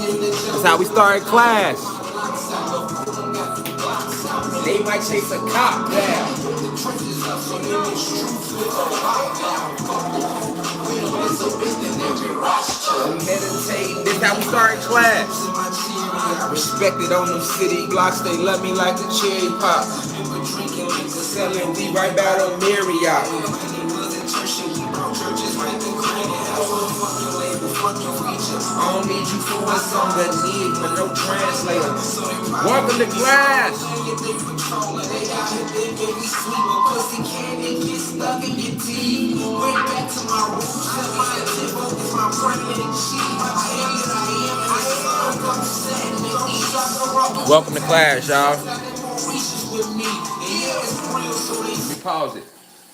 That's how we started class. They might chase a cop down. Meditating. This how we started class. Respected on them city blocks. They love me like a cherry pop. Selling weed right back on Marriott. I don't need you for what's on the need for no translator. Welcome to class. Welcome to class, y'all. Let me pause it.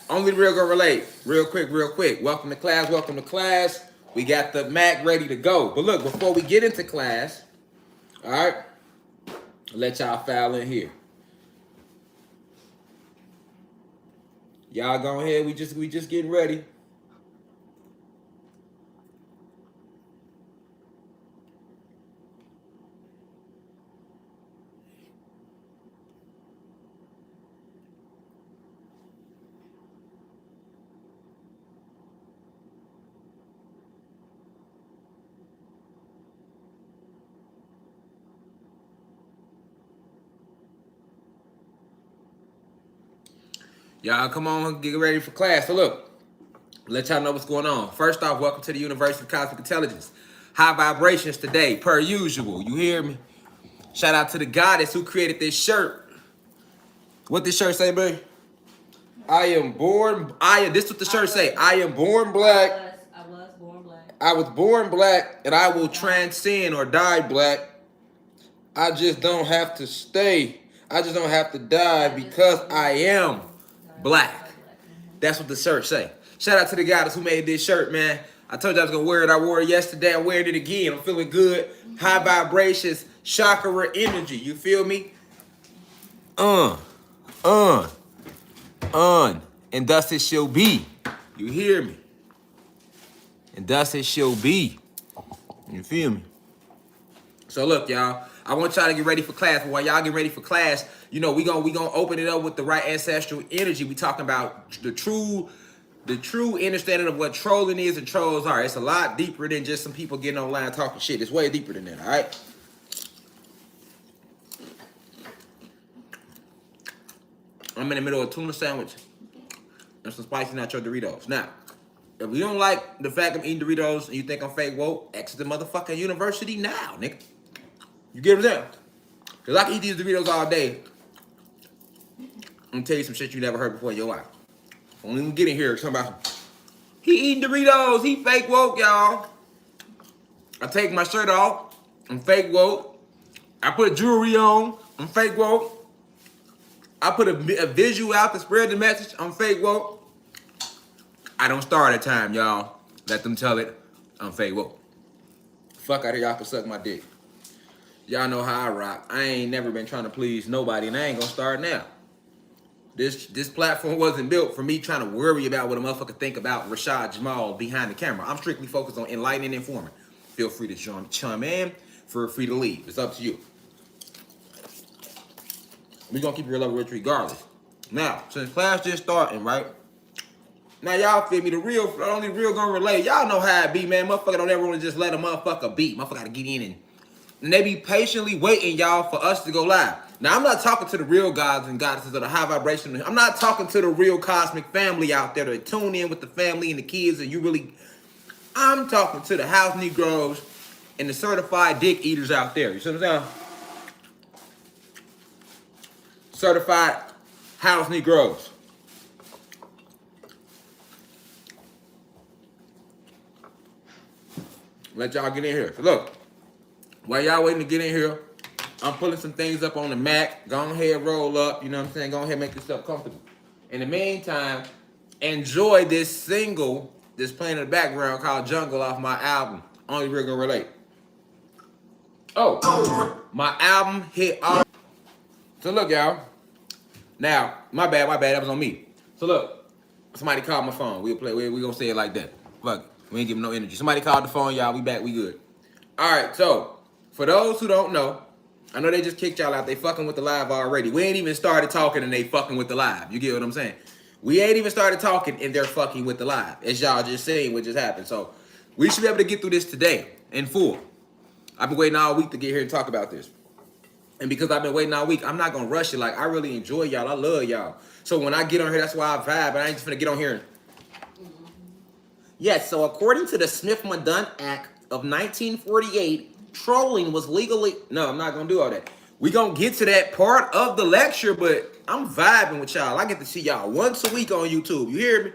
Only the real gonna relate. Real quick, real quick. Welcome to class, welcome to class. We got the Mac ready to go. But look, before we get into class, all right, I'll let y'all file in here. Y'all go ahead. We just getting ready. Y'all come on, get ready for class. So look, let y'all know what's going on. First off, welcome to the University of Cosmic Intelligence. High vibrations today, per usual. You hear me? Shout out to the goddess who created this shirt. What this shirt say, baby? This is what the shirt say. I am born black. I was born black. I was born black, and I will transcend or die black. I just don't have to stay. I just don't have to die because I am black. That's what the shirt say. Shout out to the goddess who made this shirt, man. I told you I was gonna wear it. I wore it yesterday. I'm wearing it again. I'm feeling good. High vibrations, chakra energy. You feel me? And thus it shall be. You hear me? And thus it shall be. You feel me? So look, y'all. I want y'all to get ready for class. But while y'all get ready for class, you know, we gonna open it up with the right ancestral energy. We talking about the true understanding of what trolling is and trolls are. It's a lot deeper than just some people getting online talking shit. It's way deeper than that, all right? I'm in the middle of a tuna sandwich and some spicy nacho Doritos. Now, if you don't like the fact I'm eating Doritos and you think I'm fake woke, exit the motherfucking university now, nigga. You get what I'm saying? Because I can eat these Doritos all day. I'm going to tell you some shit you never heard before in your life. When we get in here, somebody, he eating Doritos. He fake woke, y'all. I take my shirt off. I'm fake woke. I put jewelry on. I'm fake woke. I put a visual out to spread the message. I'm fake woke. I don't start at time, y'all. Let them tell it. I'm fake woke. Fuck out here, y'all can suck my dick. Y'all know how I rock. I ain't never been trying to please nobody, and I ain't gonna start now. This platform wasn't built for me trying to worry about what a motherfucker think about Rashad Jamal behind the camera. I'm strictly focused on enlightening and informing. Feel free to chime in. Feel free to leave. It's up to you. We're gonna keep your level rich regardless. Now, since class just starting, right? Now y'all feel me, the only real gonna relate. Y'all know how it be, man. Motherfucker don't ever wanna just let a motherfucker beat. Motherfucker gotta get in and they be patiently waiting, y'all, for us to go live. Now, I'm not talking to the real gods and goddesses of the high vibration. I'm not talking to the real cosmic family out there that tune in with the family and the kids and you really... I'm talking to the house Negroes and the certified dick eaters out there. You see what I'm saying? Certified house Negroes. Let y'all get in here. So look, while y'all waiting to get in here, I'm pulling some things up on the Mac. Go ahead, roll up. You know what I'm saying? Go ahead, make yourself comfortable. In the meantime, enjoy this single that's playing in the background called Jungle off my album. Only Real Gonna Relate. Oh, my album hit all. So look, y'all. Now, my bad, that was on me. So look, somebody called my phone. We'll play, we gonna say it like that. Fuck it. We ain't giving no energy. Somebody called the phone, y'all. We back, we good. All right, so For those who don't know, I know they just kicked y'all out. They fucking with the live already. We ain't even started talking and they fucking with the live. You get what I'm saying? We ain't even started talking and they're fucking with the live. As y'all just saying what just happened. So we should be able to get through this today in full. I've been waiting all week to get here and talk about this. And because I've been waiting all week, I'm not gonna rush it. Like, I really enjoy y'all. I love y'all. So when I get on here, that's why I vibe. And I ain't just gonna get on here and... Yes, so according to the Smith-Madun Act of 1948, trolling was legally... No, I'm not going to do all that. We going to get to that part of the lecture, but I'm vibing with y'all. I get to see y'all once a week on YouTube. You hear me?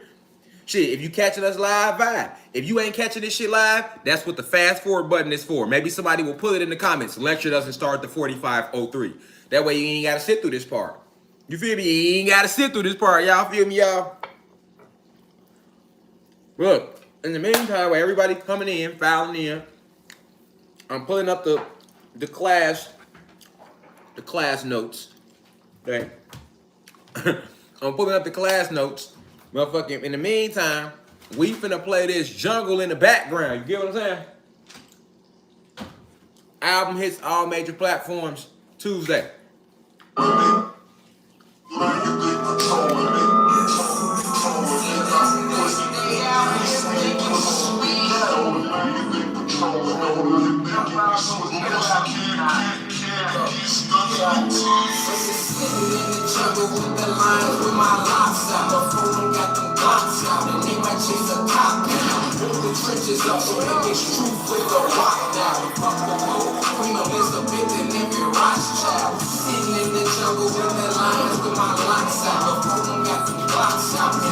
Shit, if you catching us live, vibe. If you ain't catching this shit live, that's what the fast forward button is for. Maybe somebody will put it in the comments. Lecture doesn't start at 45:03. That way you ain't got to sit through this part. You feel me? You ain't got to sit through this part. Y'all feel me, y'all? Look, in the meantime, while everybody coming in, filing in, I'm pulling up the class notes. Okay. I'm pulling up the class notes. Motherfucking, in the meantime, we finna play this jungle in the background. You get what I'm saying? Album hits all major platforms Tuesday.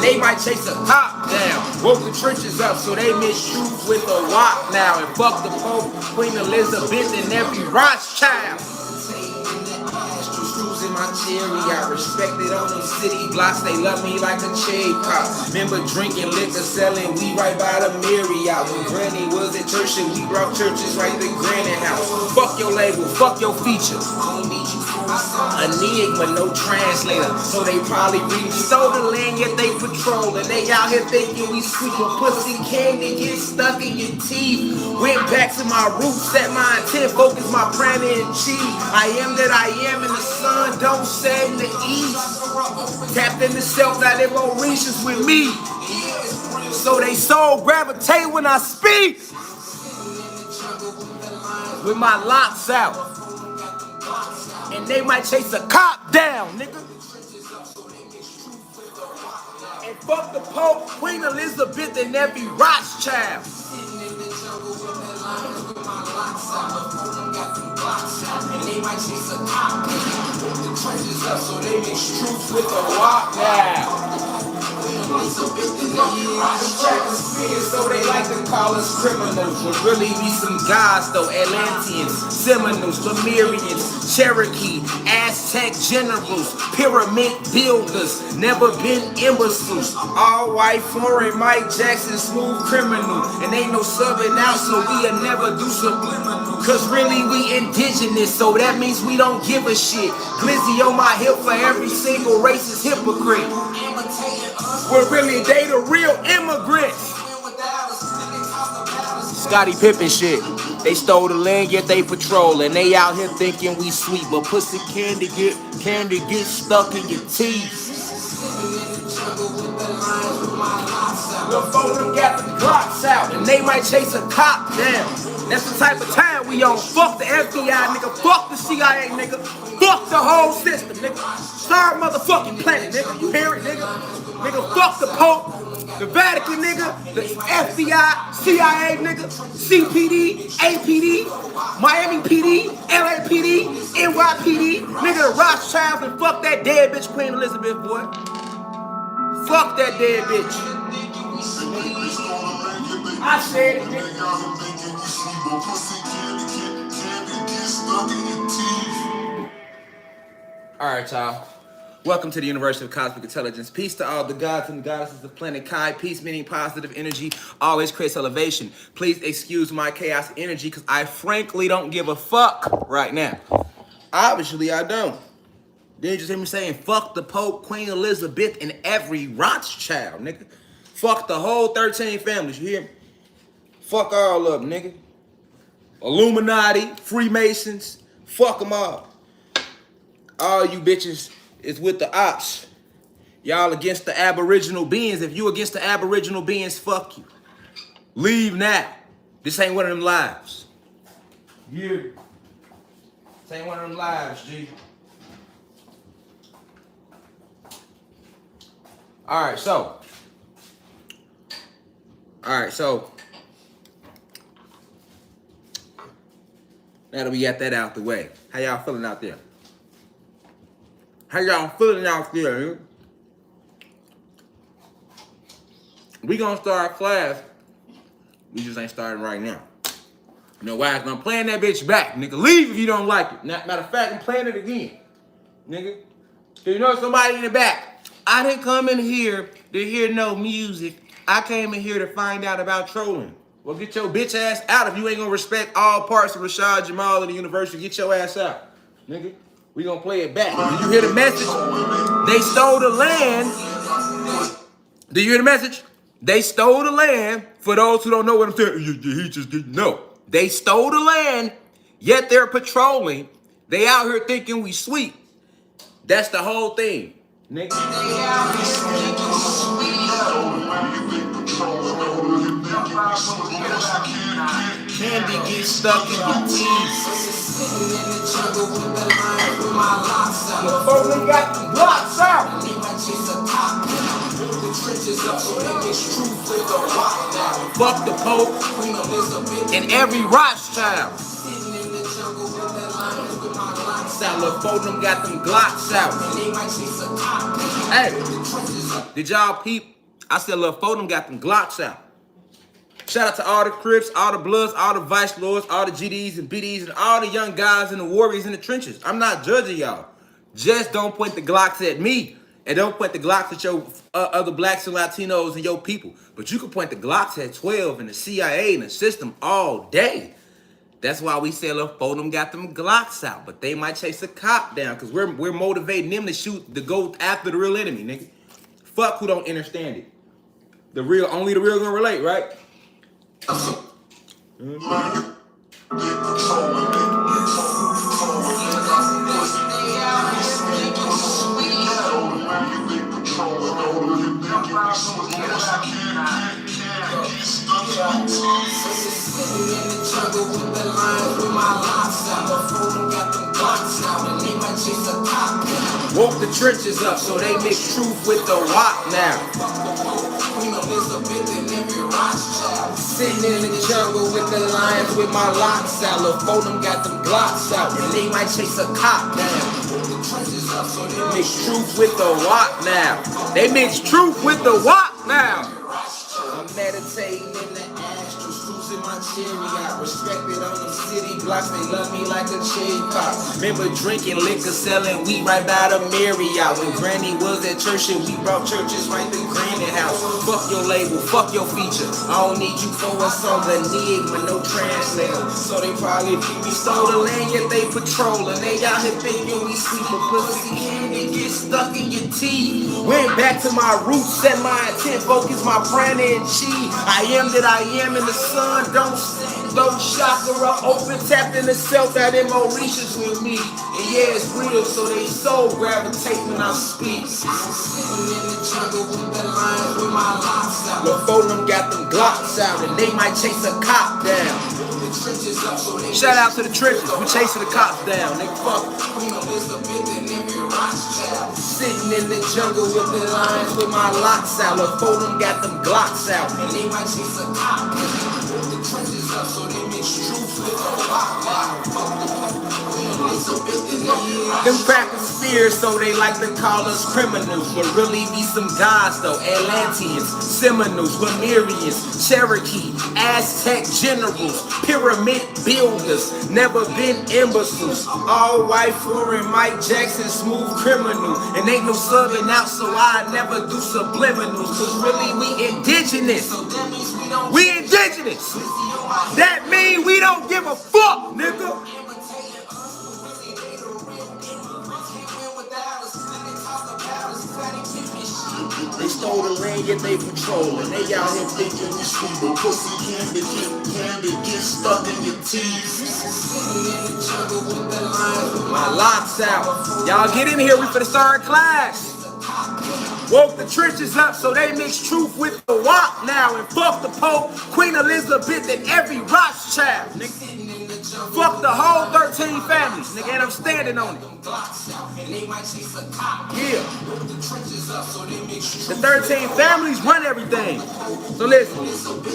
They might chase a cop down, woke the trenches up, so they miss truth with a walk now, and fuck the Pope, Queen Elizabeth, and every Rothschild. In my chariot, respected on them city blocks, they love me like a cherry pop. Remember drinking liquor, selling weed right by the Marriott. When Granny was at church, and we brought churches right to Granny house. Fuck your label, fuck your features. Enigma, no translator, so they probably read. Stole the land, yet they patrol, and they out here thinking we sweet. But pussy candy get stuck in your teeth. Went back to my roots, set my intent, focus my brand and achieve. I am that I am, and the sun don't set in the east. Tapped in the self, now they won't reach us with me. So they soul gravitate when I speak. With my locks out. And they might chase a cop down, nigga. And fuck the Pope, Queen Elizabeth, and every Rothschild. And they might chase a cop. Put the trenches up so they mix truth with the walk now. So they like to call us criminals, but really be some guys though. Atlanteans, Seminoles, Lemurians, Cherokee, Aztec generals, pyramid builders, never been imbeciles. All white, foreign, Mike Jackson, smooth criminal, and ain't no subbing out, so we'll never do subliminal. Cause really we indigenous, so that means we don't give a shit. Glizzy on my hip for every single racist hypocrite. Well, really, they the real immigrants. Scottie Pippen shit. They stole the land, yet they patrol, and they out here thinking we sweet, but pussy candy get stuck in your teeth. The phone got the Glocks out, and they might chase a cop down. That's the type of time we on. Fuck the FBI, nigga. Fuck the CIA, nigga. Fuck the whole system, nigga. Third motherfucking planet, nigga. You hear it, nigga? Nigga, fuck the Pope, the Vatican, nigga, the FBI, CIA, nigga, CPD, APD, Miami PD, LAPD, NYPD, nigga, the Rothschilds, and fuck that dead bitch Queen Elizabeth, boy. Fuck that dead bitch. I said it, nigga. All right, y'all. Welcome to the University of Cosmic Intelligence. Peace to all the gods and goddesses of planet Kai. Peace meaning positive energy always creates elevation. Please excuse my chaos energy because I frankly don't give a fuck right now. Obviously, I don't. Then you just hear me saying, fuck the Pope, Queen Elizabeth, and every Rothschild, nigga. Fuck the whole 13 families, you hear me? Fuck all of them, nigga. Illuminati, Freemasons, fuck them all. All you bitches is with the ops. Y'all against the aboriginal beings. If you against the aboriginal beings, fuck you. Leave now. This ain't one of them lives. Yeah. This ain't one of them lives, G. Alright, so. Now that we got that out the way. How y'all feeling out there? How y'all feeling out there? We gonna start class. We just ain't starting right now. You know why? I'm playing that bitch back, nigga. Leave if you don't like it. Matter of fact, I'm playing it again, nigga. Cause you know somebody in the back. I didn't come in here to hear no music. I came in here to find out about trolling. Well, get your bitch ass out if you ain't gonna respect all parts of Rashad, Jamal, and the university. Get your ass out, nigga. We gonna play it back. Did you hear the message? They stole the land. Did you hear the message? They stole the land. For those who don't know what I'm saying, he just didn't know. They stole the land, yet they're patrolling. They out here thinking we sweet. That's the whole thing, nigga. Candy gets stuck in your teeth. Before they got the blocks out. Fuck the Pope and every Rothschild. Before them got them Glocks out. Hey, did y'all peep? I said Lil Foden got them Glocks out. Shout out to all the Crips, all the Bloods, all the Vice Lords, all the GDs and BDs, and all the young guys and the warriors in the trenches. I'm not judging y'all. Just don't point the Glocks at me. And don't point the Glocks at your other blacks and Latinos and your people. But you can point the Glocks at 12 and the CIA and the system all day. That's why we say Lil Foden got them Glocks out. But they might chase a cop down because we're motivating them to go after the real enemy, nigga. Fuck who don't understand it. Only the real gonna relate, right? Woke the trenches up so they mix truth with the rock now. Sitting in the jungle with the lions with my locks out. Lil' Foden got them Glocks out, and they might chase a cop down. Mix truth with the rock now. They mix truth with the rock now. I'm meditating in the astros, cruising my chariot. Respected on the city blocks, they love me like a cherry pop. Remember drinking liquor, selling weed right by the Marriott. When Granny was at church and we brought churches right to Granny house. Fuck your label, fuck your feature. I don't need you for a song, enigma, no translator. So they probably think we stole the land, yet they patrolling. They out here thinking we sweet, but pussy candy get stuck in your teeth. Went back to my roots, set my intent, focus my brand and chi. I am that I am in the sun, don't chakra open, tapped in the self that in Mauritius with me. And yeah, it's real, so they so gravitate when I speak. Sitting in the jungle with the lions with my locks out. Before them got them Glocks out, and they might chase a cop down. Shout out to the trenches, we chasing the cops down, nigga, fuck. Sitting in the jungle with the lions with my locks out. Before them got them Glocks out, and they might chase a cop down. The trenches up so they mix truth with the rock out. Them crackers fear, so they like to call us criminals. But really be some gods though. Atlanteans, Seminoles, Lemurians, Cherokee, Aztec generals, pyramid builders, never been imbeciles. All white foreign Mike Jackson, smooth criminal. And ain't no subbing out, so I never do subliminals. Cause really we indigenous. We indigenous. That mean we don't give a fuck, nigga. They stole the land, yet they patrolling. They out here thinking we sweet, but pussy can get stuck in your teeth. My locks out. Y'all get in here, we finna start class. Woke the trenches up so they mix truth with the wop now. And fuck the Pope, Queen Elizabeth, and every Rothschild, nigga. Fuck the whole 13 families, nigga, and I'm standing on it. Yeah. The 13 families run everything. So listen,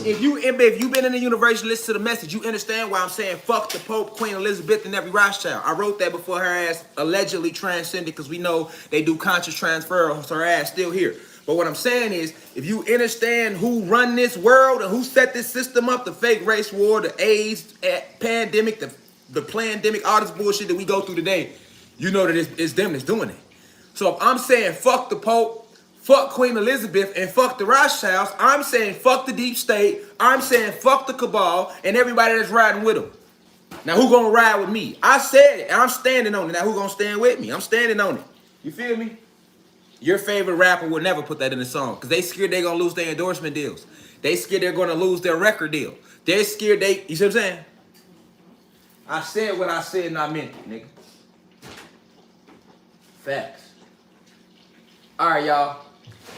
if you've been in the university, listen to the message, you understand why I'm saying fuck the Pope, Queen Elizabeth, and every Rothschild. I wrote that before her ass allegedly transcended, because we know they do conscious transfer, so her ass still here. But what I'm saying is, if you understand who run this world and who set this system up, the fake race war, the AIDS pandemic, the pandemic, all this bullshit that we go through today, you know that it's them that's doing it. So if I'm saying fuck the Pope, fuck Queen Elizabeth, and fuck the Rothschilds, I'm saying fuck the deep state, I'm saying fuck the cabal, and everybody that's riding with them. Now who gonna ride with me? I said it, and I'm standing on it. Now who gonna stand with me? I'm standing on it. You feel me? Your favorite rapper will never put that in the song because they scared they're going to lose their endorsement deals. They scared they're going to lose their record deal. They're scared you see what I'm saying? I said what I said and I meant it, nigga. Facts. All right, y'all.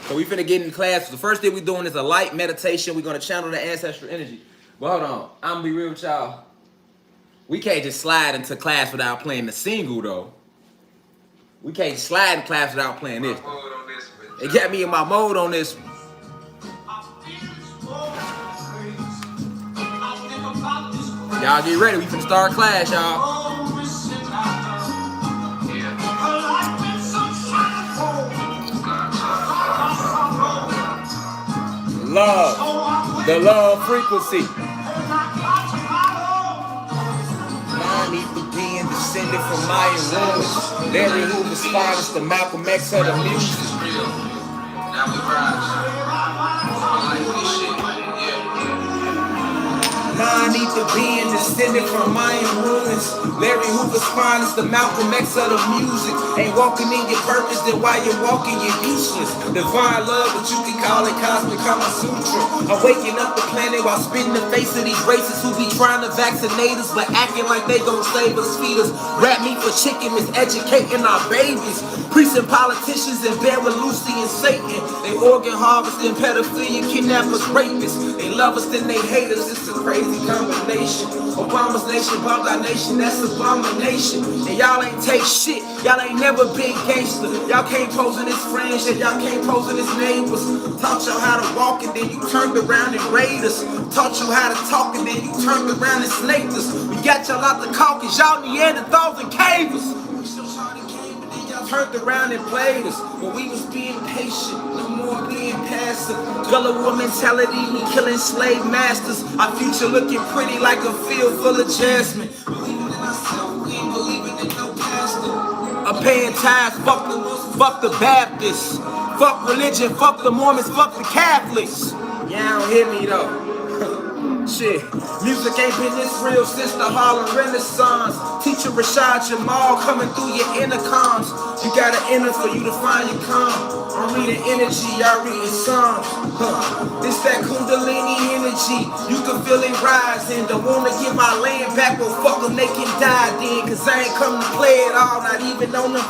So we finna get in class. The first thing we're doing is a light meditation. We're going to channel the ancestral energy. But hold on. I'm going to be real with y'all. We can't just slide into class without playing the single, though. We can't slide in class without playing this. It got me in my mode on this one. Y'all get ready. We finna start class, y'all. Love. The love frequency. Descended from Mayan ruins. Larry Hoover's finest, the Malcolm X of the music. Now we Nine-ether being descended from Mayan ruins. Larry Hoover's finest, the Malcolm X of the music. Ain't walking in your purpose, then while you're walking, you're useless. Divine love, but you can call it cosmic Kama Sutra. I'm waking up the planet while spitting the face of these racists who be trying to vaccinate us, but acting like they gon' save us, feed us. Rap me for chicken, miseducating our babies. Priests and politicians in bed with Lucy and Satan. They organ harvesting, pedophilia, kidnappers, rapists. They love us, then they hate us. It's a crazy combination. Obama's nation, bomb our nation, that's abomination. And y'all ain't take shit. Y'all ain't never been gangster. Y'all can't pose in his friends, and y'all can't pose in his neighbors. Taught y'all how to walk, and then you turned around and raid us. Taught you how to talk, and then you turned around and snaked us. We got y'all out the caucus, y'all Neanderthals and cavers. Turned around and played us, but we was being patient, no more being passive. Gullible mentality, we killing slave masters. Our future looking pretty like a field full of jasmine. Believing in ourselves, we ain't believing in no pastor. I'm paying tithes, fuck the Baptists. Fuck religion, fuck the Mormons, fuck the Catholics. Y'all don't hear me though. Shit, music ain't been this real since the Harlem Renaissance. Teacher Rashad Jamal coming through your intercoms. You gotta enter for you to find your calm. I'm reading energy, y'all reading Psalms. It's that Kundalini energy. You can feel it rising. Don't wanna give my land back, well fuck them, they can die then. Cause I ain't come to play it all, not even on the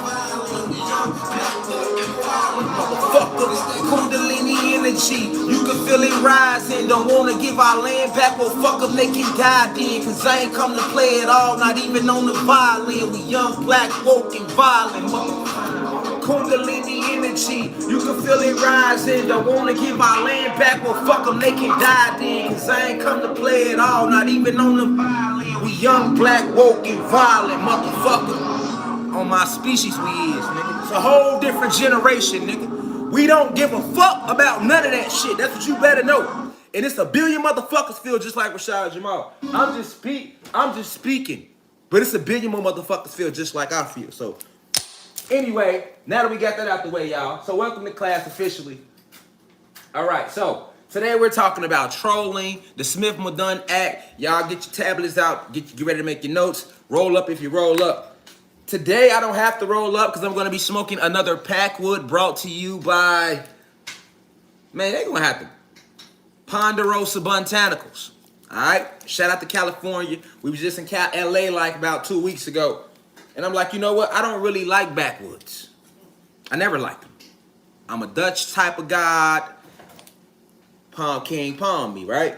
motherfuckers, Kundalini energy. You can feel it rising. Don't wanna give our land back, well fuck them, they can die then. Cause I ain't come to play it all, not even on the violin. We young, black, woke, and violent, motherfucker. Kundalini energy, you can feel it rising. Don't wanna give our land back, well fuck them, they can die then. Cause I ain't come to play it all, not even on the violin. We young, black, woke, and violent, motherfucker. On my species we is, nigga. It's a whole different generation, nigga. We don't give a fuck about none of that shit. That's what you better know. And it's a billion motherfuckers feel just like Rashad Jamal. I'm just speaking. But it's a billion more motherfuckers feel just like I feel. So anyway, now that we got that out the way, y'all. So welcome to class officially. All right, so today we're talking about trolling, the Smith-Madun Act. Y'all get your tablets out, get ready to make your notes. Roll up if you roll up. Today, I don't have to roll up because I'm going to be smoking another Packwood brought to you by Man, they gonna have to Ponderosa Botanicals. All right, shout out to California. We was just in LA like about 2 weeks ago, and I'm like, you know what? I don't really like backwoods. I never liked them. I'm a Dutch type of god. Palm King, palm me, right?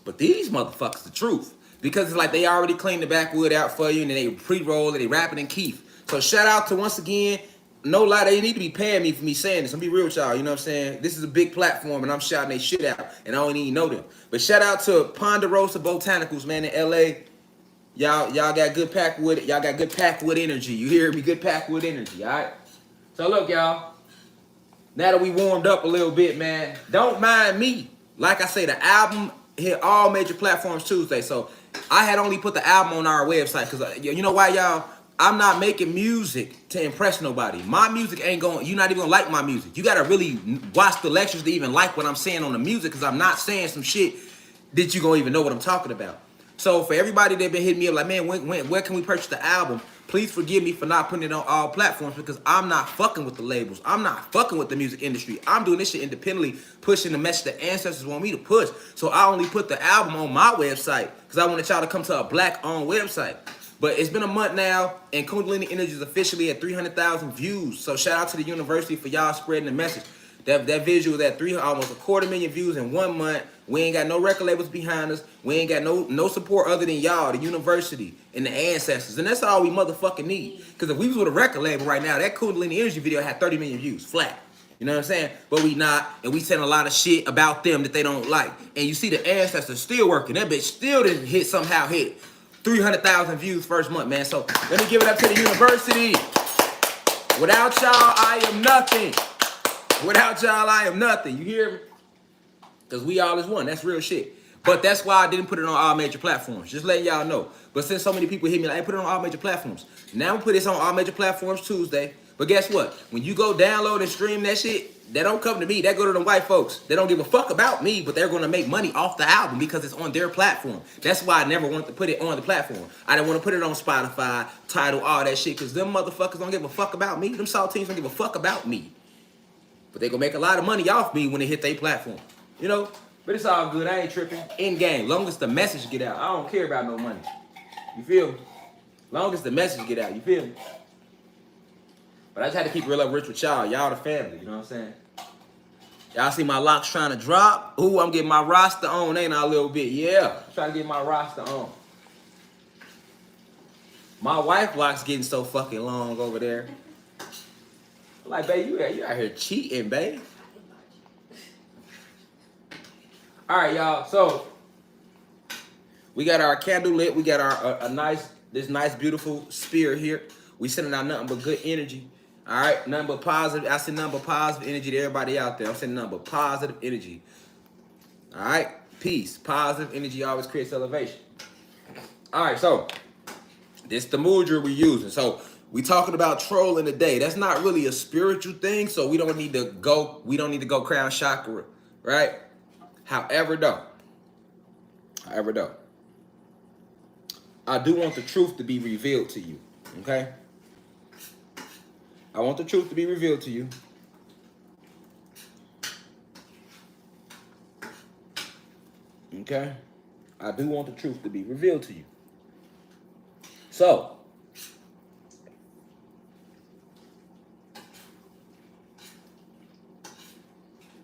But these motherfuckers, the truth, because it's like they already cleaned the backwood out for you, and then they pre-roll it, they wrap it in keef. So shout out to, once again, no lie, they need to be paying me for me saying this. I'm be real with y'all, you know what I'm saying? This is a big platform, and I'm shouting they shit out, and I don't even know them. But shout out to Ponderosa Botanicals, man, in LA. Y'all got good packwood. Y'all got good packwood energy. You hear me? Good packwood energy, all right? So look, y'all. Now that we warmed up a little bit, man, don't mind me. Like I say, the album hit all major platforms Tuesday. So I had only put the album on our website because you know why, y'all? I'm not making music to impress nobody. My music ain't going, you're not even gonna like my music. You gotta really watch the lectures to even like what I'm saying on the music, because I'm not saying some shit that you gonna even know what I'm talking about. So for everybody that been hitting me up like, man, where can we purchase the album? Please forgive me for not putting it on all platforms, because I'm not fucking with the labels. I'm not fucking with the music industry. I'm doing this shit independently, pushing the message the ancestors want me to push. So I only put the album on my website because I wanted y'all to come to a black-owned website. But it's been a month now, and Kundalini Energy is officially at 300,000 views. So shout out to the university for y'all spreading the message. That visual is at almost 250,000 views in 1 month. We ain't got no record labels behind us. We ain't got no support other than y'all, the university, and the ancestors. And that's all we motherfucking need. Because if we was with a record label right now, that Kundalini Energy video had 30 million views, flat. You know what I'm saying? But we not, and we saying a lot of shit about them that they don't like. And you see the ancestors still working. That bitch still didn't somehow hit 300,000 views first month, man. So let me give it up to the university. Without y'all, I am nothing. Without y'all, I am nothing. You hear me? Because we all is one. That's real shit. But that's why I didn't put it on all major platforms. Just letting y'all know. But since so many people hit me like, hey, put it on all major platforms. Now we put this on all major platforms Tuesday. But guess what? When you go download and stream that shit, that don't come to me. That go to them white folks. They don't give a fuck about me, but they're going to make money off the album because it's on their platform. That's why I never wanted to put it on the platform. I didn't want to put it on Spotify, Tidal, all that shit, because them motherfuckers don't give a fuck about me. Them saltines don't give a fuck about me. But they gonna make a lot of money off me when they hit their platform. You know? But it's all good. I ain't tripping. In game. Long as the message get out. I don't care about no money. You feel me? Long as the message get out. You feel me? But I just had to keep real up rich with y'all. Y'all the family. You know what I'm saying? Y'all see my locks trying to drop? Ooh, I'm getting my roster on, ain't I, a little bit? Yeah. Trying to get my roster on. My wife locks getting so fucking long over there. Like, babe, you out here cheating, babe. All right, y'all. So we got our candle lit. We got our this nice, beautiful spear here. We sending out nothing but good energy. All right, nothing but positive. I send nothing but positive energy to everybody out there. I'm sending nothing but positive energy. All right, peace. Positive energy always creates elevation. All right, so this the mudra we using. So we talking about trolling today. That's not really a spiritual thing, so we don't need to go crown chakra, right? However though, I do want the truth to be revealed to you, okay? I want the truth to be revealed to you. Okay? I do want the truth to be revealed to you. So,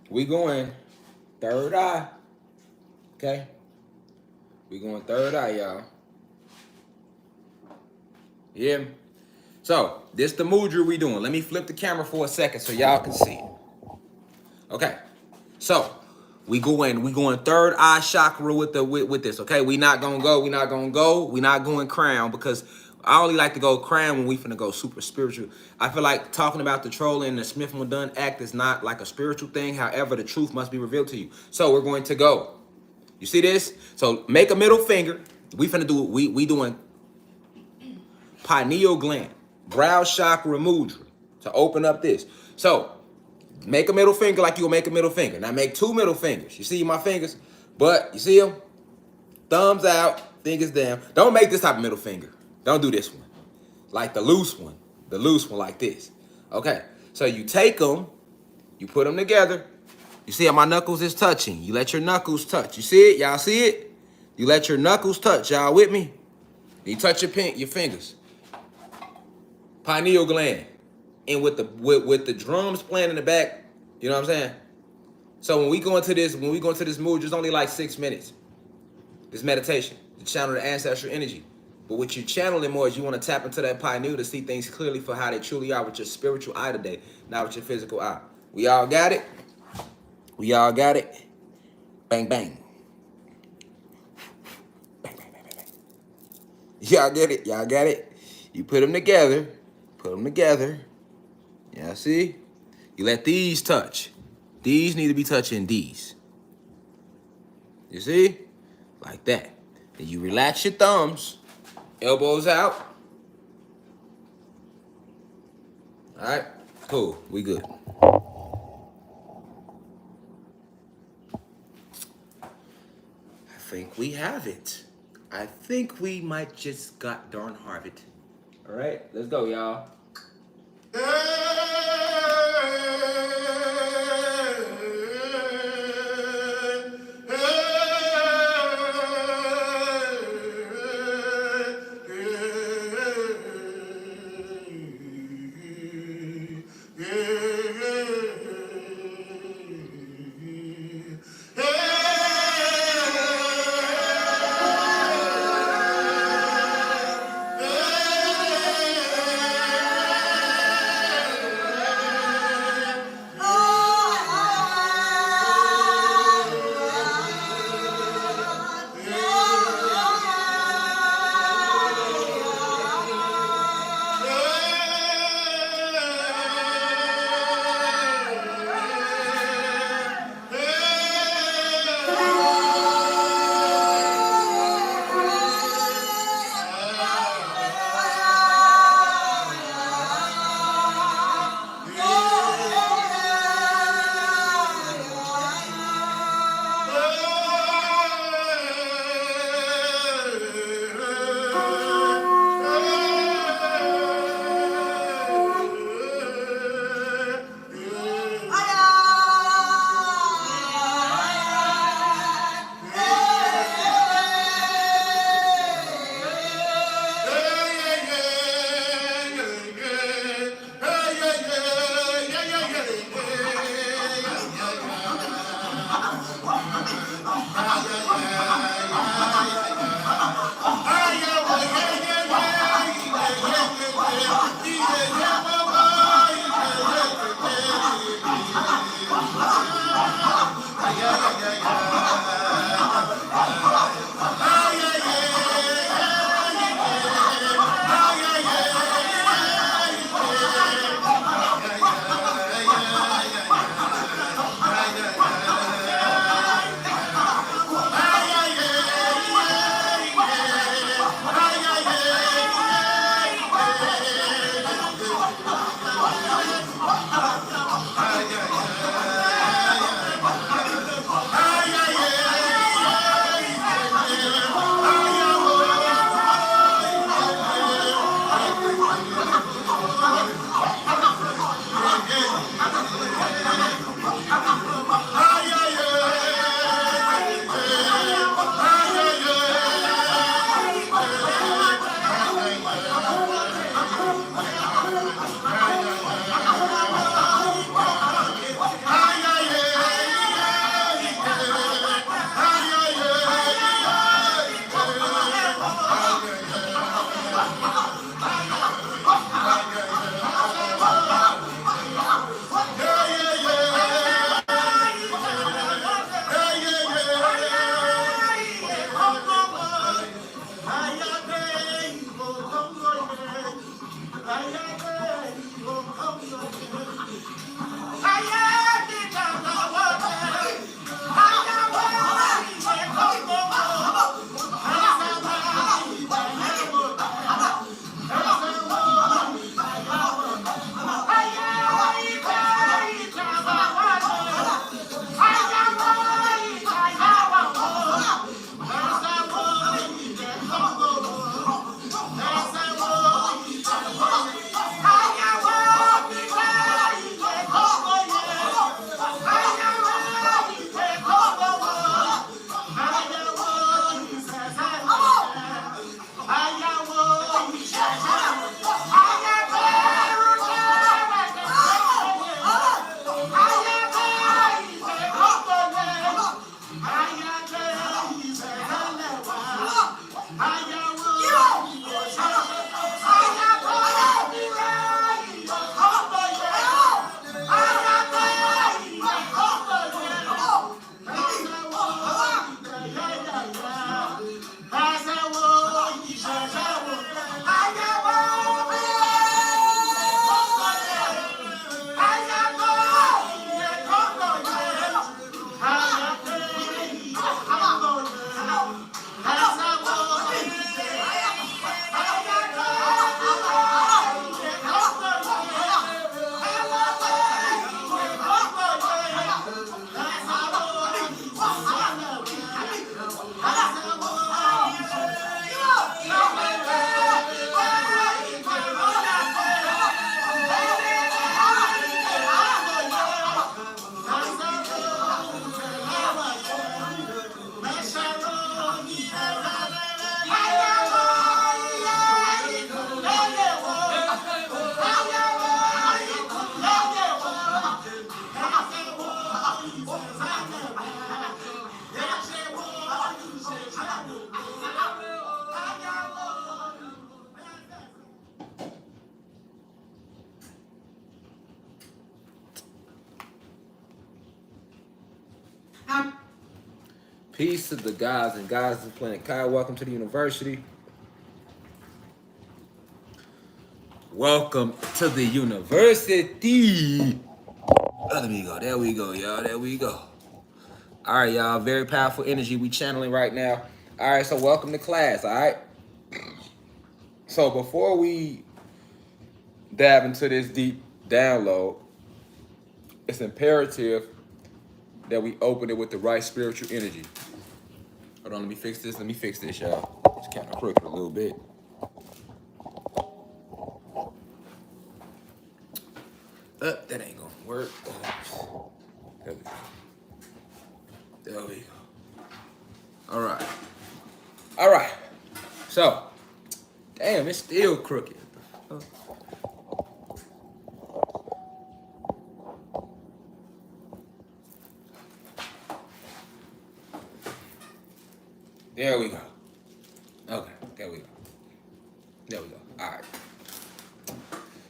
we going third eye. Okay? We going third eye, y'all. Yeah. So, this the mudra we doing. Let me flip the camera for a second so y'all can see it. Okay. So, we going third eye chakra with this. Okay? We not going crown, because I only like to go crown when we finna go super spiritual. I feel like talking about the trolling and the Smith and Dunn act is not like a spiritual thing. However, the truth must be revealed to you. So we're going to go. You see this? So make a middle finger. We finna do we doing pineal gland, brow chakra mudra to open up this. So make a middle finger like you'll make a middle finger. Now make 2 middle fingers. You see my fingers? But you see them? Thumbs out, fingers down. Don't make this type of middle finger. Don't do this one. Like the loose one. The loose one like this. Okay. So you take them, you put them together, You see how my knuckles is touching? You let your knuckles touch. You see it? Y'all see it? You let your knuckles touch. Y'all with me? You touch your fingers. Pineal gland. And with the drums playing in the back, you know what I'm saying? So when we go into this mood, it's only like 6 minutes. This meditation, to channel the ancestral energy. But what you channeling more is you want to tap into that pineal to see things clearly for how they truly are with your spiritual eye today, not with your physical eye. We all got it? We all got it? Bang, bang. Bang, bang, bang, bang, bang. Y'all get it? Y'all got it? You put them together. Put them together. Yeah, see? You let these touch. These need to be touching these. You see? Like that. Then you relax your thumbs. Elbows out. All right? Cool. We good. I think we have it. I think we might just got darn Harvard. All right? Let's go, y'all. Peace to the guys and guys of the planet Kai. Welcome to the university. Welcome to the university. Let me go. There we go, y'all. There we go. All right, y'all. Very powerful energy we channeling right now. All right, so welcome to class. All right. So before we dive into this deep download, it's imperative that we open it with the right spiritual energy. Hold on, let me fix this. Y'all. It's kind of crooked a little bit. That ain't gonna work. There we go. There we go. All right. So, damn, it's still crooked. There we go. Okay, there we go. All right.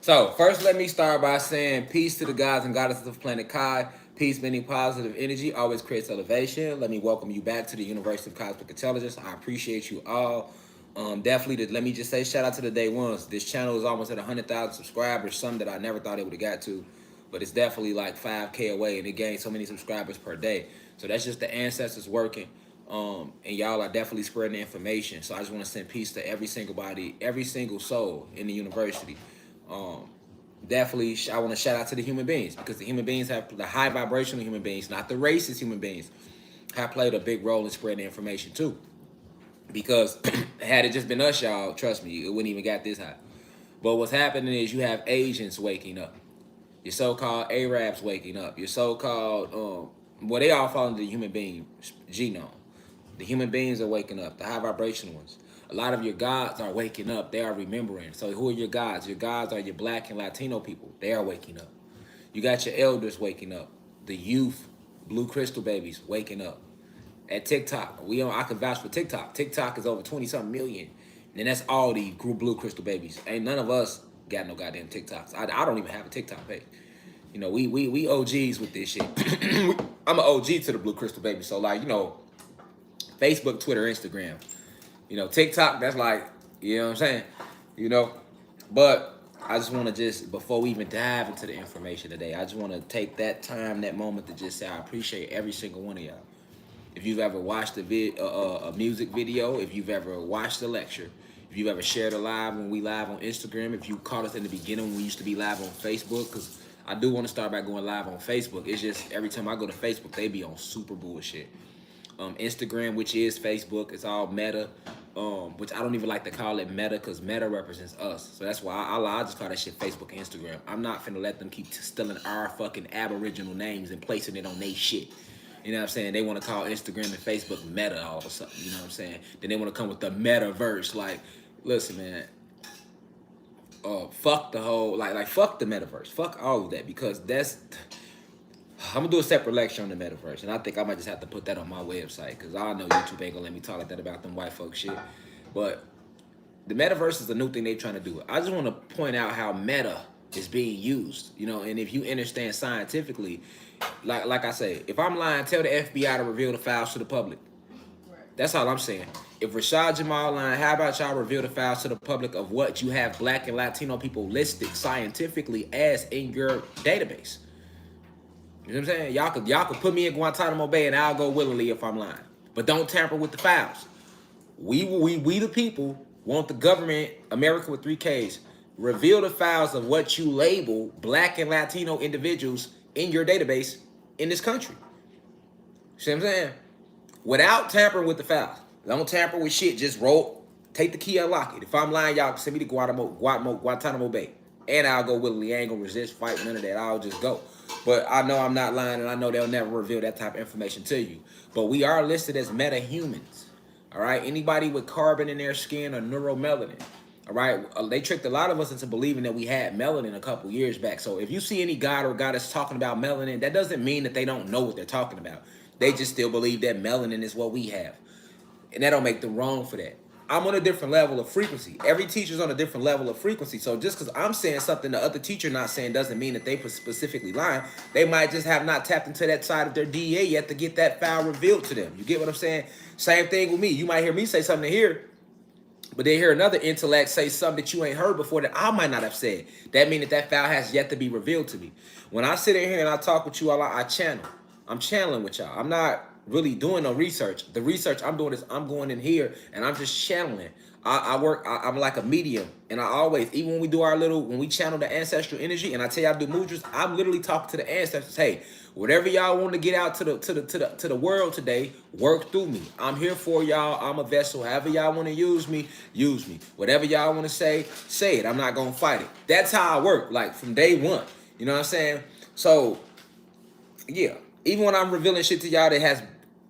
So, first let me start by saying peace to the gods and goddesses of planet Kai. Peace, meaning positive energy, always creates elevation. Let me welcome you back to the University of Cosmic Intelligence. I appreciate you all. Definitely, let me just say shout out to the day ones. This channel is almost at 100,000 subscribers, some that I never thought it would have got to. But it's definitely like 5K away, and it gained so many subscribers per day. So that's just the ancestors working. And y'all are definitely spreading the information. So I just want to send peace to every single body, every single soul in the university. Definitely, I want to shout out to the human beings, because the human beings have, the high vibrational human beings, not the racist human beings, have played a big role in spreading the information too. Because had it just been us, y'all, trust me, it wouldn't even got this high. But what's happening is you have Asians waking up. Your so-called Arabs waking up. Your so-called, well, they all fall into the human being genome. The human beings are waking up, the high vibrational ones. A lot of your gods are waking up. They are remembering. So who are your gods? Your gods are your black and Latino people. They are waking up. You got your elders waking up. The youth, blue crystal babies, waking up. At TikTok, I can vouch for TikTok. TikTok is over 20-something million. And that's all the blue crystal babies. Ain't none of us got no goddamn TikToks. I don't even have a TikTok page. You know, we OGs with this shit. I'm an OG to the blue crystal baby. So like, you know, Facebook, Twitter, Instagram. You know, TikTok, that's like, you know what I'm saying? You know, but I just want to before we even dive into the information today, I just want to take that time, that moment to just say I appreciate every single one of y'all. If you've ever watched a music video, if you've ever watched a lecture, if you've ever shared a live when we live on Instagram, if you caught us in the beginning when we used to be live on Facebook, because I do want to start by going live on Facebook. It's just every time I go to Facebook, they be on super bullshit. Instagram, which is Facebook, it's all meta, which I don't even like to call it meta, because meta represents us. So that's why I just call that shit Facebook and Instagram. I'm not finna let them keep stealing our fucking aboriginal names and placing it on they shit. You know what I'm saying? They want to call Instagram and Facebook meta all of a sudden. You know what I'm saying? Then they want to come with the metaverse. Like, listen, man. Fuck the whole, like fuck the metaverse. Fuck all of that, because that's... I'm gonna do a separate lecture on the metaverse, and I think I might just have to put that on my website, because I know YouTube ain't gonna let me talk like that about them white folk shit. But the metaverse is the new thing they're trying to do. I just want to point out how meta is being used, you know. And if you understand scientifically, like I say, if I'm lying, tell the FBI to reveal the files to the public. That's all I'm saying. If Rashad Jamal lying, how about y'all reveal the files to the public of what you have black and Latino people listed scientifically as in your database? You know what I'm saying? Y'all could put me in Guantanamo Bay and I'll go willingly if I'm lying. But don't tamper with the files. We the people want the government, America with 3 Ks, reveal the files of what you label black and Latino individuals in your database in this country. See what I'm saying? Without tampering with the files. Don't tamper with shit. Just take the key, unlock it. If I'm lying, y'all send me to Guantanamo Bay. And I'll go willingly. I ain't gonna resist, fight, none of that. I'll just go. But I know I'm not lying, and I know they'll never reveal that type of information to you. But we are listed as meta-humans. All right? Anybody with carbon in their skin or neuromelanin. All right? They tricked a lot of us into believing that we had melanin a couple years back. So if you see any god or goddess talking about melanin, that doesn't mean that they don't know what they're talking about. They just still believe that melanin is what we have. And that don't make them wrong for that. I'm on a different level of frequency. Every teacher's on a different level of frequency. So just because I'm saying something the other teacher not saying doesn't mean that they specifically lying. They might just have not tapped into that side of their DEA yet to get that file revealed to them. You get what I'm saying? Same thing with me. You might hear me say something here, but they hear another intellect say something that you ain't heard before that I might not have said. That means that file has yet to be revealed to me. When I sit in here and I talk with you all, I channel. I'm channeling with y'all. I'm not really doing no research. The research I'm doing is I'm going in here and I'm just channeling. I'm like a medium, and I always, even when we do when we channel the ancestral energy, and I tell y'all to do mudras, I'm literally talking to the ancestors. Hey, whatever y'all want to get out to the world today, work through me. I'm here for y'all. I'm a vessel. However y'all want to use me, use me. Whatever y'all want to say it. I'm not gonna fight it. That's how I work. Like from day one. You know what I'm saying? So yeah, even when I'm revealing shit to y'all that has,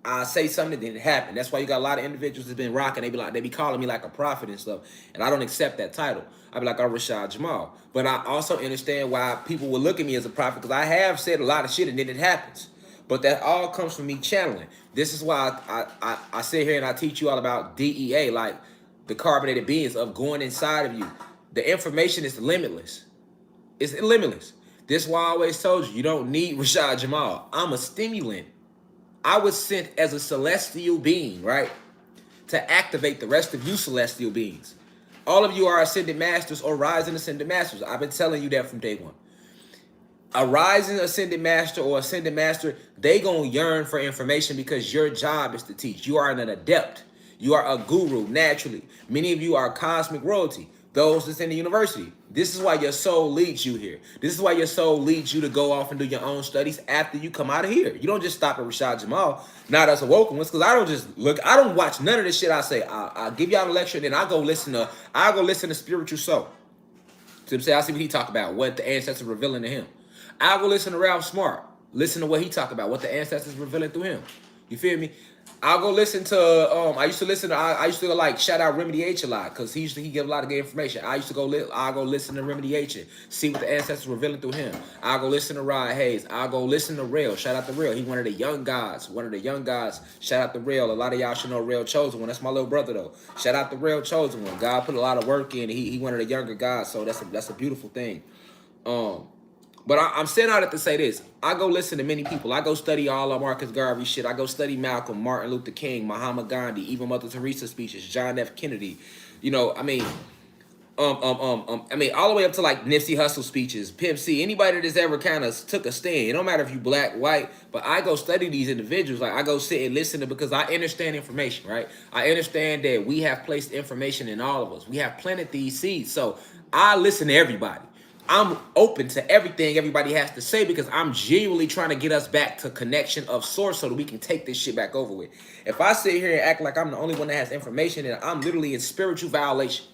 I say something that didn't happen. That's why you got a lot of individuals that's been rocking. They be calling me like a prophet and stuff, and I don't accept that title. I be like, I'm Rashad Jamal. But I also understand why people will look at me as a prophet, because I have said a lot of shit and then it happens. But that all comes from me channeling. This is why I sit here and I teach you all about DEA, like the carbonated beings of going inside of you. The information is limitless. It's limitless. This is why I always told you don't need Rashad Jamal. I'm a stimulant. I was sent as a celestial being, right? To activate the rest of you celestial beings. All of you are ascended masters or rising ascended masters. I've been telling you that from day one. A rising ascended master or ascended master, they gonna yearn for information because your job is to teach. You are an adept. You are a guru naturally. Many of you are cosmic royalty. Those that's in the university. This is why your soul leads you here. This is why your soul leads you to go off and do your own studies after you come out of here. You don't just stop at Rashad Jamal, not us awoken ones, because I don't just look, I don't watch none of this shit I say. I'll give y'all a lecture, and then I'll go listen to Spiritual Soul. So I'm saying, I see what he talk about, what the ancestors revealing to him. I'll go listen to Ralph Smart, listen to what he talk about, what the ancestors revealing through him. You feel me? I'll go listen to, I used to like shout out Remedy H a lot, because he give a lot of good information. I'll go listen to Remedy H and see what the ancestors revealing through him. I'll go listen to Rod Hayes. I'll go listen to Rail. Shout out to Rail. He one of the young gods. Shout out to Rail. A lot of y'all should know Rail Chosen One. That's my little brother though. Shout out to Rail Chosen One. God put a lot of work in. He one of the younger gods, so that's a beautiful thing. But I'm saying all that to say this. I go listen to many people. I go study all of Marcus Garvey shit. I go study Malcolm, Martin Luther King, Muhammad Gandhi, even Mother Teresa speeches, John F. Kennedy. You know, I mean, all the way up to like Nipsey Hussle speeches, Pimp C, anybody that's ever kind of took a stand. It don't matter if you black, white, but I go study these individuals. Like I go sit and listen to, because I understand information, right? I understand that we have placed information in all of us. We have planted these seeds. So I listen to everybody. I'm open to everything everybody has to say, because I'm genuinely trying to get us back to connection of source so that we can take this shit back over with. If I sit here and act like I'm the only one that has information, then I'm literally in spiritual violation.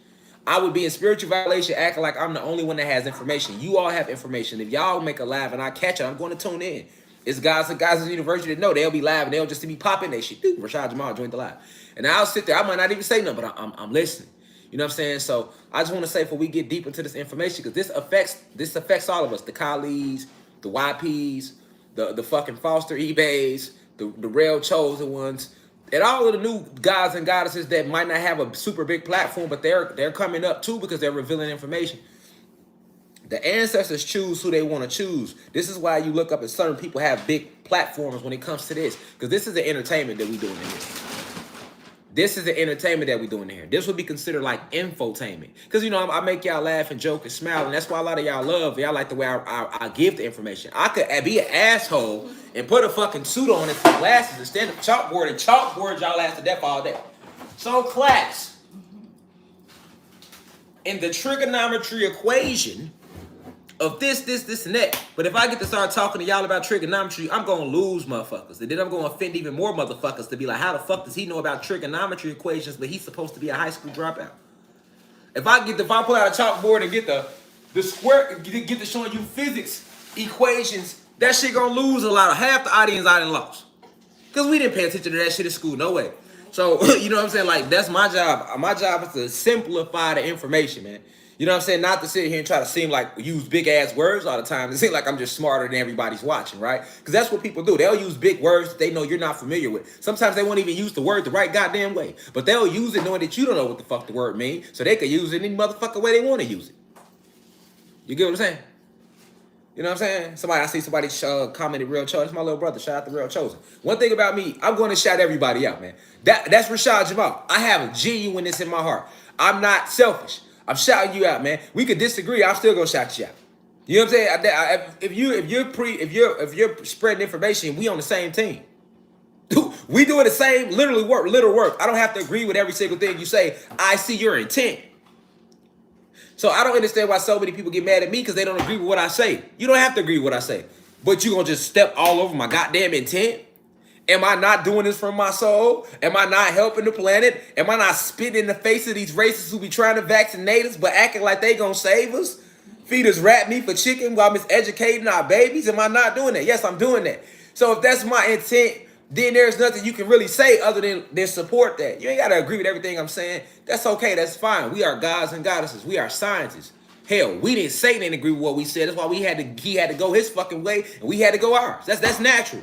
I would be in spiritual violation acting like I'm the only one that has information. You all have information. If y'all make a live and I catch it, I'm going to tune in. It's guys in the university that know they'll be live and they'll just be popping that shit. Dude, Rashad Jamal joined the live. And I'll sit there. I might not even say nothing, but I'm listening. You know what I'm saying? So I just want to say, before we get deep into this information, because this affects all of us, the colleagues, the YPs, the fucking foster eBays, the Rail Chosen Ones, and all of the new gods and goddesses that might not have a super big platform, but they're coming up too, because they're revealing information. The ancestors choose who they want to choose. This is why you look up and certain people have big platforms when it comes to this, because this is the entertainment that we doing in here. This is the entertainment that we're doing here. This would be considered like infotainment. Because, you know, I make y'all laugh and joke and smile. And that's why a lot of y'all love. Y'all like the way I give the information. I could be an asshole and put a fucking suit on and some glasses and stand up chalkboard and chalkboard y'all ass to death all day. So class, in the trigonometry equation of this, and that. But if I get to start talking to y'all about trigonometry, I'm going to lose motherfuckers. And then I'm going to offend even more motherfuckers to be like, how the fuck does he know about trigonometry equations, but he's supposed to be a high school dropout? If I pull out a chalkboard and get the square, get to showing you physics equations, that shit going to lose a lot of half the audience I done lost. Because we didn't pay attention to that shit in school, no way. So, you know what I'm saying? Like, that's my job. My job is to simplify the information, man. You know what I'm saying? Not to sit here and try to seem like use big ass words all the time. It seems like I'm just smarter than everybody's watching, right? Because that's what people do. They'll use big words that they know you're not familiar with. Sometimes they won't even use the word the right goddamn way. But they'll use it knowing that you don't know what the fuck the word means. So they can use it any motherfucking way they want to use it. You get what I'm saying? You know what I'm saying? I see somebody commented Real Chosen. It's my little brother. Shout out to Real Chosen. One thing about me, I'm going to shout everybody out, man. That's Rashad Jamal. I have a genuineness in my heart. I'm not selfish. I'm shouting you out, man. We could disagree. I'm still gonna shout you out. You know what I'm saying? If you're spreading information, we on the same team. We doing the same literal work. I don't have to agree with every single thing you say. I see your intent. So I don't understand why so many people get mad at me because they don't agree with what I say. You don't have to agree with what I say. But you gonna just step all over my goddamn intent? Am I not doing this from my soul? Am I not helping the planet? Am I not spitting in the face of these racists who be trying to vaccinate us but acting like they gonna save us? Feed us rat meat for chicken while miseducating our babies? Am I not doing that? Yes, I'm doing that. So if that's my intent, then there's nothing you can really say other than support that. You ain't got to agree with everything I'm saying. That's okay. That's fine. We are gods and goddesses. We are scientists. Hell, Satan didn't agree with what we said. That's why he had to go his fucking way and we had to go ours. That's natural.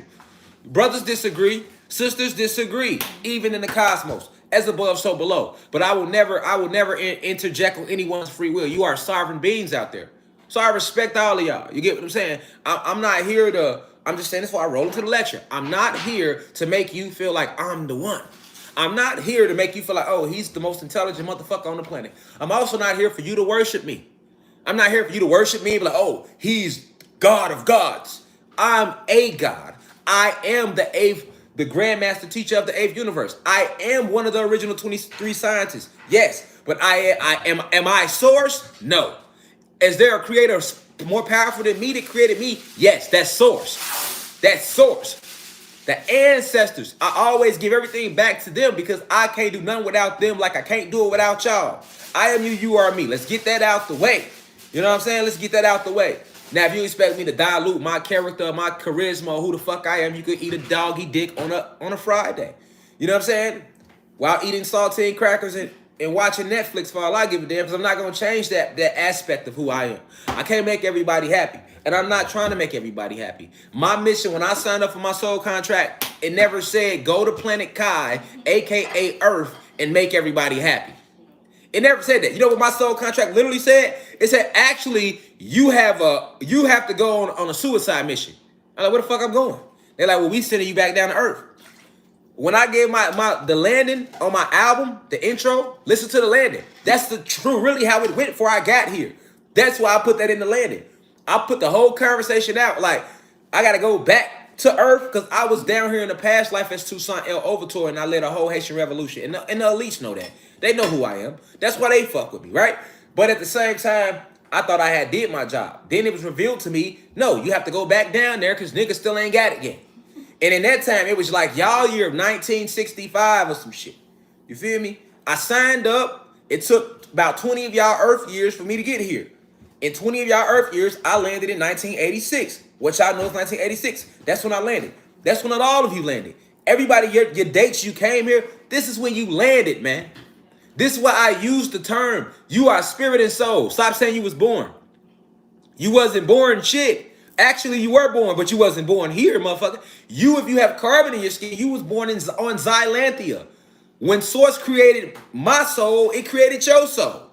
Brothers disagree. Sisters disagree. Even in the cosmos. As above, so below. But I will never interject on anyone's free will. You are sovereign beings out there. So I respect all of y'all. You get what I'm saying? I'm not here to... I'm just saying this before I roll into the lecture. I'm not here to make you feel like I'm the one. I'm not here to make you feel like, oh, he's the most intelligent motherfucker on the planet. I'm also not here for you to worship me. I'm not here for you to worship me and be like, oh, he's God of gods. I'm a God. I am the grandmaster teacher of the 8th universe. I am one of the original 23 scientists. Yes, but am I source? No. Is there a creator more powerful than me that created me? Yes, that's source. That's source. The ancestors, I always give everything back to them because I can't do nothing without them like I can't do it without y'all. I am you, you are me. Let's get that out the way. You know what I'm saying? Let's get that out the way. Now, if you expect me to dilute my character, my charisma, who the fuck I am, you could eat a doggy dick on a Friday. You know what I'm saying? While eating saltine crackers and watching Netflix for all I give a damn, because I'm not going to change that aspect of who I am. I can't make everybody happy, and I'm not trying to make everybody happy. My mission, when I signed up for my soul contract, it never said go to planet Kai, a.k.a. Earth, and make everybody happy. It never said that. You know what my soul contract literally said? It said, actually, you have to go on a suicide mission. I'm like, where the fuck I'm going? They're like, well, we sending you back down to Earth. When I gave the landing on my album, the intro, listen to the landing. That's the true, really how it went before I got here. That's why I put that in the landing. I put the whole conversation out like, I got to go back to Earth because I was down here in the past life as Toussaint El Overture and I led a whole Haitian revolution. And the elites know that. They know who I am. That's why they fuck with me, right? But at the same time, I thought I did my job. Then it was revealed to me, no, you have to go back down there because niggas still ain't got it yet. And in that time, it was like y'all year of 1965 or some shit. You feel me? I signed up. It took about 20 of y'all Earth years for me to get here. In 20 of y'all Earth years, I landed in 1986. What y'all know is 1986. That's when I landed. That's when all of you landed. Everybody, your dates you came here, this is when you landed, man. This is why I use the term, you are spirit and soul. Stop saying you was born. You wasn't born shit. Actually, you were born, but you wasn't born here, motherfucker. You, if you have carbon in your skin, you was born on Xylanthia. When Source created my soul, it created your soul.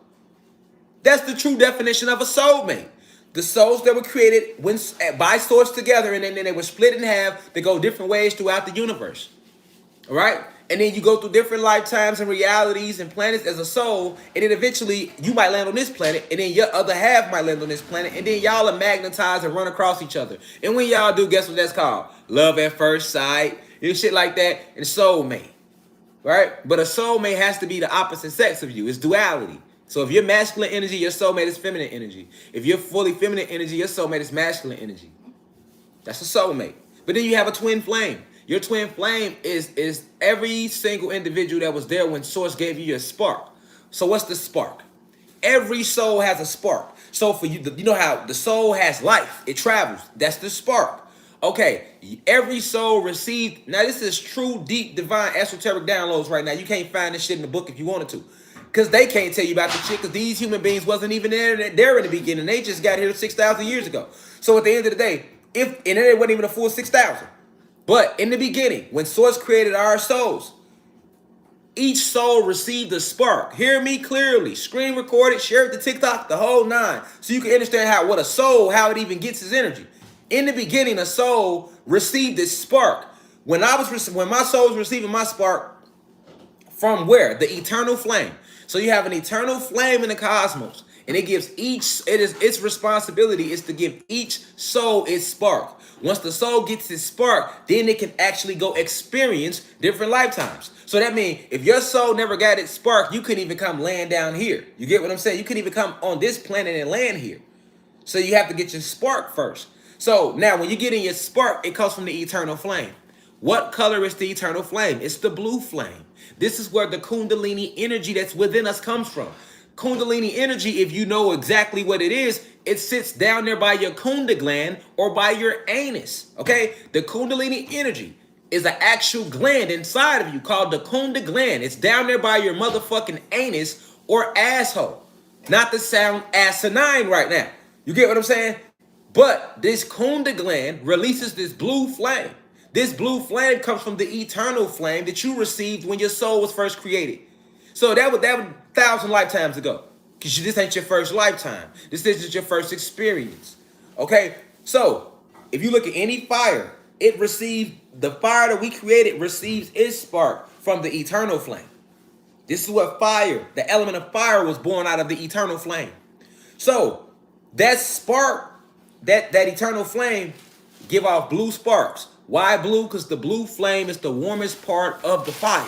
That's the true definition of a soulmate. The souls that were created by Source together, and then they were split in half to go different ways throughout the universe. All right? And then you go through different lifetimes and realities and planets as a soul, and then eventually you might land on this planet, and then your other half might land on this planet, and then y'all are magnetized and run across each other. And when y'all do, guess what that's called? Love at first sight, and shit like that, and soulmate. Right? But a soulmate has to be the opposite sex of you. It's duality. So if you're masculine energy, your soulmate is feminine energy. If you're fully feminine energy, your soulmate is masculine energy. That's a soulmate. But then you have a twin flame. Your twin flame is every single individual that was there when Source gave you your spark. So what's the spark? Every soul has a spark. So for you, you know how the soul has life. It travels. That's the spark. Okay, every soul received. Now this is true, deep, divine, esoteric downloads right now. You can't find this shit in the book if you wanted to. Because they can't tell you about the shit, because these human beings wasn't even there in the beginning. They just got here 6,000 years ago. So at the end of the day, and it wasn't even a full 6,000. But in the beginning, when Source created our souls, each soul received a spark. Hear me clearly. Screen recorded, share it to TikTok, the whole nine. So you can understand how it even gets its energy. In the beginning, a soul received this spark. When my soul was receiving my spark, from where? The eternal flame. So you have an eternal flame in the cosmos. And it gives its responsibility is to give each soul its spark. Once the soul gets its spark, then it can actually go experience different lifetimes. So that means if your soul never got its spark, you couldn't even come land down here. You get what I'm saying? You couldn't even come on this planet and land here. So you have to get your spark first. So now when you get in your spark, it comes from the eternal flame. What color is the eternal flame? It's the blue flame. This is where the Kundalini energy that's within us comes from. Kundalini energy, if you know exactly what it is, it sits down there by your Kunda gland or by your anus, okay? The Kundalini energy is an actual gland inside of you called the Kunda gland. It's down there by your motherfucking anus or asshole. Not to sound asinine right now. You get what I'm saying? But this Kunda gland releases this blue flame. This blue flame comes from the eternal flame that you received when your soul was first created. So that was 1,000 lifetimes ago. Because this ain't your first lifetime. This isn't your first experience. Okay? So, if you look at any fire, the fire that we created receives its spark from the eternal flame. This is what fire, the element of fire was born out of the eternal flame. So, that spark, that eternal flame give off blue sparks. Why blue? Because the blue flame is the warmest part of the fire.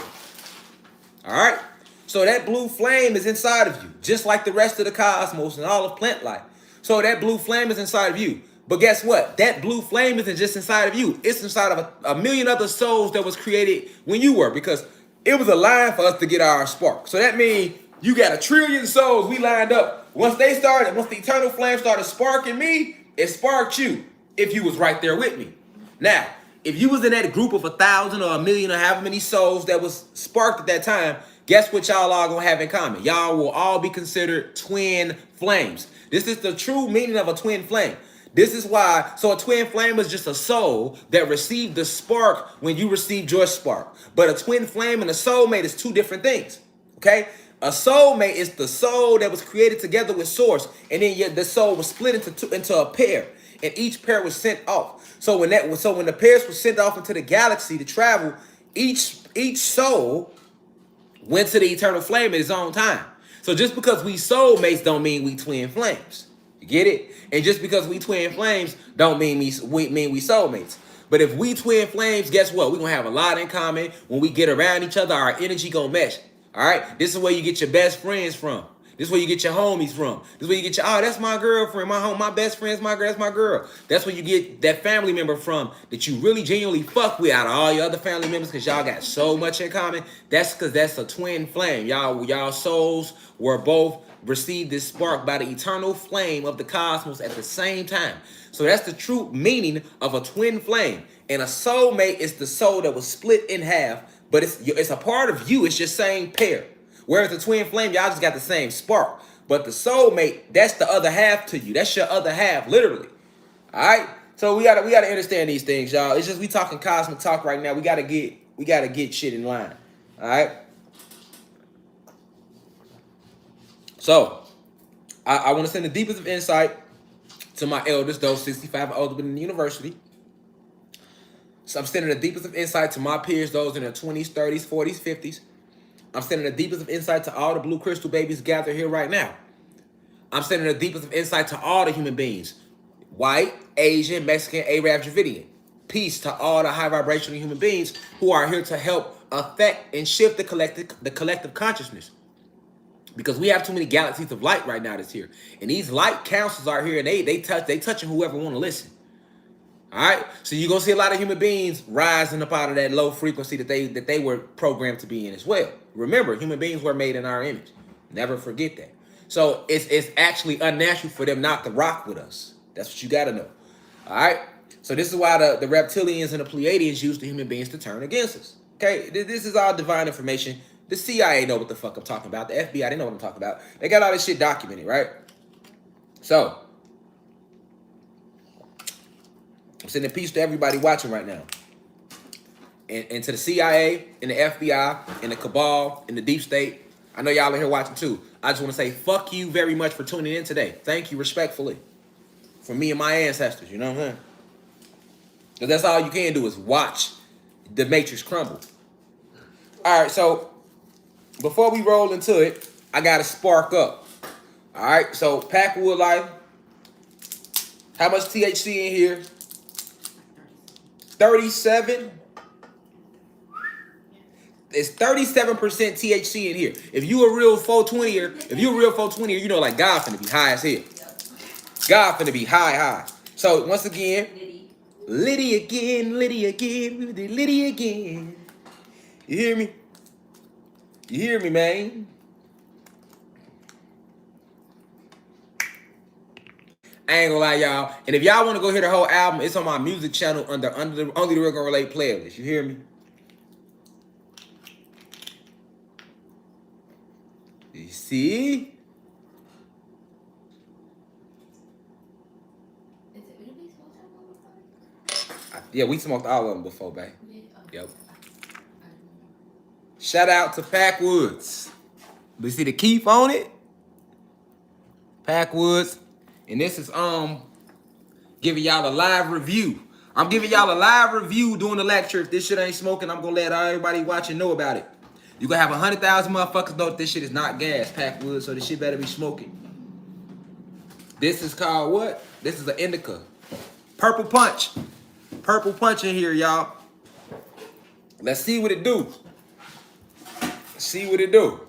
All right? So that blue flame is inside of you, just like the rest of the cosmos and all of plant life. So that blue flame is inside of you. But guess what? That blue flame isn't just inside of you. It's inside of a million other souls that was created when you were, because it was a line for us to get our spark. So that means you got 1 trillion souls we lined up. Once the eternal flame started sparking me, it sparked you if you was right there with me. Now, if you was in that group of 1,000 or 1,000,000 or however many souls that was sparked at that time, guess what y'all all gonna have in common? Y'all will all be considered twin flames. This is the true meaning of a twin flame. This is why, so a twin flame is just a soul that received the spark when you received your spark. But a twin flame and a soulmate is two different things, okay? A soulmate is the soul that was created together with Source, and then the soul was split into a pair, and each pair was sent off. So when the pairs were sent off into the galaxy to travel, each soul went to the eternal flame at its own time. So just because we soulmates don't mean we twin flames. You get it? And just because we twin flames don't mean we soulmates. But if we twin flames, guess what? We're going to have a lot in common. When we get around each other, our energy going to mesh. All right? This is where you get your best friends from. This is where you get your homies from. This is where you get oh, that's my girlfriend. My best friend's my girl. That's my girl. That's where you get that family member from that you really genuinely fuck with out of all your other family members, because y'all got so much in common. That's because that's a twin flame. Y'all souls were both received this spark by the eternal flame of the cosmos at the same time. So that's the true meaning of a twin flame. And a soulmate is the soul that was split in half, but it's a part of you. It's your same pair. Whereas the twin flame, y'all just got the same spark. But the soulmate, that's the other half to you. That's your other half, literally. All right? So we gotta understand these things, y'all. It's just we talking cosmic talk right now. We gotta get shit in line. All right? So I want to send the deepest of insight to my elders, those 65 and older in the university. So I'm sending the deepest of insight to my peers, those in their 20s, 30s, 40s, 50s. I'm sending the deepest of insight to all the blue crystal babies gathered here right now. I'm sending the deepest of insight to all the human beings. White, Asian, Mexican, Arab, Dravidian. Peace to all the high vibrational human beings who are here to help affect and shift the collective consciousness. Because we have too many galaxies of light right now that's here. And these light councils are here, and they touching whoever want to listen. All right? So you're going to see a lot of human beings rising up out of that low frequency that they were programmed to be in as well. Remember, human beings were made in our image. Never forget that. So it's actually unnatural for them not to rock with us. That's what you got to know. All right? So this is why the reptilians and the Pleiadians use the human beings to turn against us. Okay? This is all divine information. The CIA know what the fuck I'm talking about. The FBI, they know what I'm talking about. They got all this shit documented, right? So, I'm sending peace to everybody watching right now. And to the CIA, and the FBI, and the cabal, and the deep state. I know y'all are here watching too. I just want to say fuck you very much for tuning in today. Thank you respectfully. For me and my ancestors, you know what I'm saying? Because that's all you can do is watch the matrix crumble. All right, so before we roll into it, I got to spark up. All right, so Packwood Life. How much THC in here? 37. It's 37% THC in here. If you a real 420er, you know like God finna be high as hell. God finna be high. So once again, Liddy again, Liddy again. You hear me? You hear me, man? I ain't gonna lie, y'all. And if y'all want to go hear the whole album, it's on my music channel under the Only the Real Gonna Relate playlist. You hear me? You see? Yeah, we smoked all of them before, babe. Yep. Shout out to Packwoods. You see the keep on it? Packwoods. And this is giving y'all a live review. I'm giving y'all a live review during the lecture. If this shit ain't smoking, I'm gonna let everybody watching know about it. You gonna have 100,000 motherfuckers know that this shit is not gas, Packwoods, so this shit better be smoking. This is called what? This is an indica. Purple punch. Purple punch in here, y'all. Let's see what it do. Let's see what it do.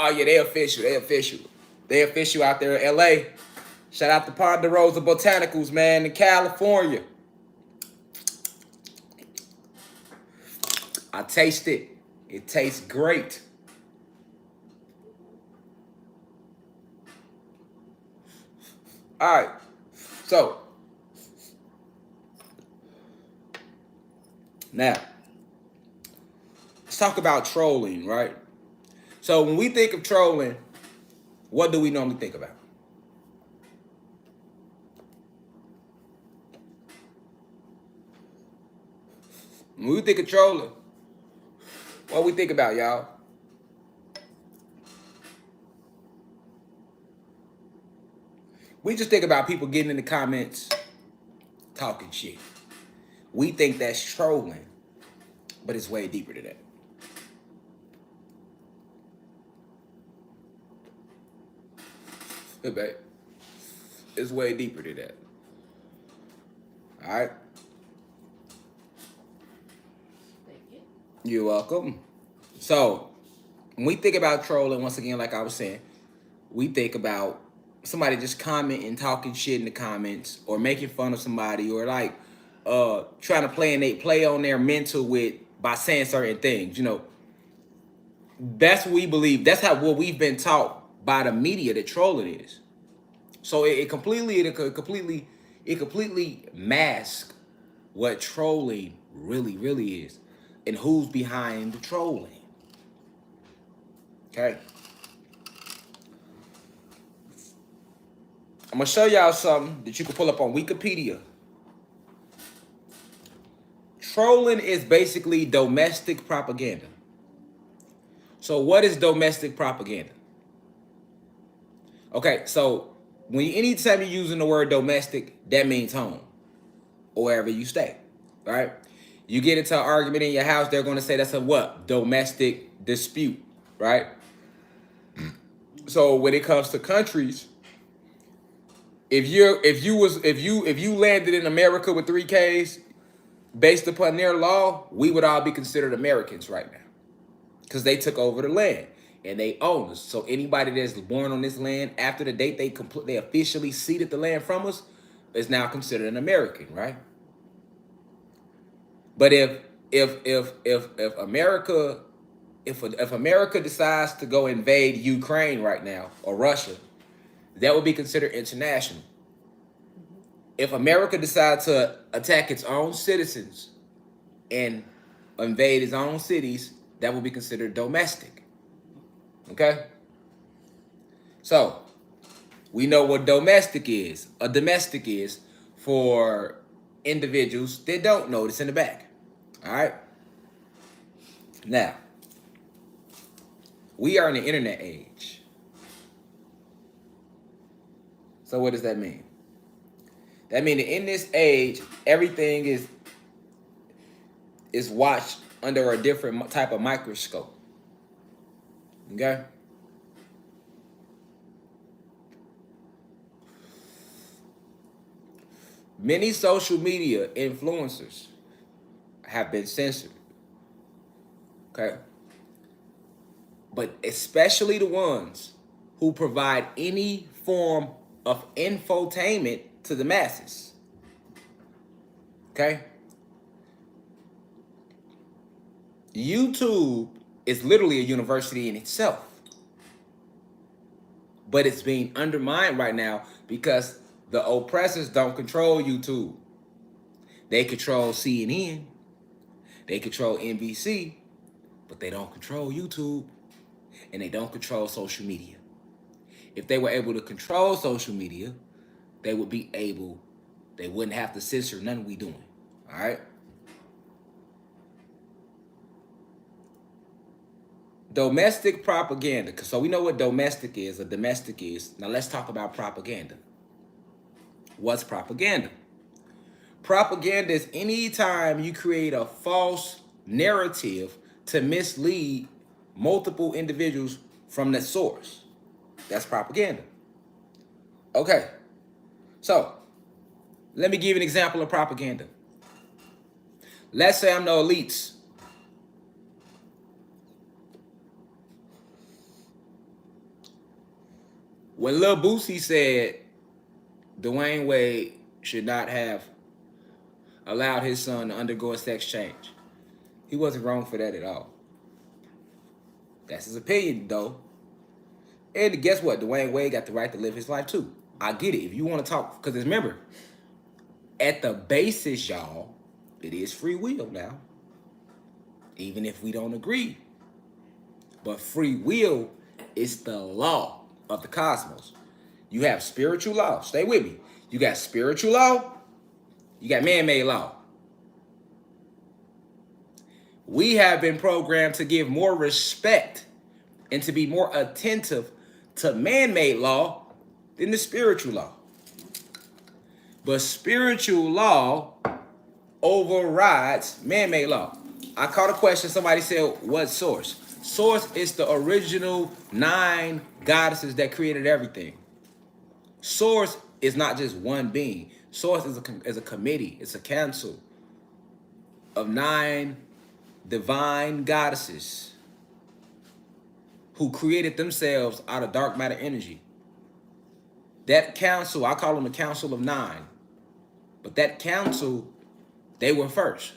Oh yeah, they official. They official out there in LA. Shout out to Ponderosa Botanicals, man, in California. I taste it. It tastes great. All right. So, now, let's talk about trolling, right? So when we think of trolling, what do we normally think about? When we think of trolling, what we think about, y'all? We just think about people getting in the comments, talking shit. We think that's trolling, but it's way deeper than that. Hey, babe. It's way deeper than that. All right? Thank you. You're welcome. So, when we think about trolling, once again, like I was saying, we think about somebody just commenting, talking shit in the comments, or making fun of somebody, or like trying to play on their mental by saying certain things. You know, that's what we believe. That's what we've been taught by the media that trolling is. So it completely masks what trolling really is, and who's behind the trolling. Okay. I'm gonna show y'all something that you can pull up on Wikipedia. Trolling is basically domestic propaganda. So what is domestic propaganda? Okay, so anytime you're using the word domestic, that means home or wherever you stay, right? You get into an argument in your house, they're going to say that's a what? Domestic dispute, right? So when it comes to countries, if you landed in America with 3Ks, based upon their law, we would all be considered Americans right now. Because they took over the land and they own us. So anybody that's born on this land after the date they officially ceded the land from us is now considered an American, right? But if America decides to go invade Ukraine right now or Russia, that would be considered international. If America decides to attack its own citizens and invade its own cities, that would be considered domestic. Okay? So, we know what domestic is. A domestic is for individuals that don't know this in the back. All right? Now, we are in the internet age. So what does that mean? That means that in this age, everything is watched under a different type of microscope. Okay? Many social media influencers have been censored. Okay? But especially the ones who provide any form of infotainment to the masses. Okay? YouTube is literally a university in itself. But it's being undermined right now because the oppressors don't control YouTube. They control CNN. They control NBC. But they don't control YouTube. And they don't control social media. If they were able to control social media, they wouldn't have to censor nothing we doing. All right? Domestic propaganda. So we know what domestic is. A domestic is. Now let's talk about propaganda. What's propaganda? Propaganda is any time you create a false narrative to mislead multiple individuals from the source. That's propaganda. Okay. So, let me give you an example of propaganda. Let's say I'm the elites. When Lil Boosie said Dwayne Wade should not have allowed his son to undergo a sex change, he wasn't wrong for that at all. That's his opinion, though. And guess what? Dwayne Wade got the right to live his life, too. I get it. If you want to talk, because remember, at the basis, y'all, it is free will now. Even if we don't agree. But free will is the law of the cosmos. You have spiritual law. Stay with me. You got spiritual law. You got man-made law. We have been programmed to give more respect and to be more attentive to man-made law than the spiritual law. But spiritual law overrides man-made law. I caught a question. Somebody said, what source? Source is the original 9 goddesses that created everything. Source is not just one being. Source is a committee. It's a council of 9 divine goddesses who created themselves out of dark matter energy. That council, I call them the Council of 9. But that council, they were first.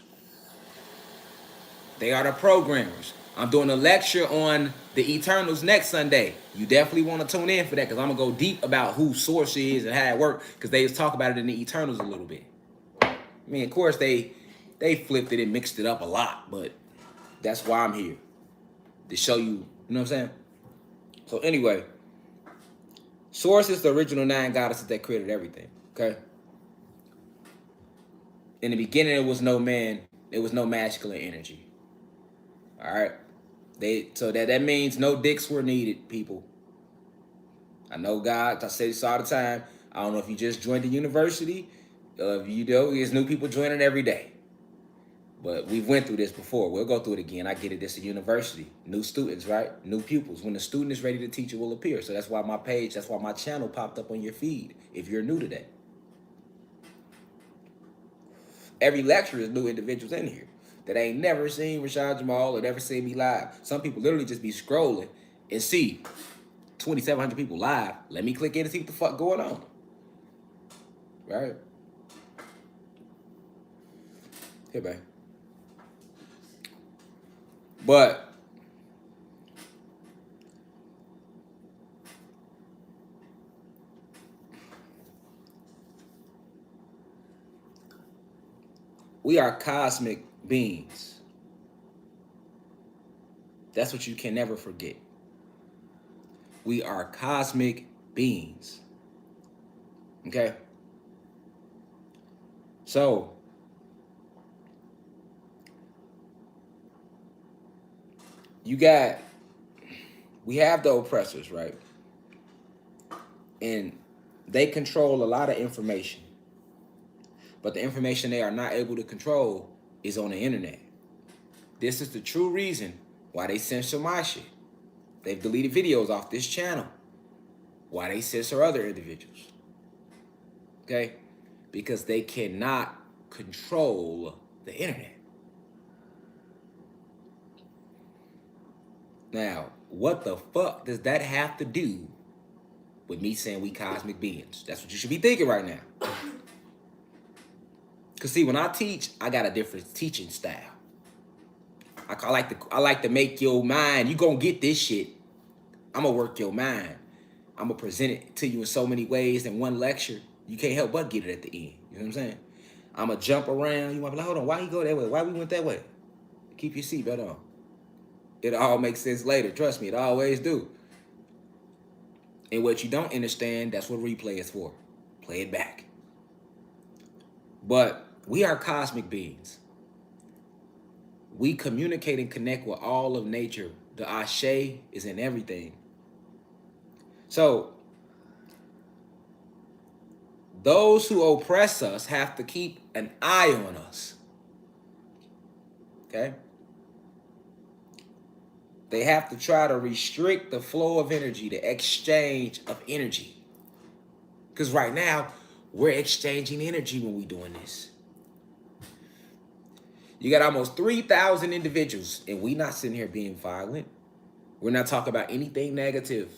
They are the programmers. I'm doing a lecture on the Eternals next Sunday. You definitely want to tune in for that because I'm going to go deep about who Source is and how it works because they just talk about it in the Eternals a little bit. I mean, of course, they flipped it and mixed it up a lot, but that's why I'm here. To show you, you know what I'm saying? So anyway, Source is the original 9 goddesses that created everything, okay? In the beginning, there was no man, there was no masculine energy. All right? So that means no dicks were needed, people. I know God, I say this all the time. I don't know if you just joined the university, if you know, there's new people joining every day. But we've went through this before. We'll go through it again. I get it. This is a university. New students, right? New pupils. When the student is ready to teach, it will appear. So that's why my page, that's why my channel popped up on your feed if you're new to that. Every lecturer is new individuals in here that ain't never seen Rashad Jamal or never seen me live. Some people literally just be scrolling and see 2,700 people live. Let me click in and see what the fuck going on. Right? Here, man. But we are cosmic beings. That's what you can never forget. We are cosmic beings. Okay? So, we have the oppressors, right? And they control a lot of information. But the information they are not able to control is on the internet. This is the true reason why they censor my shit. They've deleted videos off this channel. Why they censor other individuals. Okay? Because they cannot control the internet. Now, what the fuck does that have to do with me saying we cosmic beings? That's what you should be thinking right now. Because see, when I teach, I got a different teaching style. I like to make your mind, you gonna get this shit. I'm gonna work your mind. I'm gonna present it to you in so many ways in one lecture. You can't help but get it at the end. You know what I'm saying? I'm gonna jump around. You might be like, hold on, why you go that way? Why we went that way? Keep your seatbelt on. It'll all make sense later. Trust me, it always do. And what you don't understand, that's what replay is for. Play it back. But we are cosmic beings. We communicate and connect with all of nature. The Ashe is in everything. So, those who oppress us have to keep an eye on us. Okay? They have to try to restrict the flow of energy, the exchange of energy. Because right now, we're exchanging energy when we're doing this. You got almost 3,000 individuals, and we not sitting here being violent. We're not talking about anything negative.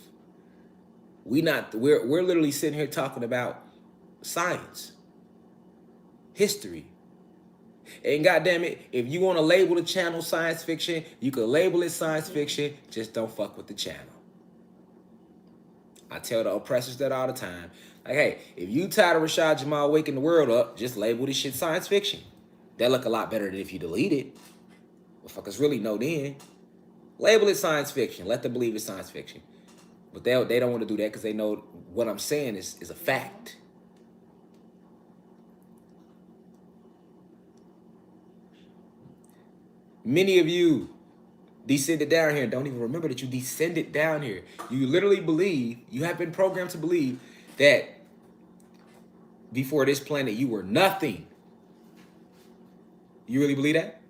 We're literally sitting here talking about science, history. And goddamn it, if you want to label the channel science fiction, you can label it science fiction. Just don't fuck with the channel. I tell the oppressors that all the time. Like, hey, if you tired of Rashad Jamal waking the world up, just label this shit science fiction. That look a lot better than if you delete it. Motherfuckers really know then. Label it science fiction. Let them believe it's science fiction. But they don't want to do that because they know what I'm saying is a fact. Many of you descended down here and don't even remember that you descended down here. You literally believe, you have been programmed to believe that before this planet you were nothing. You really believe that?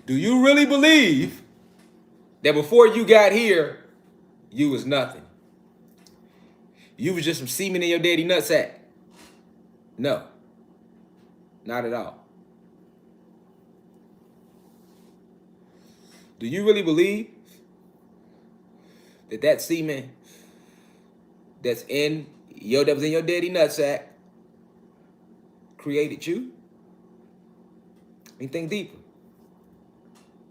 Do you really believe that before you got here, you was nothing? You was just some semen in your daddy nutsack? No. Not at all. Do you really believe that semen that was in your daddy nutsack created you? I mean, think deeper.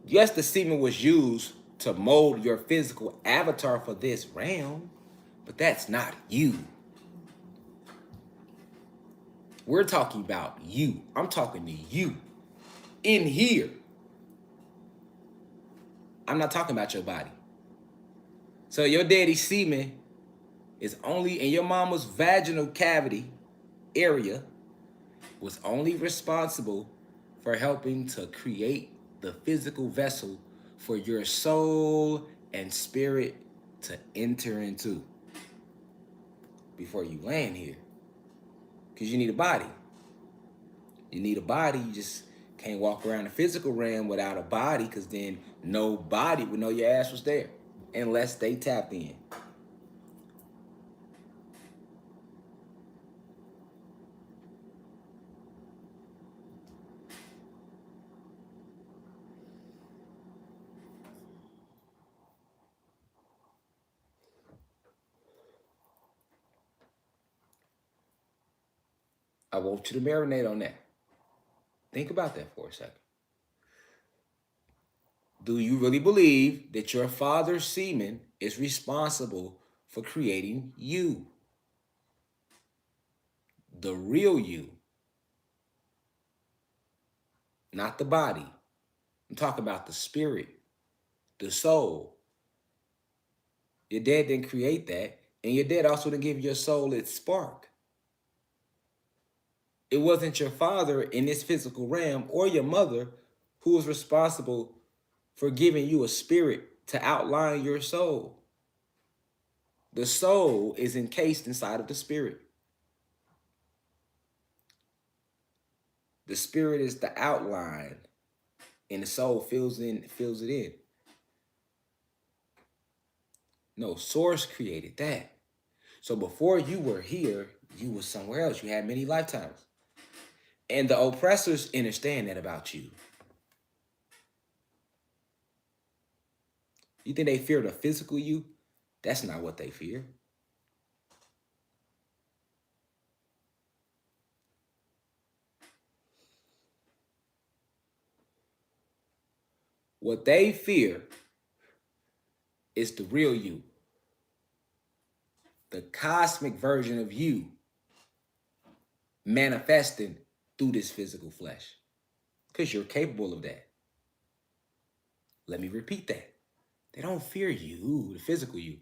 Yes, the semen was used to mold your physical avatar for this realm, but that's not you. We're talking about you. I'm talking to you in here. I'm not talking about your body. So your daddy's semen is only in your mama's vaginal cavity area, was only responsible for helping to create the physical vessel for your soul and spirit to enter into before you land here. Because you need a body. You need a body, you just Can't walk around the physical realm without a body, because then nobody would know your ass was there unless they tapped in. I want you to marinate on that. Think about that for a second. Do you really believe that your father's semen is responsible for creating you? The real you, not the body. I'm talking about the spirit, the soul. Your dad didn't create that, and your dad also didn't give your soul its spark. It wasn't your father in this physical realm or your mother who was responsible for giving you a spirit to outline your soul. The soul is encased inside of the spirit. The spirit is the outline, and the soul fills it in. No, source created that. So before you were here, you were somewhere else. You had many lifetimes. And the oppressors understand that about you. You think they fear the physical you? That's not what they fear. What they fear is the real you, the cosmic version of you manifesting through this physical flesh, because you're capable of that. Let me repeat that. They don't fear you, the physical you.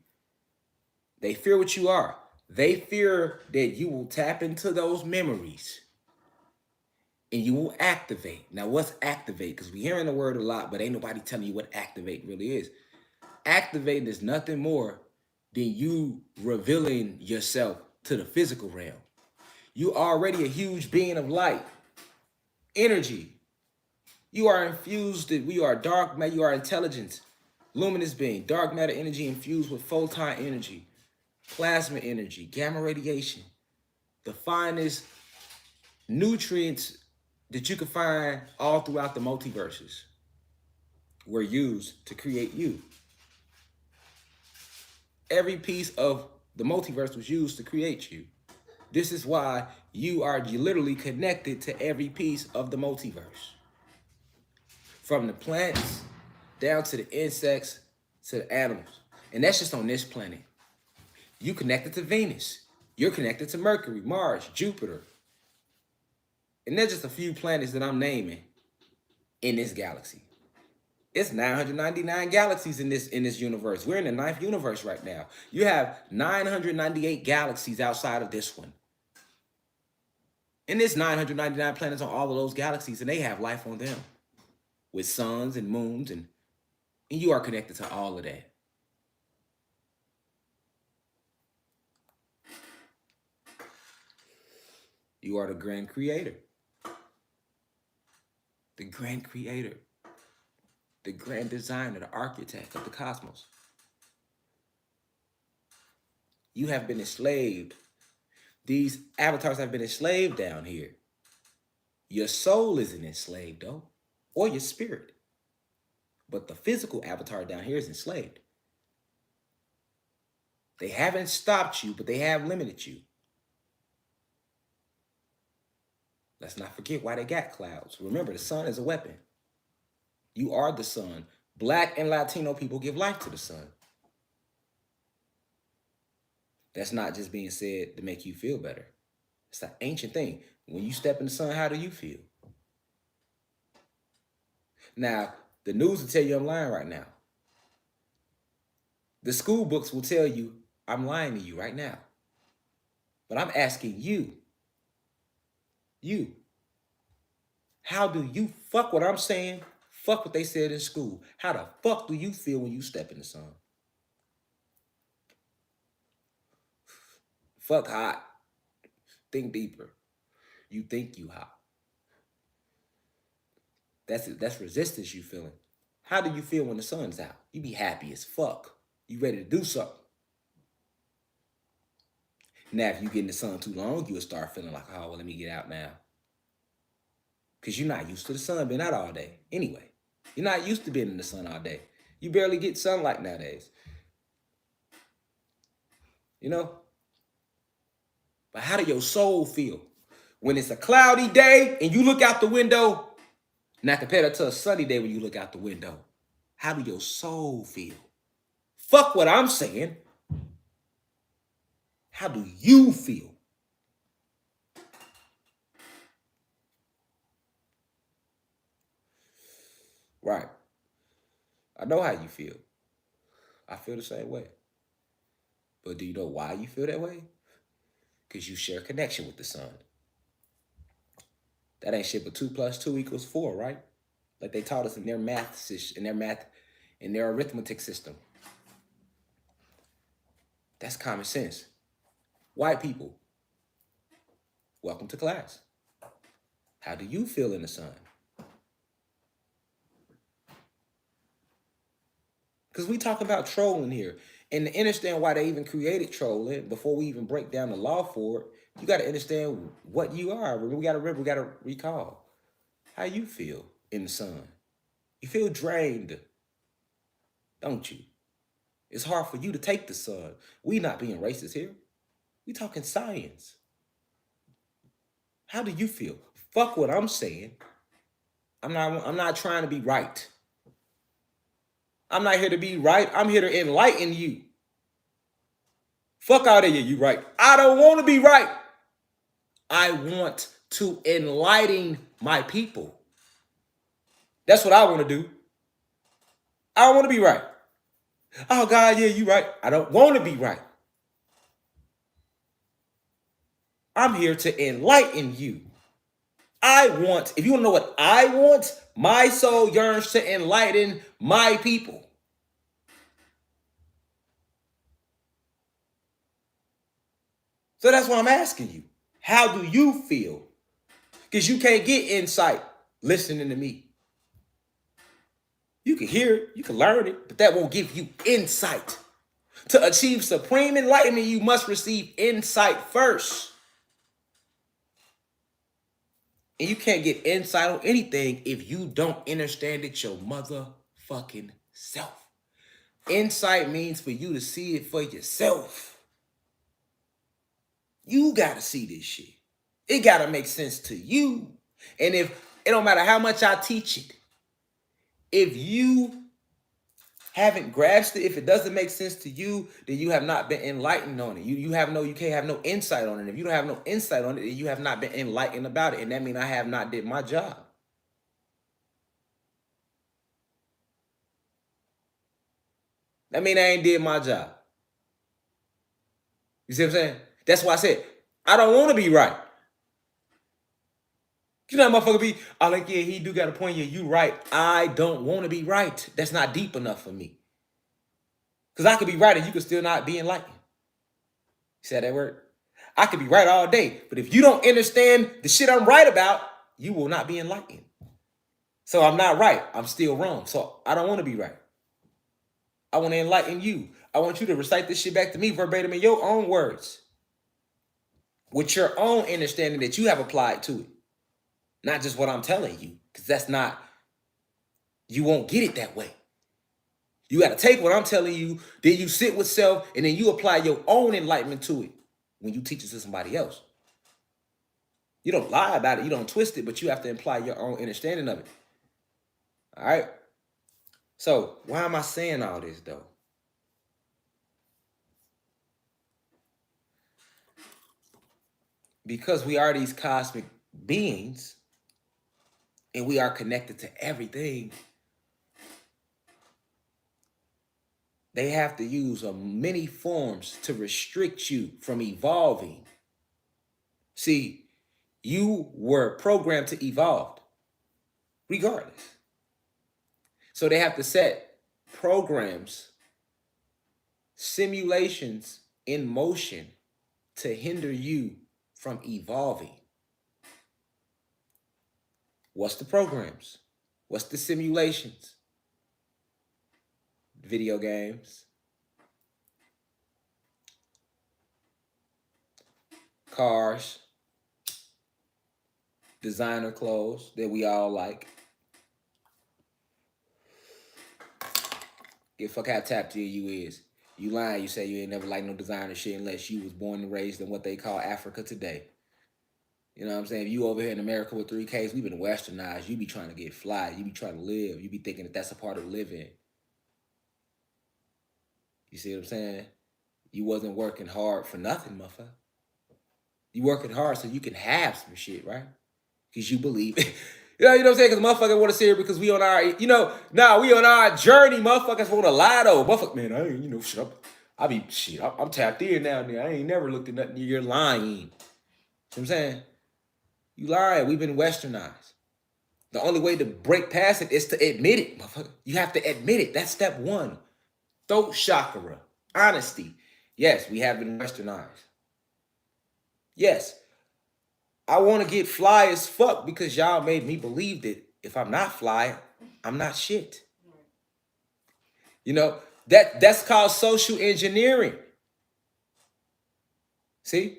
They fear what you are. They fear that you will tap into those memories and you will activate. Now, what's activate? Because we're hearing the word a lot, but ain't nobody telling you what activate really is. Activating is nothing more than you revealing yourself to the physical realm. You already a huge being of light, energy. You are infused, we are dark matter, you are intelligence, luminous being, dark matter energy infused with photon energy, plasma energy, gamma radiation. The finest nutrients that you can find all throughout the multiverses were used to create you. Every piece of the multiverse was used to create you. This is why you are literally connected to every piece of the multiverse. From the plants down to the insects to the animals. And that's just on this planet. You connected to Venus. You're connected to Mercury, Mars, Jupiter. And there's just a few planets that I'm naming in this galaxy. It's 999 galaxies in this universe. We're in the 9th universe right now. You have 998 galaxies outside of this one. And there's 999 planets on all of those galaxies, and they have life on them with suns and moons, and you are connected to all of that. You are the grand creator. The grand creator. The grand designer, the architect of the cosmos. You have been enslaved. These avatars have been enslaved down here. Your soul isn't enslaved, though, or your spirit. But the physical avatar down here is enslaved. They haven't stopped you, but they have limited you. Let's not forget why they got clouds. Remember, the sun is a weapon. You are the sun. Black and Latino people give life to the sun. That's not just being said to make you feel better. It's an ancient thing. When you step in the sun, how do you feel? Now, the news will tell you I'm lying right now. The school books will tell you I'm lying to you right now. But I'm asking you, how do you fuck what I'm saying? Fuck what they said in school. How the fuck do you feel when you step in the sun? Fuck hot. Think deeper. You think you hot. That's resistance you feeling. How do you feel when the sun's out? You be happy as fuck. You ready to do something. Now, if you get in the sun too long, you'll start feeling like, oh, well, let me get out now. Because you're not used to the sun being out all day. Anyway, you're not used to being in the sun all day. You barely get sunlight nowadays. You know? But how do your soul feel? When it's a cloudy day and you look out the window, now compare that to a sunny day when you look out the window. How do your soul feel? Fuck what I'm saying. How do you feel? Right. I know how you feel. I feel the same way. But do you know why you feel that way? Because you share connection with the sun. That ain't shit but 2 + 2 = 4, right? Like they taught us in their in their arithmetic system. That's common sense. White people, welcome to class. How do you feel in the sun? Because we talk about trolling here. And to understand why they even created trolling, before we even break down the law for it, you got to understand what you are. We got to recall how you feel in the sun. You feel drained, don't you? It's hard for you to take the sun. We not being racist here. We talking science. How do you feel? Fuck what I'm saying. I'm not trying to be right. I'm not here to be right. I'm here to enlighten you. Fuck out of here, you right. I don't want to be right. I want to enlighten my people. That's what I want to do. I don't want to be right. Oh, God, yeah, you right. I don't want to be right. I'm here to enlighten you. If you want to know what I want, my soul yearns to enlighten my people. So that's why I'm asking you. How do you feel? Because you can't get insight listening to me. You can hear it, you can learn it, but that won't give you insight. To achieve supreme enlightenment, you must receive insight first. And you can't get insight on anything if you don't understand it your motherfucking self. Insight means for you to see it for yourself. You gotta see this shit. It gotta make sense to you. And if it don't matter how much I teach it, if you haven't grasped it, if it doesn't make sense to you, then you have not been enlightened on it. You can't have no insight on it. If you don't have no insight on it, then you have not been enlightened about it. And that means I have not did my job. That means I ain't did my job. You see what I'm saying? That's why I said, I don't want to be right. You know how motherfucker be, I like, yeah, he do got a point. Yeah, you right. I don't want to be right. That's not deep enough for me. Because I could be right and you could still not be enlightened. You said that word? I could be right all day. But if you don't understand the shit I'm right about, you will not be enlightened. So I'm not right. I'm still wrong. So I don't want to be right. I want to enlighten you. I want you to recite this shit back to me verbatim in your own words. With your own understanding that you have applied to it. Not just what I'm telling you. Because that's not, you won't get it that way. You got to take what I'm telling you, then you sit with self, and then you apply your own enlightenment to it when you teach it to somebody else. You don't lie about it, you don't twist it, but you have to apply your own understanding of it. All right? So, why am I saying all this, though? Because we are these cosmic beings, and we are connected to everything. They have to use many forms to restrict you from evolving. See, you were programmed to evolve, regardless. So they have to set programs, simulations in motion to hinder you from evolving. What's the programs? What's the simulations? Video games, cars, designer clothes that we all like. Give a fuck how tapped in you is. You lying, you say you ain't never liked no designer shit unless you was born and raised in what they call Africa today. You know what I'm saying? If you over here in America with 3Ks, we've been westernized. You be trying to get fly. You be trying to live. You be thinking that that's a part of living. You see what I'm saying? You wasn't working hard for nothing, motherfucker. You working hard so you can have some shit, right? Because you believe it. You know what I'm saying? Because motherfuckers want to see it because we on our, we on our journey. Motherfuckers want to lie though. Motherfucker, man, I ain't, shit. I'm tapped in now. I ain't never looked at nothing. You're lying. You know what I'm saying? You lying. We've been westernized. The only way to break past it is to admit it, motherfucker. You have to admit it. That's step one. Throat chakra. Honesty. Yes, we have been westernized. Yes. I want to get fly as fuck because y'all made me believe that if I'm not fly, I'm not shit. You know, that's called social engineering. See?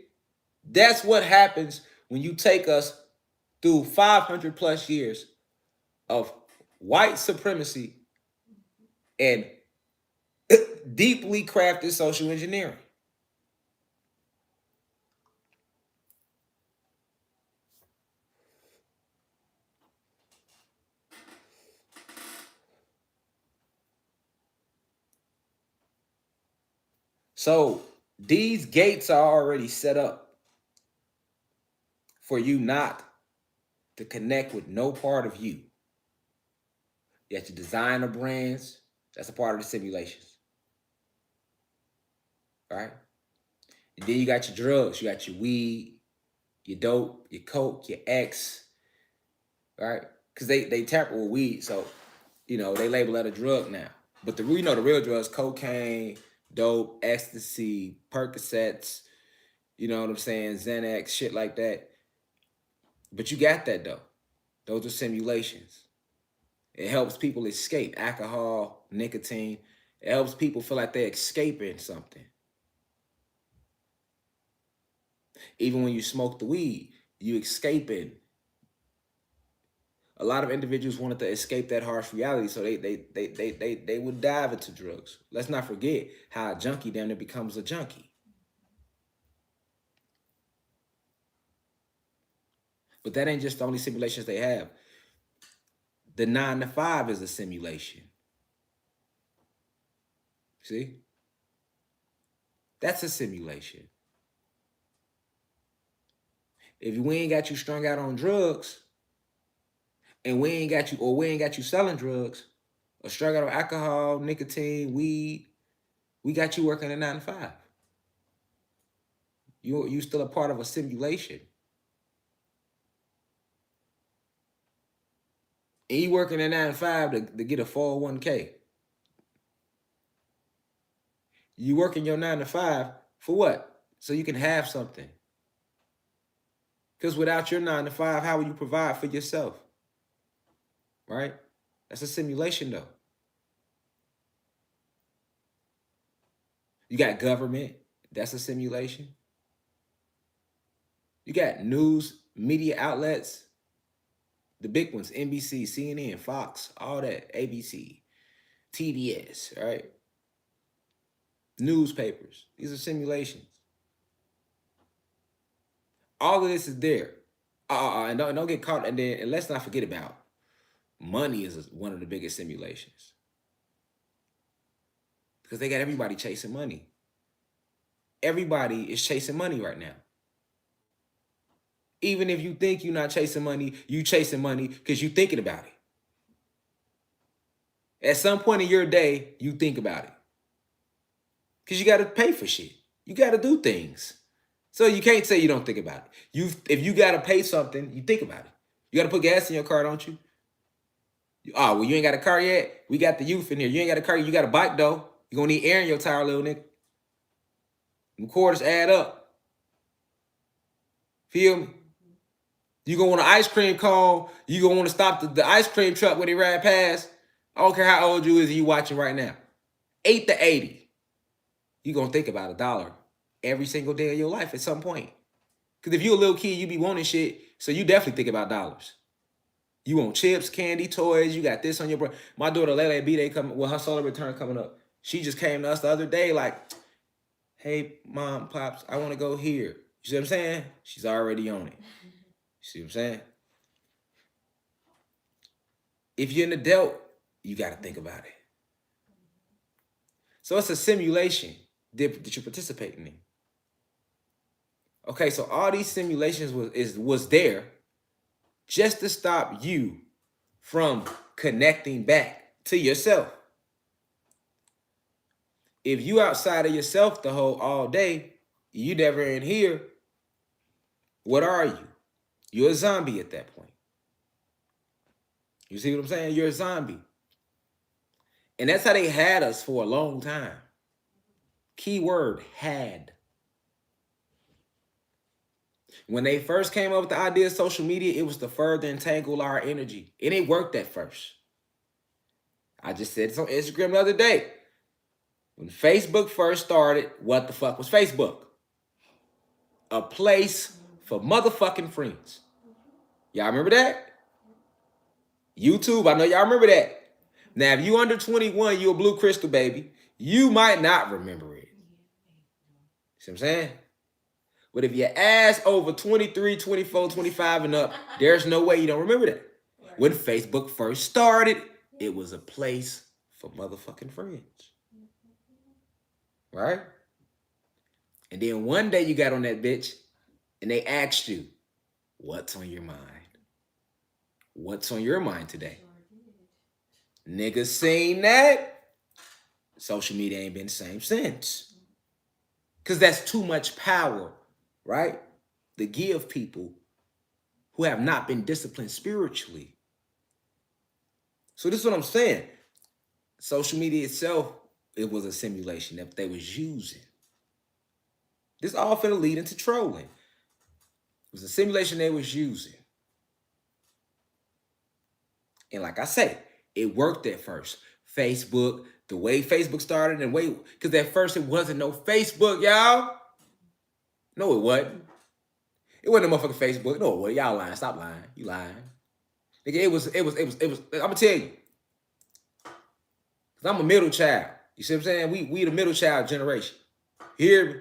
That's what happens when you take us through 500 plus years of white supremacy and deeply crafted social engineering. So these gates are already set up for you not to connect with no part of you. You got your designer brands. That's a part of the simulations. All right? And then you got your drugs. You got your weed, your dope, your coke, your X. All right? Because they tamper with weed. So, they label that a drug now. But the real drugs, cocaine, dope, ecstasy, Percocets, you know what I'm saying, Xanax, shit like that. But you got that though. Those are simulations. It helps people escape alcohol, nicotine. It helps people feel like they're escaping something. Even when you smoke the weed, you escaping. A lot of individuals wanted to escape that harsh reality, so they would dive into drugs. Let's not forget how a junkie damn near becomes a junkie. But that ain't just the only simulations they have. The 9 to 5 is a simulation. See? That's a simulation. If we ain't got you strung out on drugs, and we ain't got you selling drugs, or strung out on alcohol, nicotine, weed, we got you working a 9 to 5. You still a part of a simulation. And you working a 9 to 5 to get a 401k. You working your 9 to 5 for what? So you can have something. Because without your 9 to 5, how will you provide for yourself? Right? That's a simulation though. You got government. That's a simulation. You got news, media outlets. The big ones, NBC, CNN, Fox, all that, ABC, TBS, right? Newspapers. These are simulations. All of this is there. And don't get caught. And let's not forget about money is one of the biggest simulations. Because they got everybody chasing money. Everybody is chasing money right now. Even if you think you're not chasing money, you chasing money because you're thinking about it. At some point in your day, you think about it. Because you got to pay for shit. You got to do things. So you can't say you don't think about it. If you got to pay something, you think about it. You got to put gas in your car, don't you? Oh, well, you ain't got a car yet? We got the youth in here. You ain't got a car. You got a bike, though. You're going to need air in your tire, little nigga. Them quarters add up. Feel me? You gonna want an ice cream cone. You gonna want to stop the ice cream truck when they ride past. I don't care how old you is, you watching right now. 8 to 80. You gonna think about $1 every single day of your life at some point. Because if you a little kid, you be wanting shit, so you definitely think about dollars. You want chips, candy, toys. You got this on your brain. My daughter Lele B-Day coming. Well, her solar return coming up. She just came to us the other day like, "Hey, mom, pops, I want to go here." You see what I'm saying? She's already on it. You see what I'm saying? If you're an adult, you got to think about it. So it's a simulation that you're participating in. Okay, so all these simulations was there just to stop you from connecting back to yourself. If you outside of yourself the whole all day, you never in here, what are you? You're a zombie at that point. You see what I'm saying? You're a zombie. And that's how they had us for a long time. Key word, had. When they first came up with the idea of social media, it was to further entangle our energy. And it worked at first. I just said this on Instagram the other day. When Facebook first started, what the fuck was Facebook? A place for motherfucking friends. Y'all remember that? YouTube, I know y'all remember that. Now, if you under 21, you a blue crystal baby, you might not remember it. See what I'm saying? But if your ass over 23, 24, 25 and up, there's no way you don't remember that. When Facebook first started, it was a place for motherfucking friends. Right? And then one day you got on that bitch and they asked you, what's on your mind? What's on your mind today? Niggas seen that. Social media ain't been the same since. Because that's too much power, right? To give people who have not been disciplined spiritually. So this is what I'm saying. Social media itself, it was a simulation that they was using. This all finna lead into trolling. It was a simulation they was using. And like I say, it worked at first. Facebook, the way Facebook started and because at first it wasn't no Facebook, y'all. No, it wasn't. It wasn't no motherfucking Facebook. No, it wasn't. Y'all lying. Stop lying. You lying. Nigga, it was, I'm gonna tell you. Cause I'm a middle child. You see what I'm saying? We the middle child generation. Hear me?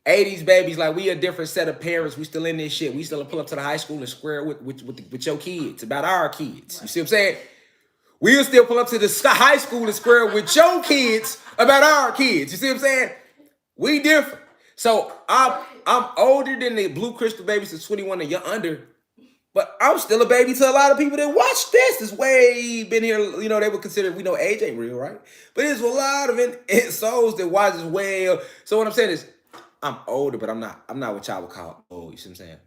80s babies, like we a different set of parents. We still in this shit. We still pull up to the high school and square with your kids, about our kids. You see what I'm saying? We'll still pull up to the high school and square with your kids about our kids. You see what I'm saying? We different. So I'm older than the blue crystal babies that's 21 and you're under, but I'm still a baby to a lot of people that watch this. It's way been here, you know, they would consider, we know age ain't real, right? But there's a lot of souls that watch this way. So what I'm saying is, I'm older, but I'm not what y'all would call old. You see what I'm saying?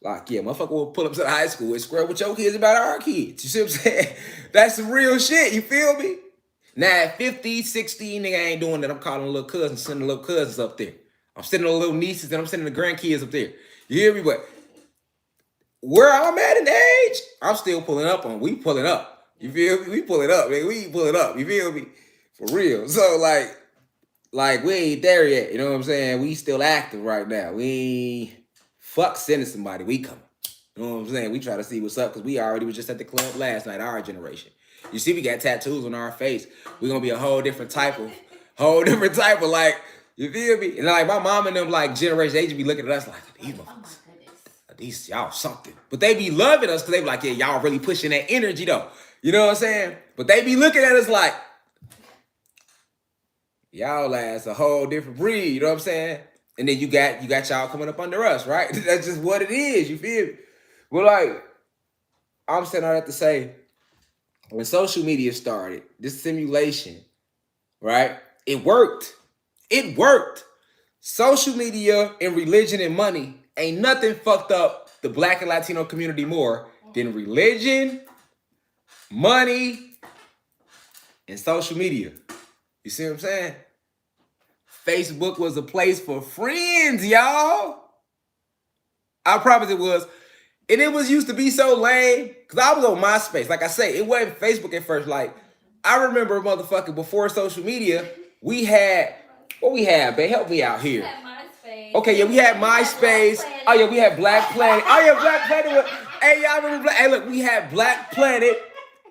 Like, yeah, motherfucker will pull up to the high school and square with your kids about our kids. You see what I'm saying? That's some real shit. You feel me? Now, at 50, 60, nigga ain't doing that. I'm calling little cousins, sending little cousins up there. I'm sending the little nieces and I'm sending the grandkids up there. You hear me? But where I'm at in age, I'm still pulling up on. We pulling up. You feel me? We pulling up, man. We pulling up. You feel me? For real. So, like we ain't there yet, you know what I'm saying? We still active right now. We fuck sending somebody, we coming. You know what I'm saying? We try to see what's up because we already was just at the club last night, our generation. You see, we got tattoos on our face. We're gonna be a whole different type of like, you feel me? And like my mom and them like generation, they just be looking at us like, these motherfuckers, these y'all something. But they be loving us because they be like, yeah, y'all really pushing that energy though. You know what I'm saying? But they be looking at us like, y'all ass a whole different breed, you know what I'm saying? And then you got y'all coming up under us, right? That's just what it is, you feel me? Well, like, I'm saying all that to say, when social media started, this simulation, right? It worked. It worked. Social media and religion and money ain't nothing fucked up the Black and Latino community more than religion, money, and social media. You see what I'm saying? Facebook was a place for friends, y'all. I promise it was. And it was used to be so lame because I was on MySpace. Like I say, it wasn't Facebook at first. Like, I remember, motherfucker, before social media, we had, what we had, babe? Help me out here. Okay, yeah, we had MySpace. Oh, yeah, we had Black Planet. Oh, yeah, Black Planet. Hey, y'all remember Black? Hey, look, we had Black Planet.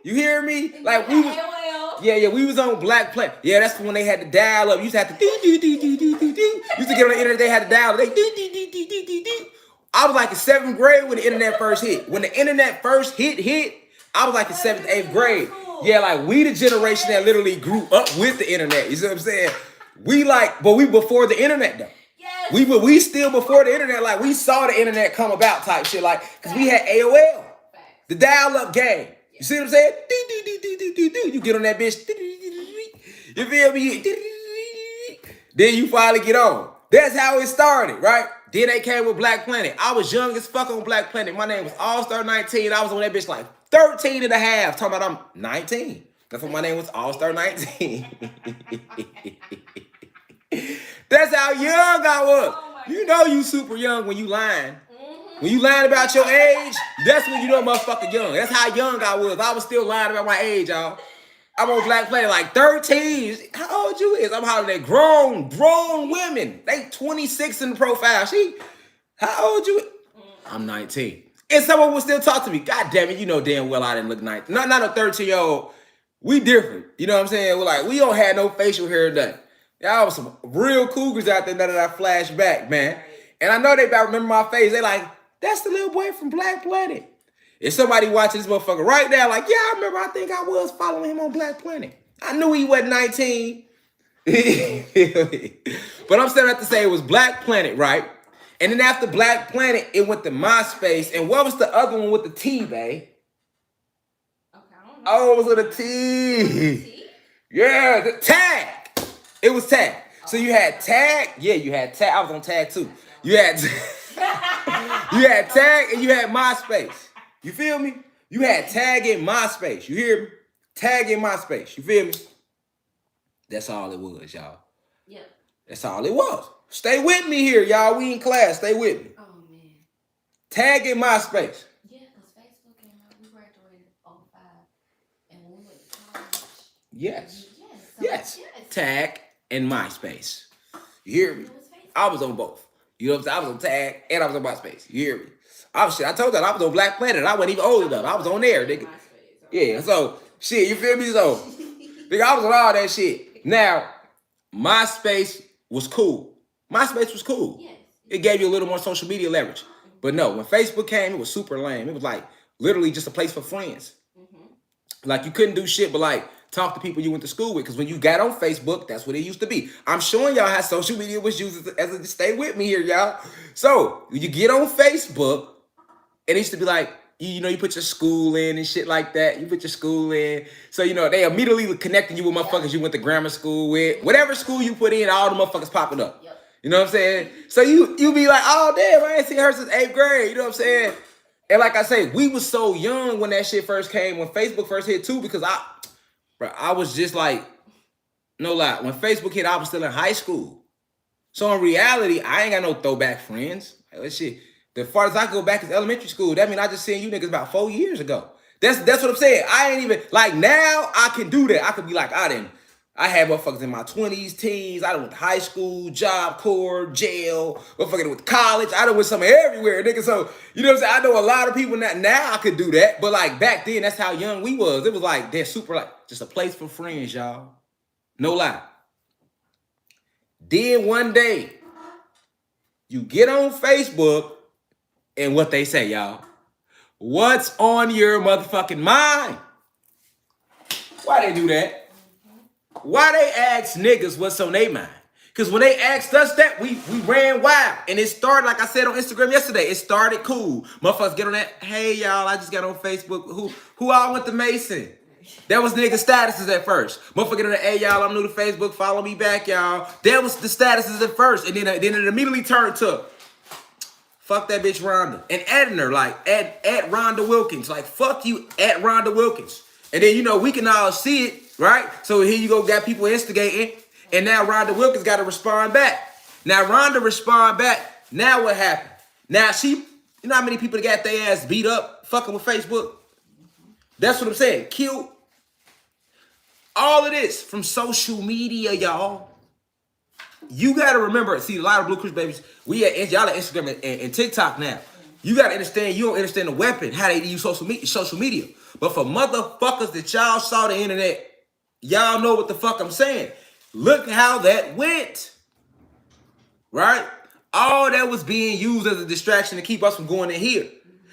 You hear me? Like, we was, yeah, we was on Black Planet. Yeah, that's when they had to dial up. You used to have to do. Used to get on the internet, they had to dial up. They do. I was like in 7th grade when the internet first hit. When the internet first hit, I was like in 7th, 8th grade. Yeah, like we the generation that literally grew up with the internet. You see what I'm saying? We like, but we before the internet though. Yes. We still before the internet. Like we saw the internet come about type shit. Like, cause we had AOL, the dial-up game. You see what I'm saying? You get on that bitch. You feel me? Then you finally get on. That's how it started, right? Then they came with Black Planet. I was young as fuck on Black Planet. My name was All-Star 19. I was on that bitch like 13 and a half. Talking about I'm 19. That's what my name was, All-Star 19. That's how young I was. You know you super young when you lying. When you lying about your age, that's when you know motherfucker young. That's how young I was. I was still lying about my age, y'all. I'm on Black Planet like 13. How old you is? I'm hollering at grown women. They 26 in the profile. How old you is? I'm 19. And someone will still talk to me. God damn it, you know damn well I didn't look 19. Not a 13-year-old. We different. You know what I'm saying? We're like, we don't have no facial hair or nothing. Y'all was some real cougars out there now that I flash back, man. And I know they about remember my face. They like, that's the little boy from Black Planet. If somebody watching this motherfucker right now, like, yeah, I remember, I think I was following him on Black Planet. I knew he wasn't 19. But I'm still have to say it was Black Planet, right? And then after Black Planet, it went to MySpace. And what was the other one with the T, babe? Oh, it was with a T. Yeah, the Tag. It was Tag. So you had Tag. Yeah, you had Tag. I was on Tag too. You had Tag and you had MySpace. You feel me? You had Tag in MySpace. You hear me? Tag in MySpace. You feel me? That's all it was, y'all. Yep. That's all it was. Stay with me here, y'all. We in class. Stay with me. Oh, man. Tag in MySpace. Yeah, because Facebook came out. We graduated in 05. And when we went to college. Yes. Yes. Tag and MySpace. You hear me? I was on both. You know what I'm saying? I was on Tag and I was on MySpace. You hear me? I told you I was on Black Planet. I wasn't even old enough. I was on there, nigga. Yeah, so, shit, you feel me? So, nigga, I was on all that shit. Now, MySpace was cool. MySpace was cool. Yes. It gave you a little more social media leverage. But no, when Facebook came, it was super lame. It was like literally just a place for friends. Mm-hmm. Like, you couldn't do shit but like talk to people you went to school with. Because when you got on Facebook, that's what it used to be. I'm showing y'all how social media was used as a stay with me here, y'all. So, you get on Facebook, and it used to be like, you know, you put your school in and shit like that. You put your school in. So, you know, they immediately connecting you with motherfuckers you went to grammar school with. Whatever school you put in, all the motherfuckers popping up. Yep. You know what I'm saying? So you be like, oh, damn, I ain't seen her since 8th grade. You know what I'm saying? And like I say, we was so young when that shit first came, when Facebook first hit too, because I was just like, no lie. When Facebook hit, I was still in high school. So in reality, I ain't got no throwback friends. Like, that shit. The farthest I go back is elementary school. That mean I just seen you niggas about 4 years ago. That's what I'm saying. I ain't even, like now I can do that. I could be like, I had motherfuckers in my 20s, teens. I done went to high school, Job Corps, jail, motherfucking went to college. I done went somewhere everywhere, nigga. So, you know what I'm saying? I know a lot of people now I could do that. But like back then, that's how young we was. It was like, they're super like, just a place for friends, y'all. No lie. Then one day, you get on Facebook, and what they say, y'all. What's on your motherfucking mind? Why they do that? Why they ask niggas what's on their mind? Because when they asked us that, we ran wild. And it started, like I said on Instagram yesterday, it started cool. Motherfuckers get on that, hey, y'all, I just got on Facebook. Who all went to Mason? That was nigga statuses at first. Motherfucker get on that, hey, y'all, I'm new to Facebook. Follow me back, y'all. That was the statuses at first. And then it immediately turned to, fuck that bitch Rhonda. And adding her, like, at Rhonda Wilkins. Like, fuck you, at Rhonda Wilkins. And then, you know, we can all see it, right? So here you go, got people instigating. And now Rhonda Wilkins got to respond back. Now, Rhonda respond back. Now what happened? Now she You know how many people got their ass beat up fucking with Facebook? That's what I'm saying. Killed. All of this from social media, y'all. You got to remember, see, a lot of Blue Cruise babies, y'all at Instagram and TikTok now. You got to understand, you don't understand the weapon, how they use social media. But for motherfuckers that y'all saw the internet, y'all know what the fuck I'm saying. Look how that went. Right? All that was being used as a distraction to keep us from going in here.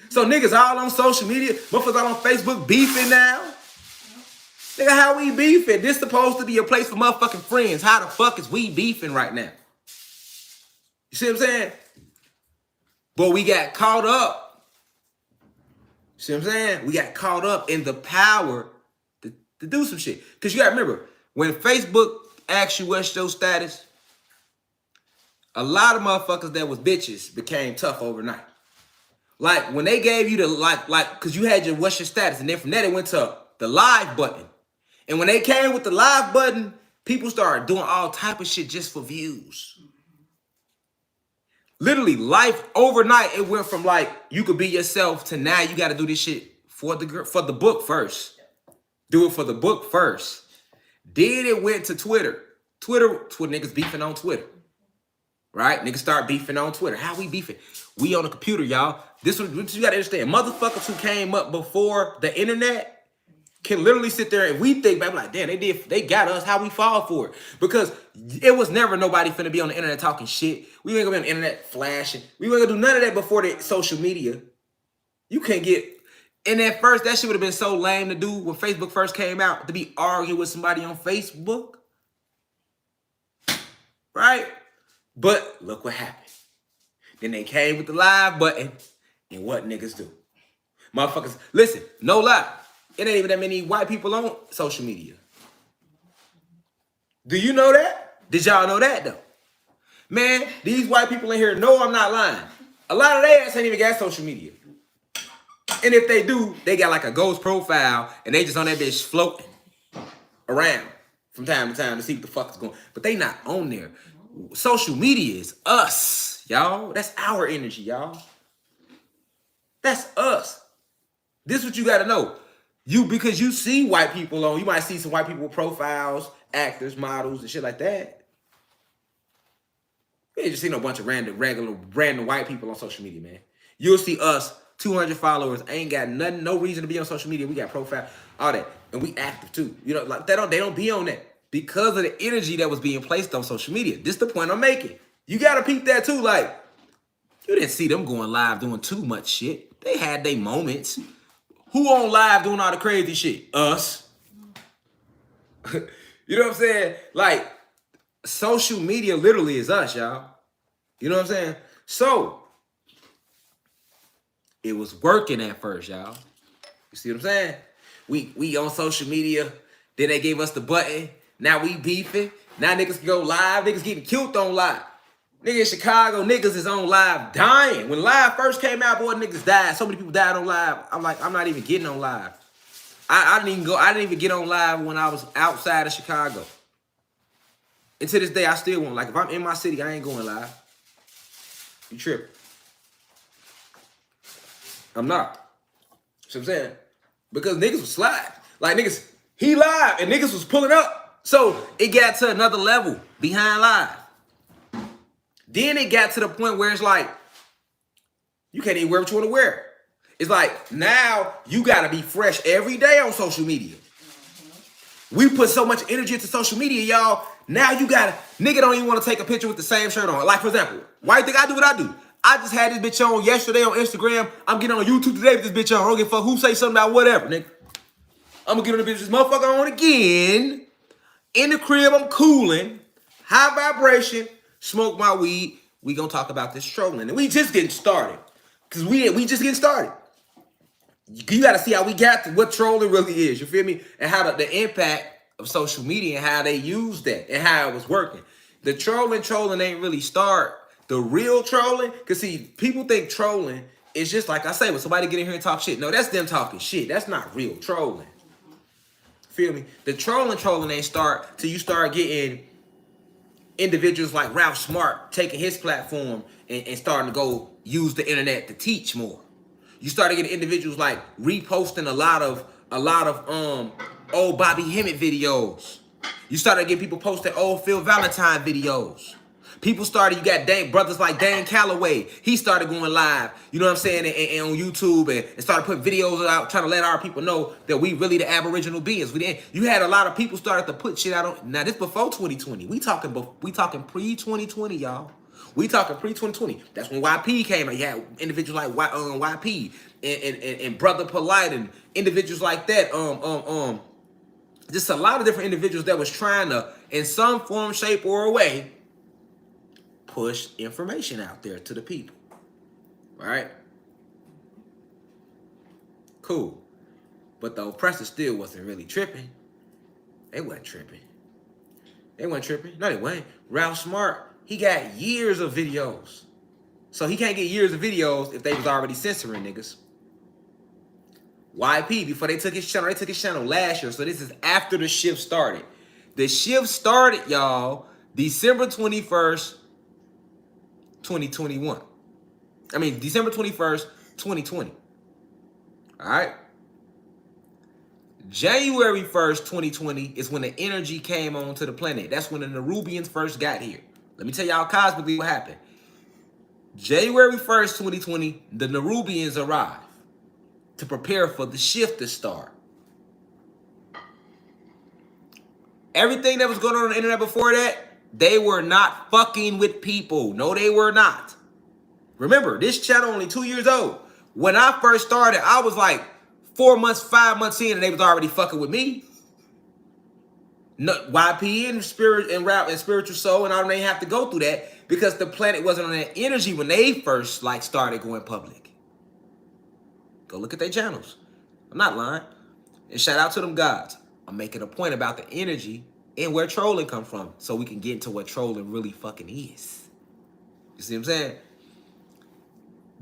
So niggas all on social media, motherfuckers all on Facebook beefing now. Nigga, how we beefing? This supposed to be a place for motherfucking friends. How the fuck is we beefing right now? You see what I'm saying? But we got caught up. You see what I'm saying? We got caught up in the power to do some shit. Because you got to remember, when Facebook asks you what's your status, a lot of motherfuckers that was bitches became tough overnight. Like, when they gave you the, because you had your what's your status, and then from there, it went to the live button. And when they came with the live button, people started doing all type of shit just for views. Literally, life overnight, it went from like, you could be yourself to now you got to do this shit for the book first. Do it for the book first. Then it went to Twitter. Twitter niggas beefing on Twitter. Right? Niggas start beefing on Twitter. How we beefing? We on the computer, y'all. This is what you got to understand. Motherfuckers who came up before the internet can literally sit there and we think back like, damn, they got us. How we fall for it? Because it was never nobody finna be on the internet talking shit. We ain't gonna be on the internet flashing. We weren't gonna do none of that before the social media. You can't get, and at first that shit would have been so lame to do when Facebook first came out, to be arguing with somebody on Facebook. Right? But look what happened. Then they came with the live button, and what niggas do? Motherfuckers, listen, no lie. It ain't even that many white people on social media. Do you know that? Did y'all know that, though? Man, these white people in here know I'm not lying. A lot of their ass ain't even got social media. And if they do, they got like a ghost profile, and they just on that bitch floating around from time to time to see what the fuck is going on. But they not on there. Social media is us, y'all. That's our energy, y'all. That's us. This is what you got to know. Because you see white people on, you might see some white people with profiles, actors, models, and shit like that. You ain't just see no bunch of random white people on social media, man. You'll see us, 200 followers, ain't got nothing, no reason to be on social media. We got profile, all that, and we active too. You know, like they don't be on that because of the energy that was being placed on social media. This is the point I'm making. You gotta peep that too. Like, you didn't see them going live doing too much shit. They had their moments. Who on live doing all the crazy shit? Us. You know what I'm saying? Like, social media literally is us, y'all. You know what I'm saying? So, it was working at first, y'all. You see what I'm saying? We on social media. Then they gave us the button. Now we beefing. Now niggas can go live. Niggas getting killed on live. Nigga in Chicago, niggas is on live dying. When live first came out, boy, niggas died. So many people died on live. I'm like, I'm not even getting on live. I didn't even get on live when I was outside of Chicago. And to this day, I still won't. Like, if I'm in my city, I ain't going live. You tripping. I'm not. See what I'm saying? Because niggas was slide. Like, niggas, he live, and niggas was pulling up. So, it got to another level behind live. Then it got to the point where it's like, you can't even wear what you want to wear. It's like, now you got to be fresh every day on social media. We put so much energy into social media, y'all. Now you got to, nigga don't even want to take a picture with the same shirt on. Like, for example, why you think I do what I do? I just had this bitch on yesterday on Instagram. I'm getting on YouTube today with this bitch on. I don't give a fuck who say something about whatever, nigga. I'm going to get on the bitch, this motherfucker on again. In the crib, I'm cooling. High vibration. Smoke my weed. We gonna talk about this trolling. And we just getting started. Because we just getting started. You gotta see how we got to what trolling really is. You feel me? And how the impact of social media and how they use that and how it was working. The trolling ain't really start. The real trolling, because see, people think trolling is just like I say, when somebody get in here and talk shit. No, that's them talking shit. That's not real trolling. Feel me? The trolling ain't start till you start getting individuals like Ralph Smart taking his platform and starting to go use the internet to teach more. You started getting individuals like reposting a lot of old Bobby Hemmett videos. You started getting people posting old Phil Valentine videos. People started, you got brothers like Dan Calloway. He started going live, you know what I'm saying, and on YouTube and started putting videos out, trying to let our people know that we really the Aboriginal beings. You had a lot of people started to put shit out on. Now this before 2020. We talking pre-2020, y'all. We talking pre-2020. That's when YP came out. You had individuals like YP and Brother Polite and individuals like that. Just a lot of different individuals that was trying to, in some form, shape, or way, push information out there to the people. Right? Cool. But the oppressors still wasn't really tripping. They wasn't tripping. No, they wasn't. Ralph Smart, he got years of videos. So he can't get years of videos if they was already censoring niggas. YP, before they took his channel last year. So this is after the shift started. The shift started, y'all, December 21st, 2021. I mean, December 21st, 2020. All right? January 1st, 2020 is when the energy came onto the planet. That's when the Nerubians first got here. Let me tell y'all cosmically what happened. January 1st, 2020, the Nerubians arrived to prepare for the shift to start. Everything that was going on the internet before that, they were not fucking with people. No, they were not. Remember, this channel only 2 years old. When I first started, I was like 4 months, 5 months in, and they was already fucking with me. No, YP and Spirit and Rap and Spiritual Soul, and I don't even have to go through that because the planet wasn't on that energy when they first started going public. Go look at their channels. I'm not lying. And shout out to them gods. I'm making a point about the energy and where trolling come from so we can get into what trolling really fucking is. You see what I'm saying?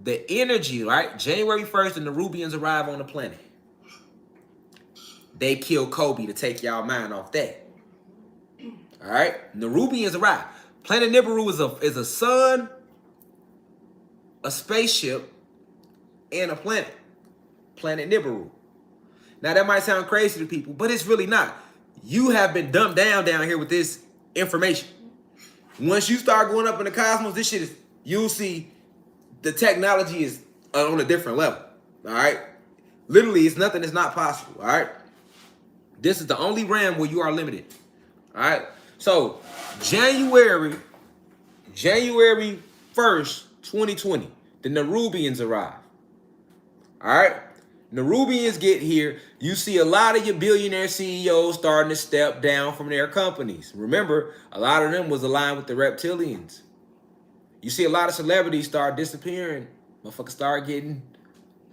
The energy, right? January 1st, the Nerubians arrive on the planet. They kill Kobe to take y'all mind off that. All right? Nerubians arrive. Planet Nibiru is a sun, a spaceship, and a planet. Planet Nibiru. Now, that might sound crazy to people, but it's really not. You have been dumbed down here with this information. Once you start going up in the cosmos, this shit is, you'll see the technology is on a different level. All right? Literally, it's nothing that's not possible. All right? This is the only realm where you are limited. All right? So, January 1st, 2020, the Nerubians arrive. All right? Nerubians get here. You see a lot of your billionaire CEOs starting to step down from their companies. Remember, a lot of them was aligned with the reptilians. You see a lot of celebrities start disappearing. Motherfuckers start getting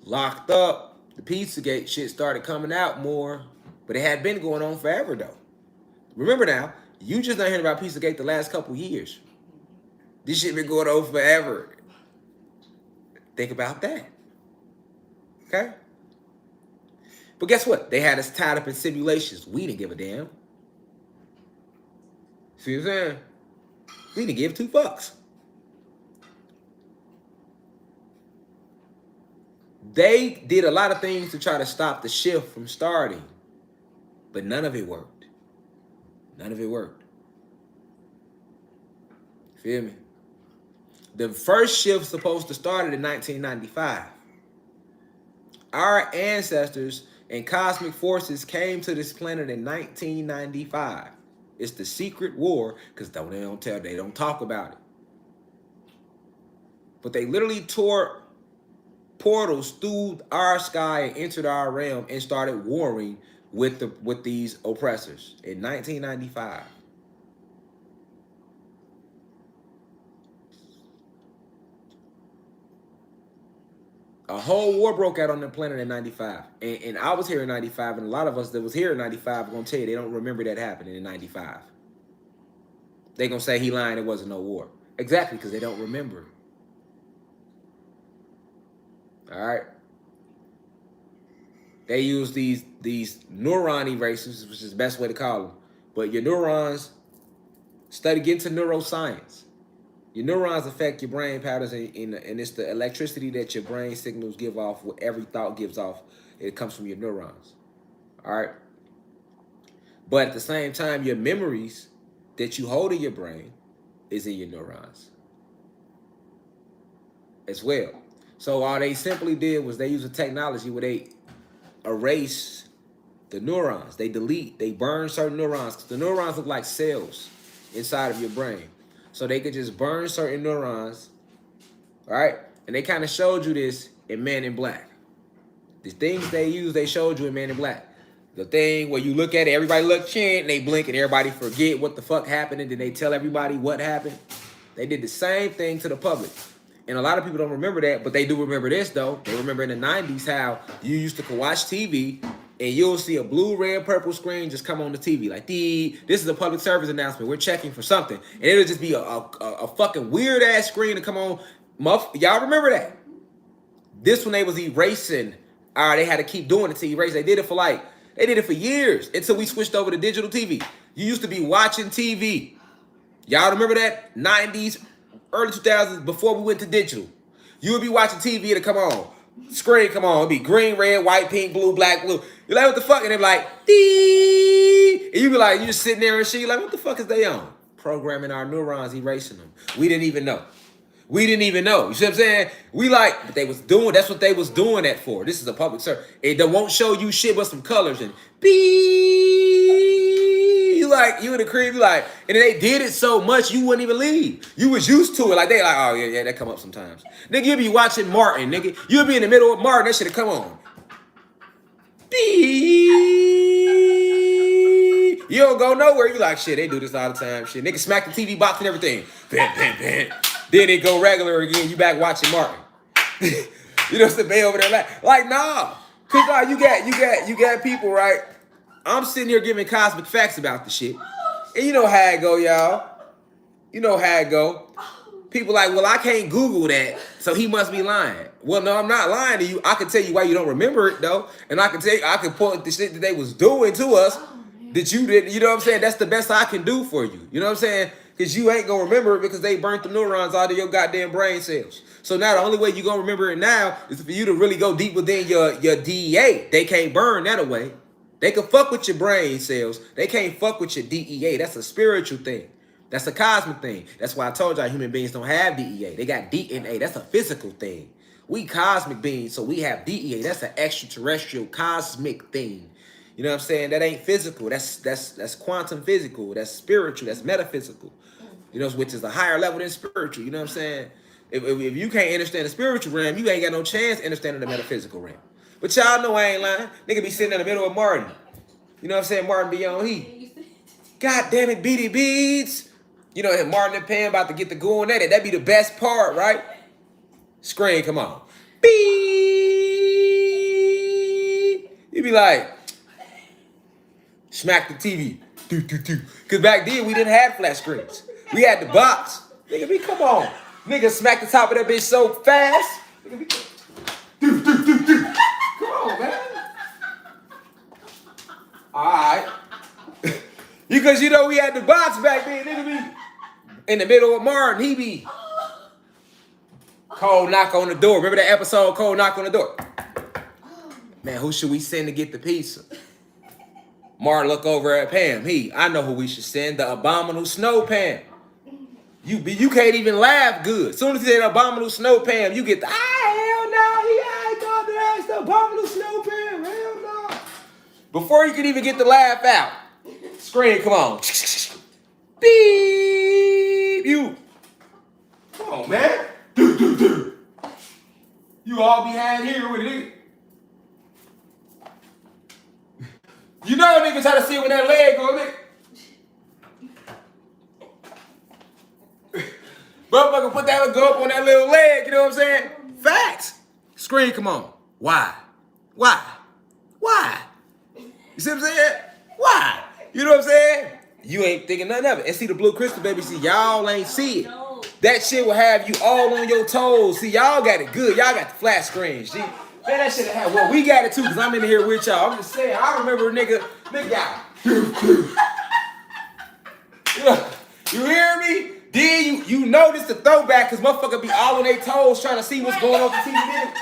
locked up. The Pizzagate shit started coming out more. But it had been going on forever, though. Remember now, you just not hearing about Pizzagate the last couple years. This shit been going on forever. Think about that. Okay? But guess what? They had us tied up in simulations. We didn't give a damn. See what I'm saying? We didn't give two fucks. They did a lot of things to try to stop the shift from starting. But none of it worked. None of it worked. Feel me? The first shift supposed to start in 1995. Our ancestors and cosmic forces came to this planet in 1995. It's the secret war, because they don't talk about it. But they literally tore portals through our sky and entered our realm and started warring with these oppressors in 1995. A whole war broke out on the planet in 95. And I was here in 95, and a lot of us that was here in 95 are going to tell you they don't remember that happening in 95. They're going to say he lying, it wasn't no war. Exactly, because they don't remember. All right? They use these neuron erasers, which is the best way to call them. But your neurons Get into neuroscience. Your neurons affect your brain patterns, and it's the electricity that your brain signals give off, what every thought gives off. It comes from your neurons. All right? But at the same time, your memories that you hold in your brain is in your neurons as well. So all they simply did was they used a technology where they erase the neurons. They delete, they burn certain neurons. 'Cause the neurons look like cells inside of your brain. So they could just burn certain neurons, right? And they kind of showed you this in Men in Black. The things they use, they showed you in Men in Black. The thing where you look at it, everybody look chin, and they blink, and everybody forget what the fuck happened, and then they tell everybody what happened. They did the same thing to the public. And a lot of people don't remember that, but they do remember this, though. They remember in the 90s how you used to watch TV, and you'll see a blue, red, purple screen just come on the TV. Like, this is a public service announcement. We're checking for something. And it'll just be a fucking weird-ass screen to come on. Y'all remember that? This one, they was erasing. All right, they had to keep doing it to erase. They did it for years until we switched over to digital TV. You used to be watching TV. Y'all remember that? 90s, early 2000s, before we went to digital. You would be watching TV to come on. Screen come on. It'd be green, red, white, pink, blue, black, blue. You're like, what the fuck? And they're like, dee. And you be like, you just sitting there and shit. You're like, what the fuck is they on? Programming our neurons, erasing them. We didn't even know. You see what I'm saying? But they was doing, that's what they was doing that for. This is a public service. It won't show you shit but some colors and you in the crib, and then they did it so much you wouldn't even leave. You was used to it. Like they like, oh yeah, that come up sometimes. Nigga, you be watching Martin, nigga. You'll be in the middle of Martin, that shit'll come on. You don't go nowhere. You like, shit, they do this all the time. Shit, nigga smack the TV box and everything. Bam. Then it go regular again. You back watching Martin. You know, sit over there like nah. Cause nah, you got people, right? I'm sitting here giving cosmic facts about the shit. And you know how it go, y'all. You know how it go. People like, well, I can't Google that, so he must be lying. Well, no, I'm not lying to you. I can tell you why you don't remember it, though. And I can point the shit that they was doing to us that you didn't, you know what I'm saying? That's the best I can do for you. You know what I'm saying? Because you ain't going to remember it because they burnt the neurons out of your goddamn brain cells. So now the only way you going to remember it now is for you to really go deep within your DEA. They can't burn that away. They can fuck with your brain cells. They can't fuck with your DEA. That's a spiritual thing. That's a cosmic thing. That's why I told y'all human beings don't have DEA. They got DNA. That's a physical thing. We cosmic beings, so we have DEA. That's an extraterrestrial cosmic thing. You know what I'm saying? That ain't physical. That's quantum physical. That's spiritual. That's metaphysical. You know, which is a higher level than spiritual. You know what I'm saying? If you can't understand the spiritual realm, you ain't got no chance understanding the metaphysical realm. But y'all know I ain't lying. Nigga be sitting in the middle of Martin. You know what I'm saying? Martin be on heat. God damn it, Beady Beads. You know, Martin and Pam about to get the going at it. That'd be the best part, right? Screen, come on. Beep. You be like, smack the TV. Because back then, we didn't have flat screens. We had the box. Nigga, come on. Nigga, smack the top of that bitch so fast. Nigga, come on, man. All right. Because, you know, we had the box back then. Nigga be in the middle of Martin. He be cold knock on the door. Remember that episode, Cold Knock on the Door? Man, who should we send to get the pizza? Martin look over at Pam. I know who we should send. The abominable snow Pam. You can't even laugh good. As soon as you say the abominable snow Pam, you get the, hell no. He ain't got to ask the abominable snow Pam. Hell no. Before you can even get the laugh out, screen, come on. Beep. You. Come on, man. You all behind here with it. You know niggas how to see with that leg on it. Motherfucker put that go up on that little leg, you know what I'm saying? Facts. Screen, come on. Why? You see what I'm saying? Why? You know what I'm saying? You ain't thinking nothing of it. And see the blue crystal, baby, see, y'all ain't see it. That shit will have you all on your toes. See, y'all got it good. Y'all got the flat screen, see? Man, that shit have, well, we got it too, because I'm in here with y'all. I'm just saying, I remember nigga, You hear me? Then you notice the throwback because motherfucker be all on their toes trying to see what's going on with the TV.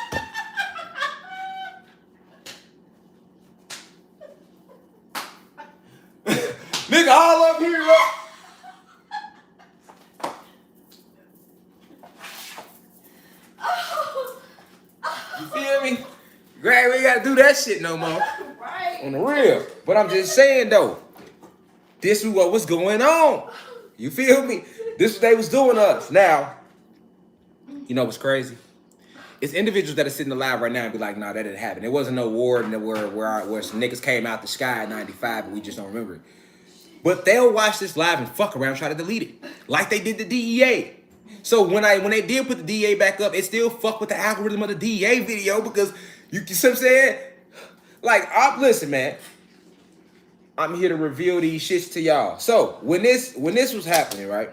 Nigga all up here, bro. You feel me? Great, we ain't gotta do that shit no more. Right. On the real. But I'm just saying though, this is what was going on. You feel me? This is what they was doing to us. Now, you know what's crazy? It's individuals that are sitting alive right now and be like, nah, that didn't happen. There wasn't no war where some niggas came out the sky in 95 and we just don't remember it. But they'll watch this live and fuck around and try to delete it. Like they did the DEA. So when they did put the DEA back up, it still fucked with the algorithm of the DEA video because you see what I'm saying? Like, listen, man. I'm here to reveal these shits to y'all. So when this was happening, right?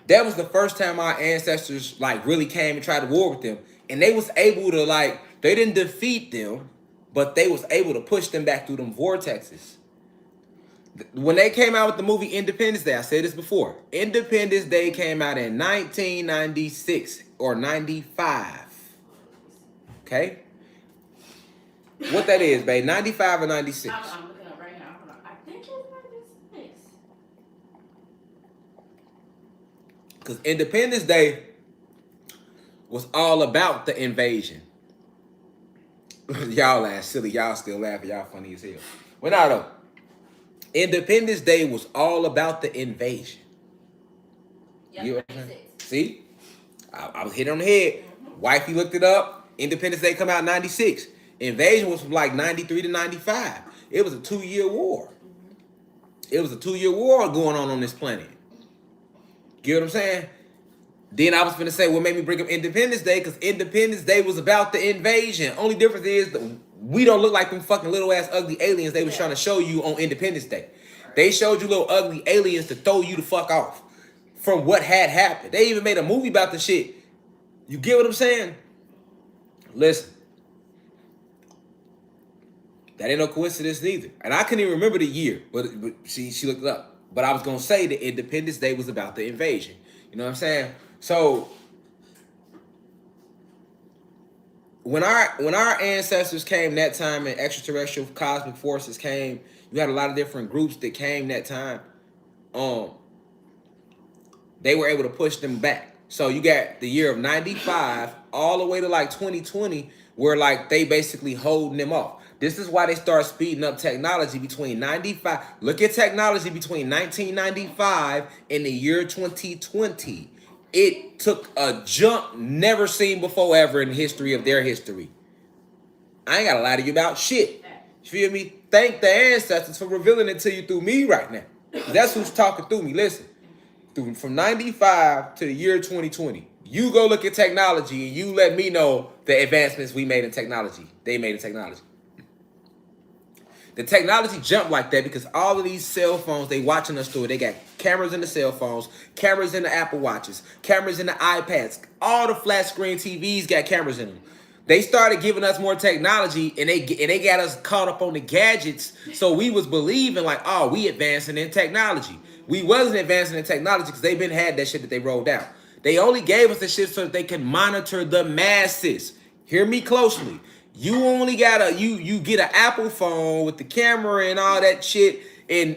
That was the first time our ancestors like really came and tried to war with them. And they was able to they didn't defeat them, but they was able to push them back through them vortexes. When they came out with the movie Independence Day, I said this before. Independence Day came out in 1996 or 95. Okay? What that is, babe? 95 or 96? I'm looking up right now. Hold on. I think it's 96. Because Independence Day was all about the invasion. Y'all laugh silly. Y'all still laughing. Y'all funny as hell. Well, now though. Independence Day was all about the invasion. Yep, You know 96. See? I was hitting on the head. Mm-hmm. Wifey looked it up. Independence Day come out in 96. Invasion was from like 93 to 95. It was a 2-year war. Mm-hmm. It was a 2-year war going on this planet. Get what I'm saying? Then I was finna say what made me bring up Independence Day, because Independence Day was about the invasion. Only difference is we don't look like them fucking little ass ugly aliens they was trying to show you on Independence Day. They showed you little ugly aliens to throw you the fuck off from what had happened. They even made a movie about the shit. You get what I'm saying? Listen. That ain't no coincidence neither. And I couldn't even remember the year, but she looked it up. But I was gonna say that Independence Day was about the invasion. You know what I'm saying? So when our ancestors came that time and extraterrestrial cosmic forces came, you had a lot of different groups that came that time. They were able to push them back. So you got the year of 95 all the way to like 2020, where like they basically holding them off. This is why they start speeding up technology between 95. Look at technology between 1995 and the year 2020. It took a jump never seen before ever in the history of their history. I ain't gotta lie to you about shit. You feel me? Thank the ancestors for revealing it to you through me right now. That's who's talking through me. Listen. From 95 to the year 2020. You go look at technology and you let me know the advancements we made in technology. They made in technology. The technology jumped like that because all of these cell phones they watching us through. They got cameras in the cell phones, cameras in the Apple Watches, cameras in the iPads. All the flat screen TVs got cameras in them. They started giving us more technology and they got us caught up on the gadgets. So we was believing like, oh, we advancing in technology. We wasn't advancing in technology because they been had that shit that they rolled out. They only gave us the shit so that they can monitor the masses. Hear me closely. You only got you get an Apple phone with the camera and all that shit and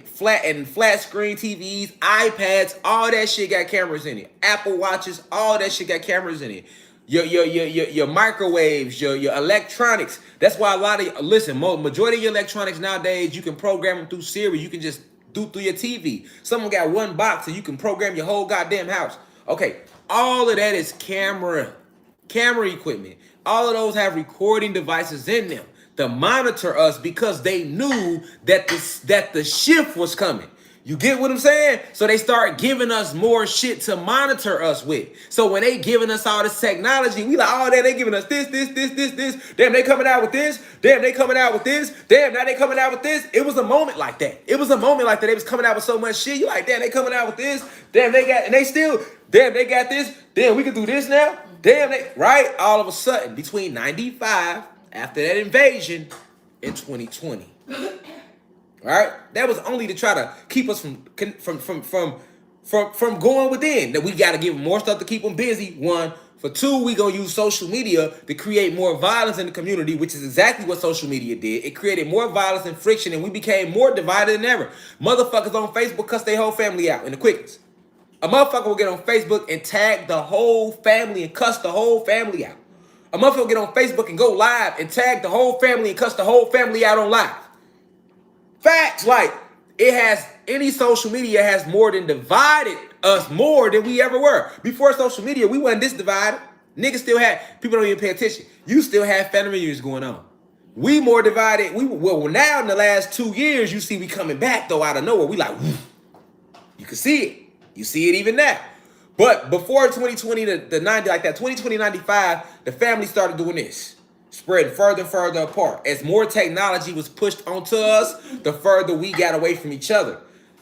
flat screen TVs, iPads, all that shit got cameras in it. Apple Watches, all that shit got cameras in it. Your microwaves, your electronics. That's why a lot of majority of your electronics nowadays you can program them through Siri. You can just do through your TV. Someone got one box and you can program your whole goddamn house. Okay, all of that is camera equipment. All of those have recording devices in them to monitor us because they knew that the shift was coming. You get what I'm saying? So they start giving us more shit to monitor us with. So when they giving us all this technology, we like, oh, they giving us this. Damn, they coming out with this. Damn, they coming out with this. Damn, now they coming out with this. It was a moment like that. They was coming out with so much shit. You like, damn, they coming out with this. Damn, they got this. Damn, we can do this now. Damn, right? All of a sudden, between 95, after that invasion, and 2020. All right, that was only to try to keep us from going within. That we got to give them more stuff to keep them busy. One. For two, we gonna use social media to create more violence in the community, which is exactly what social media did. It created more violence and friction, and we became more divided than ever. Motherfuckers on Facebook cuss their whole family out in the quickest. A motherfucker will get on Facebook and tag the whole family and cuss the whole family out. A motherfucker will get on Facebook and go live and tag the whole family and cuss the whole family out on live. Facts, like, it has, any social media has more than divided us more than we ever were. Before social media, we wasn't this divided. Niggas still had, people don't even pay attention. You still have family reunions going on. We more divided. Well, now in the last 2 years, you see we coming back though out of nowhere. We like, woof. You can see it. You see it even now. But before 2020, the 90, like that 2020, 95, the family started doing this. Spread further and further apart. As more technology was pushed onto us, the further we got away from each other.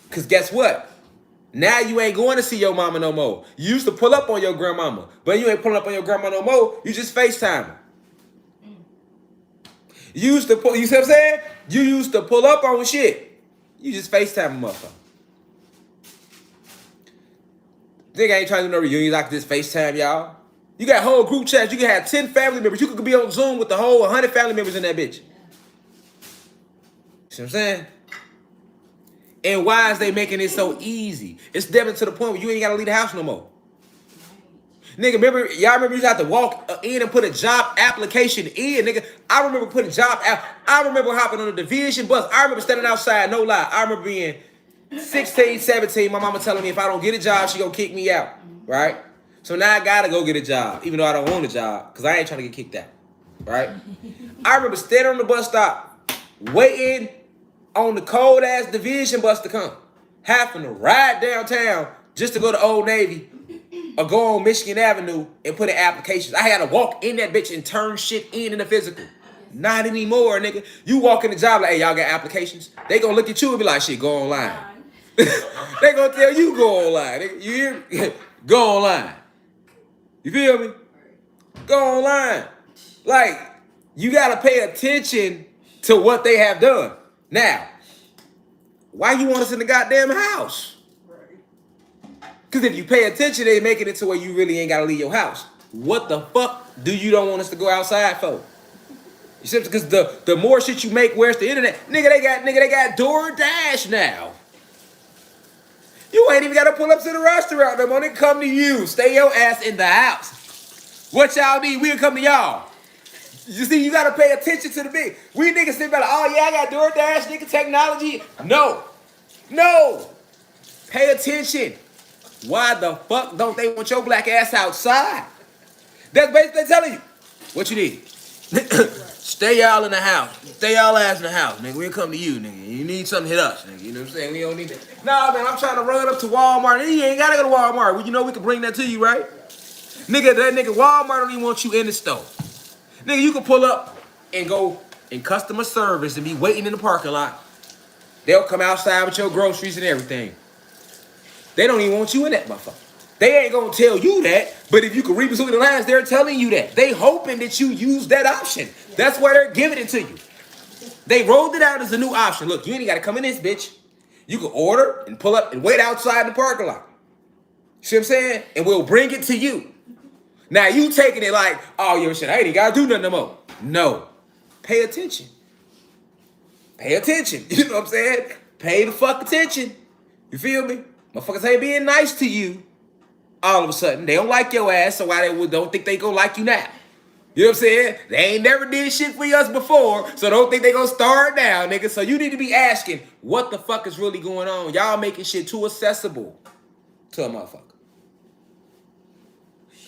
Because guess what? Now you ain't going to see your mama no more. You used to pull up on your grandmama, but you ain't pulling up on your grandma no more. You just FaceTime her. You used to pull, you see what I'm saying? You used to pull up on shit. You just FaceTime a motherfucker. Nigga ain't trying to do no reunions. I can just FaceTime y'all. You got whole group chats. You can have 10 family members. You could be on Zoom with the whole 100 family members in that bitch. See what I'm saying? And why is they making it so easy? It's devil to the point where you ain't got to leave the house no more. Nigga, remember, y'all remember you had to walk in and put a job application in, nigga. I remember putting I remember hopping on the division bus. I remember standing outside, no lie. I remember being 16, 17, my mama telling me if I don't get a job, she gonna kick me out, right? So now I gotta go get a job, even though I don't want a job, because I ain't trying to get kicked out, right? I remember standing on the bus stop, waiting on the cold-ass division bus to come, having to ride downtown just to go to Old Navy or go on Michigan Avenue and put in applications. I had to walk in that bitch and turn shit in the physical. Not anymore, nigga. You walk in the job like, hey, y'all got applications? They gonna look at you and be like, shit, go online. They gonna tell you go online. You hear me? Go online. You feel me? Go online. Like, you gotta pay attention to what they have done. Now, why you want us in the goddamn house? Because if you pay attention, they making it to where you really ain't gotta leave your house. What the fuck do you don't want us to go outside for? You see, because the more shit you make, where's the internet? Nigga, they got DoorDash now. You ain't even gotta pull up to the restaurant no more. They come to you. Stay your ass in the house. What y'all need? We'll come to y'all. You see, you gotta pay attention to the big. We niggas sit back like, oh yeah, I got DoorDash, nigga, technology. No. Pay attention. Why the fuck don't they want your black ass outside? That's basically telling you what you need. Stay y'all in the house. Stay y'all ass in the house, nigga. We'll come to you, nigga. You need something, hit us, nigga. You know what I'm saying? We don't need that. Nah, man, I'm trying to run up to Walmart. You ain't gotta go to Walmart. Well, you know we can bring that to you, right? Nigga, that nigga Walmart don't even want you in the store. Nigga, you can pull up and go in customer service and be waiting in the parking lot. They'll come outside with your groceries and everything. They don't even want you in that motherfucker. They ain't gonna tell you that, but if you can read between the lines, they're telling you that. They hoping that you use that option. That's why they're giving it to you. They rolled it out as a new option. Look, you ain't gotta come in this bitch. You can order and pull up and wait outside the parking lot. See what I'm saying? And we'll bring it to you. Now you taking it like, oh, yo, shit, I ain't gotta do nothing no more. No. Pay attention. Pay attention. You know what I'm saying? Pay the fuck attention. You feel me? Motherfuckers ain't being nice to you. All of a sudden, they don't like your ass, so why they don't think they gonna like you now? You know what I'm saying? They ain't never did shit for us before, so don't think they gonna start now, nigga. So you need to be asking, what the fuck is really going on? Y'all making shit too accessible to a motherfucker.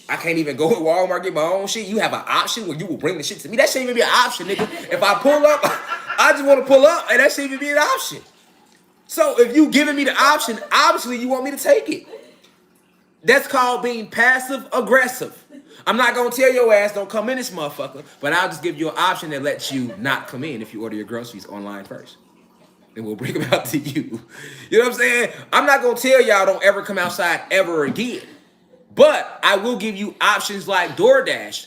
I can't even go to Walmart and get my own shit. You have an option where you will bring the shit to me. That shouldn't even be an option, nigga. If I pull up, I just want to pull up, and that shouldn't even be an option. So if you giving me the option, obviously you want me to take it. That's called being passive aggressive. I'm not gonna tell your ass don't come in this motherfucker, but I'll just give you an option that lets you not come in if you order your groceries online first. And we'll bring them out to you. You know what I'm saying? I'm not gonna tell y'all don't ever come outside ever again. But I will give you options like DoorDash.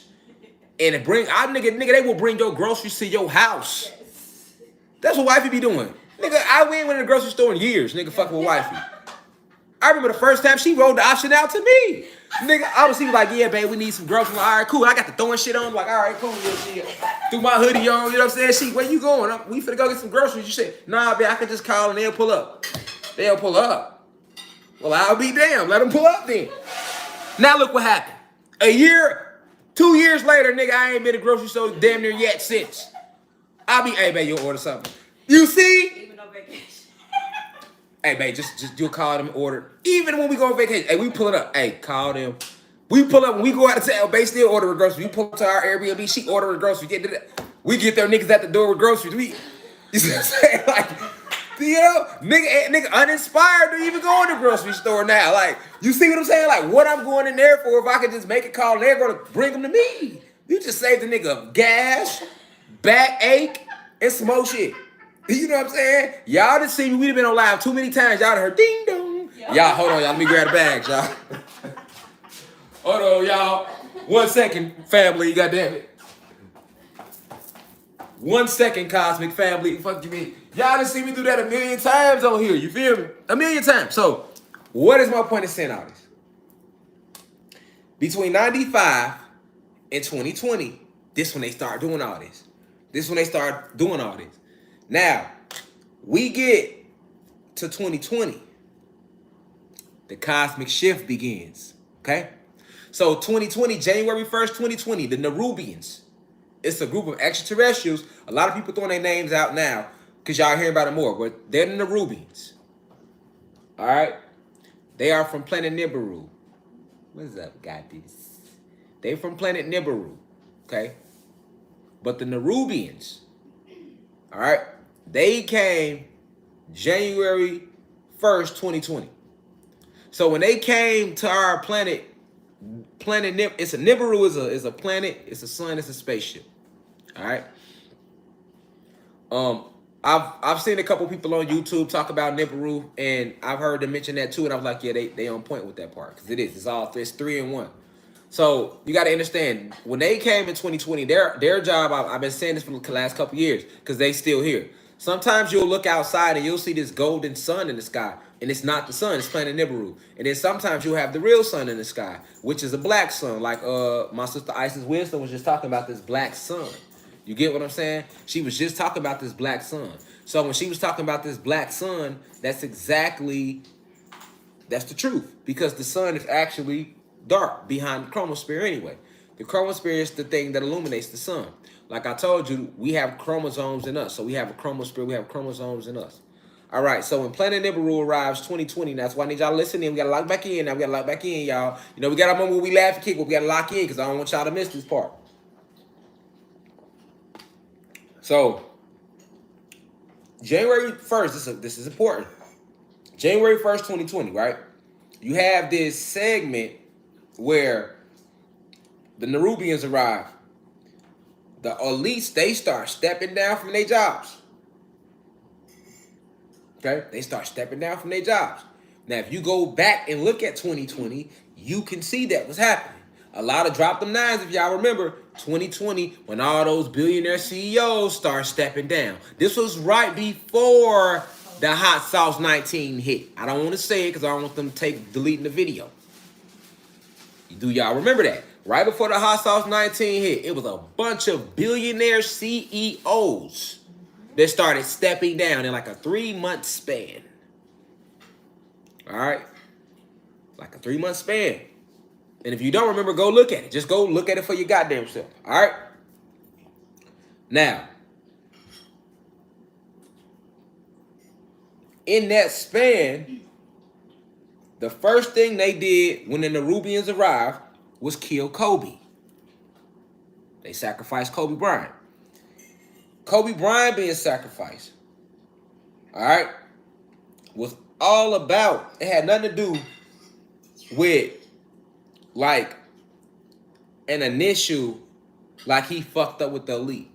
And nigga, they will bring your groceries to your house. That's what wifey be doing. Nigga, I went in the grocery store in years, nigga, fucking with wifey. I remember the first time she rolled the option out to me. Nigga, I was like, yeah, babe, we need some groceries. Like, all right, cool. I got the throwing shit on. Like, all right, cool. Yeah, shit. Threw my hoodie on, you know what I'm saying? She, where you going? We finna go get some groceries. You said, nah, babe, I can just call and they'll pull up. They'll pull up. Well, I'll be damned. Let them pull up then. Now look what happened. A year, 2 years later, nigga, I ain't been to the grocery store damn near yet since. I'll be, hey, babe, you'll order something. You see? Even on vacation. Hey, babe, just do call them, order. Even when we go on vacation, hey, we pull it up. Hey, call them. We pull up when we go out of town. Babe still order with groceries. We pull up to our Airbnb. She order with groceries. We get their niggas at the door with groceries. You see what I'm saying? Like, you know, nigga uninspired to even go in the grocery store now. Like, you see what I'm saying? Like, what I'm going in there for if I could just make a call and they're going to bring them to me. You just saved the nigga gas, backache, and some more shit. You know what I'm saying? Y'all done seen me. We've been on live too many times. Y'all done heard ding dong. Yeah. Y'all, hold on, y'all. Let me grab the bags, y'all. Hold on, y'all. 1 second, family. Goddamn it. 1 second, cosmic family. Fuck you mean? Y'all done seen me do that a million times on here. You feel me? A million times. So, what is my point of saying all this? Between 95 and 2020, this when they start doing all this. This when they start doing all this. Now, we get to 2020. The cosmic shift begins. Okay? So 2020, January 1st, 2020, the Nerubians. It's a group of extraterrestrials. A lot of people throwing their names out now because y'all hearing about it more. But they're the Nerubians. All right? They are from planet Nibiru. What's up, guys? They from planet Nibiru. Okay? But the Nerubians, all right, they came January 1st, 2020. So when they came to our planet it's a Nibiru is a planet, it's a sun, it's a spaceship. All right. I've seen a couple people on YouTube talk about Nibiru, and I've heard them mention that too, and I was like, yeah, they on point with that part because it's 3 in 1. So you got to understand, when they came in 2020, their job, I've been saying this for the last couple years because they still here. Sometimes you'll look outside and you'll see this golden sun in the sky, and it's not the sun, it's planet Nibiru. And then sometimes you'll have the real sun in the sky, which is a black sun, like my sister Isis Wisdom was just talking about this black sun. You get what I'm saying? She was just talking about this black sun. So when she was talking about this black sun, that's the truth, because the sun is actually dark behind the chromosphere anyway. The chromosphere is the thing that illuminates the sun. Like I told you, we have chromosomes in us. So we have a chromosphere, we have chromosomes in us. All right, so when Planet Nibiru arrives 2020, that's why I need y'all to listen in. We got to lock back in. Now we got to lock back in, y'all. You know, we got a moment where we laugh and kick, but we got to lock in because I don't want y'all to miss this part. So, January 1st, this is important. January 1st, 2020, right? You have this segment where the Nerubians arrive. The elites, they start stepping down from their jobs. Okay? They start stepping down from their jobs. Now, if you go back and look at 2020, you can see that was happening. A lot of drop them nines, if y'all remember, 2020, when all those billionaire CEOs start stepping down. This was right before the Hot Sauce 19 hit. I don't want to say it because I don't want them deleting the video. Do y'all remember that? Right before the Hot Sauce 19 hit, it was a bunch of billionaire CEOs that started stepping down in like a 3-month span. All right? Like a 3-month span. And if you don't remember, go look at it. Just go look at it for your goddamn self. All right? Now, in that span, the first thing they did when the Nerubians arrived was kill Kobe. They sacrificed Kobe Bryant. Kobe Bryant being sacrificed, all right, was all about, it had nothing to do with like an initial, like he fucked up with the elite.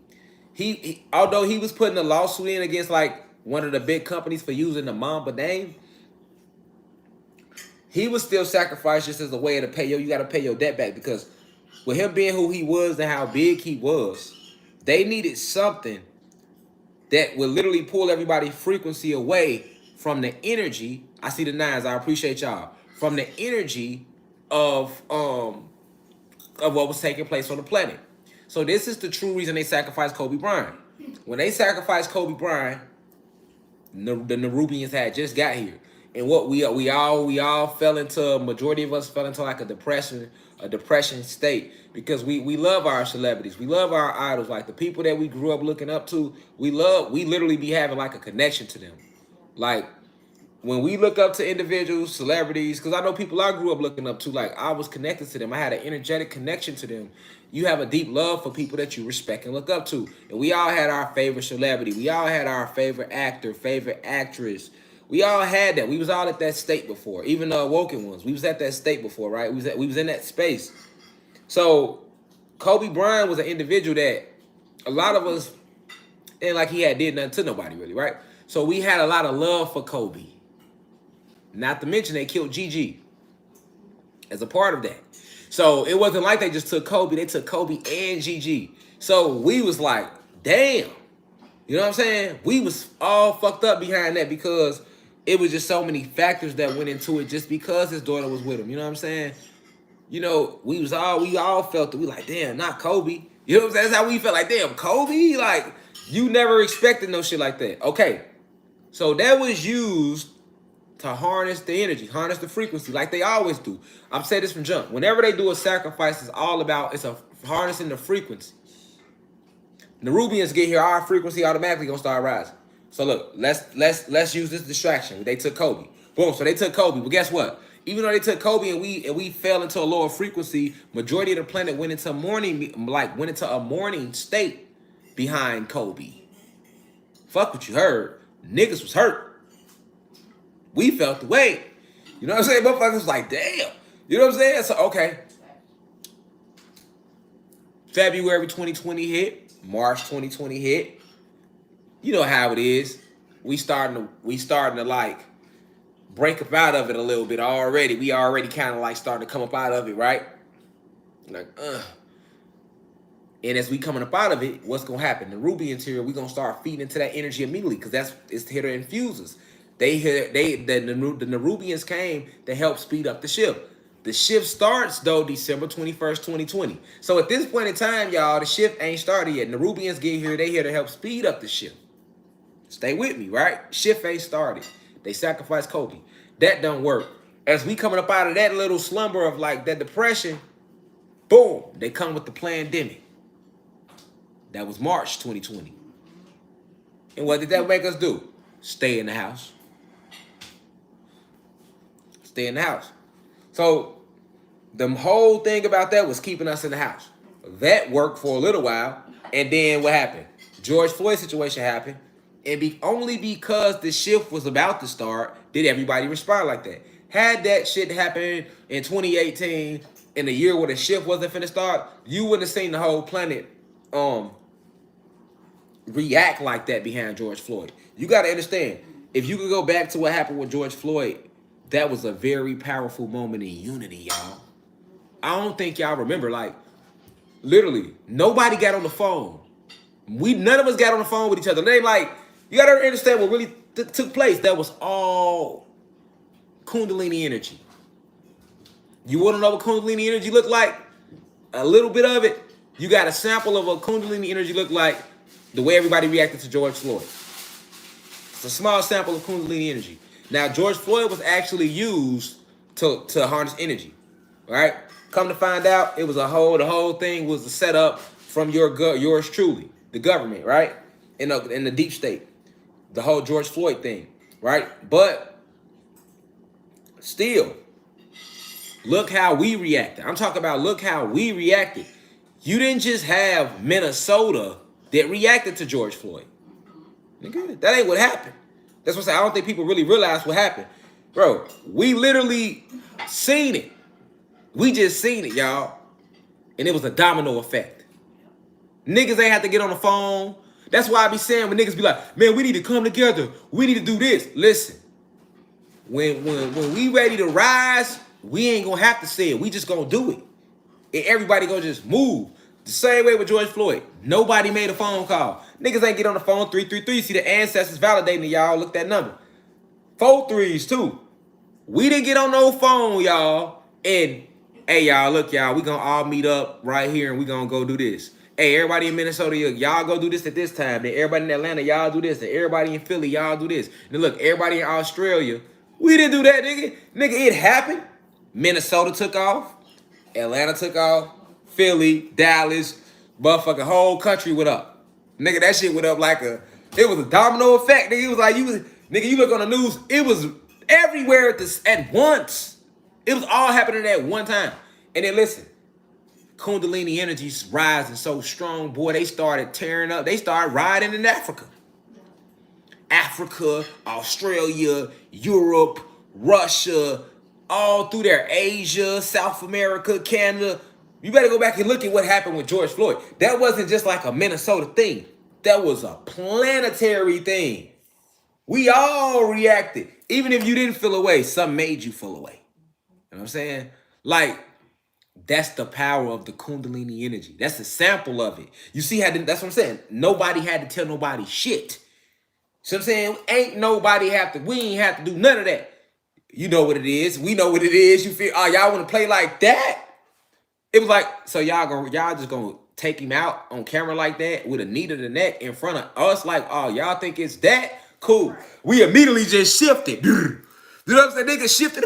He although he was putting a lawsuit in against like one of the big companies for using the Mamba name, he was still sacrificed just as a way to pay you got to pay your debt back, because with him being who he was and how big he was, they needed something that would literally pull everybody's frequency away from the energy. I see the nines. I appreciate y'all. From the energy of what was taking place on the planet. So this is the true reason they sacrificed Kobe Bryant. When they sacrificed Kobe Bryant, the Nerubians had just got here, and what we all fell into. Majority of us fell into like a depression state because we love our celebrities, we love our idols, like the people that we grew up looking up to. We literally be having like a connection to them, like. When we look up to individuals, celebrities, because I know people I grew up looking up to, like I was connected to them. I had an energetic connection to them. You have a deep love for people that you respect and look up to. And we all had our favorite celebrity. We all had our favorite actor, favorite actress. We all had that. We was all at that state before. Even the awoken ones. We was at that state before, right? We was in that space. So Kobe Bryant was an individual that a lot of us, and like he had did nothing to nobody really, right? So we had a lot of love for Kobe. Not to mention they killed Gigi as a part of that. So it wasn't like they just took Kobe. They took Kobe and Gigi. So we was like, damn. You know what I'm saying? We was all fucked up behind that because it was just so many factors that went into it just because his daughter was with him. You know what I'm saying? You know, we all felt it. We like, damn, not Kobe. You know what I'm saying? That's how we felt like, damn, Kobe? Like, you never expected no shit like that. Okay. So that was used to harness the energy, harness the frequency, like they always do. I've said this from jump. Whenever they do a sacrifice, it's all about harnessing the frequency. Nerubians get here, our frequency automatically gonna start rising. So look, let's use this distraction. They took Kobe. Boom. So they took Kobe. But guess what? Even though they took Kobe and we fell into a lower frequency, majority of the planet went into a mourning state behind Kobe. Fuck what you heard. Niggas was hurt. We felt the weight. You know what I'm saying? Motherfuckers was like, damn. You know what I'm saying? So, okay. February 2020 hit. March 2020 hit. You know how it is. We starting to like break up out of it a little bit already. We already kind of like starting to come up out of it, right? Like, And as we coming up out of it, what's gonna happen? The Rubians here, we gonna start feeding into that energy immediately because it's here to infuse us. The Nerubians came to help speed up the shift. The shift starts though December 21st, 2020. So at this point in time, y'all, the shift ain't started yet. Nerubians get here, they here to help speed up the shift. Stay with me, right? Shift ain't started. They sacrificed Kobe. That don't work. As we coming up out of that little slumber of like that depression, boom, they come with the pandemic. That was March 2020. And what did that make us do? Stay in the house. Stay in the house. So the whole thing about that was keeping us in the house. That worked for a little while. And then what happened? George Floyd situation happened. And only because the shift was about to start did everybody respond like that. Had that shit happen in 2018, in the year where the shift wasn't finna start, you wouldn't have seen the whole planet react like that behind George Floyd. You got to understand, if you could go back to what happened with George Floyd, that was a very powerful moment in unity, y'all. I don't think y'all remember, like, literally, nobody got on the phone. None of us got on the phone with each other. They like, you got to understand what really took place. That was all Kundalini energy. You want to know what Kundalini energy looked like? A little bit of it. You got a sample of what Kundalini energy looked like the way everybody reacted to George Floyd. It's a small sample of Kundalini energy. Now, George Floyd was actually used to harness energy, right? Come to find out, the whole thing was a setup from yours truly, the government, right? In the deep state, the whole George Floyd thing, right? But still, look how we reacted. I'm talking about look how we reacted. You didn't just have Minnesota that reacted to George Floyd. Nigga, that ain't what happened. That's what I say. I don't think people really realize what happened. Bro, we literally seen it. We just seen it, y'all. And it was a domino effect. Niggas ain't have to get on the phone. That's why I be saying when niggas be like, man, we need to come together. We need to do this. Listen, when we ready to rise, we ain't gonna have to say it. We just gonna do it. And everybody gonna just move. The same way with George Floyd. Nobody made a phone call. Niggas ain't get on the phone 333. See the ancestors validating y'all. Look that number. 4 threes too. We didn't get on no phone, y'all. And hey, y'all, look, y'all, we gonna all meet up right here and we gonna go do this. Hey, everybody in Minnesota, y'all go do this at this time. Then everybody in Atlanta, y'all do this. And everybody in Philly, y'all do this. Then look, everybody in Australia, we didn't do that, nigga. Nigga, it happened. Minnesota took off. Atlanta took off. Philly, Dallas, motherfucking whole country went up. Nigga, that shit went up like it was a domino effect. Nigga, it was like nigga, you look on the news, it was everywhere at once. It was all happening at one time. And then listen, Kundalini energy's rising so strong, boy, they started tearing up. They started riding in Africa. Africa, Australia, Europe, Russia, all through there, Asia, South America, Canada. You better go back and look at what happened with George Floyd. That wasn't just like a Minnesota thing. That was a planetary thing. We all reacted. Even if you didn't feel away, some made you feel away. You know what I'm saying? Like, that's the power of the Kundalini energy. That's a sample of it. You see how, that's what I'm saying. Nobody had to tell nobody shit. See what I'm saying? We ain't have to do none of that. You know what it is. We know what it is. You feel, oh, y'all want to play like that? It was like, so y'all just gonna take him out on camera like that with a knee to the neck in front of us? Like, oh, y'all think it's that? Cool. We immediately just shifted. You know what I'm saying? Niggas shifted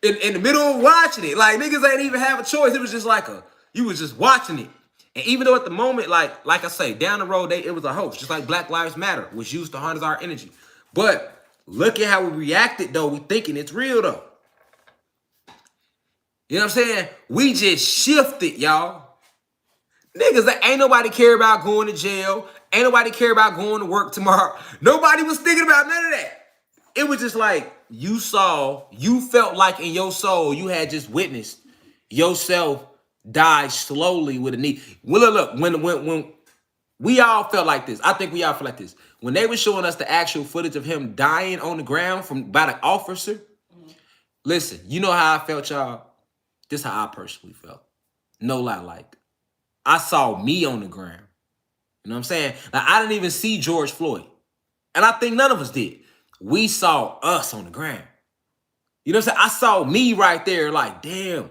in the middle of watching it. Like, niggas ain't even have a choice. It was just like you was just watching it. And even though at the moment, like I say, down the road, it was a hoax. Just like Black Lives Matter was used to harness our energy. But look at how we reacted, though. We thinking it's real, though. You know what I'm saying? We just shifted, y'all. Niggas, that ain't nobody care about going to jail. Ain't nobody care about going to work tomorrow. Nobody was thinking about none of that. It was just like you felt like in your soul you had just witnessed yourself die slowly with a knee. Well, look, when we all felt like this. I think we all felt like this. When they were showing us the actual footage of him dying on the ground by the officer, listen, you know how I felt, y'all? This is how I personally felt. No lie, like, I saw me on the ground. You know what I'm saying? Like, I didn't even see George Floyd. And I think none of us did. We saw us on the ground. You know what I'm saying? I saw me right there like, damn,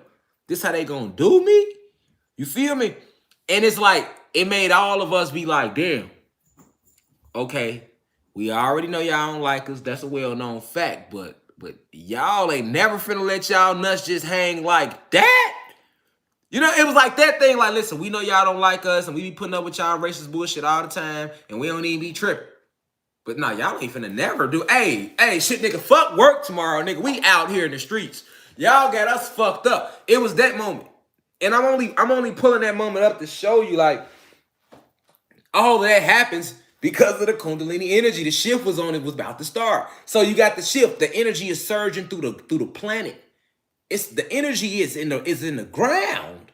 this how they gonna do me? You feel me? And it's like, it made all of us be like, damn, okay, we already know y'all don't like us. That's a well-known fact, but y'all ain't never finna let y'all nuts just hang like that. You know, it was like that thing, like, listen, we know y'all don't like us, and we be putting up with y'all racist bullshit all the time, and we don't even be tripping. But nah, y'all ain't finna never do, hey, shit, nigga, fuck work tomorrow, nigga. We out here in the streets. Y'all got us fucked up. It was that moment. And I'm only pulling that moment up to show you, like, all that happens because of the Kundalini energy. The shift was about to start. So you got the shift. The energy is surging through the planet. It's the energy is in the ground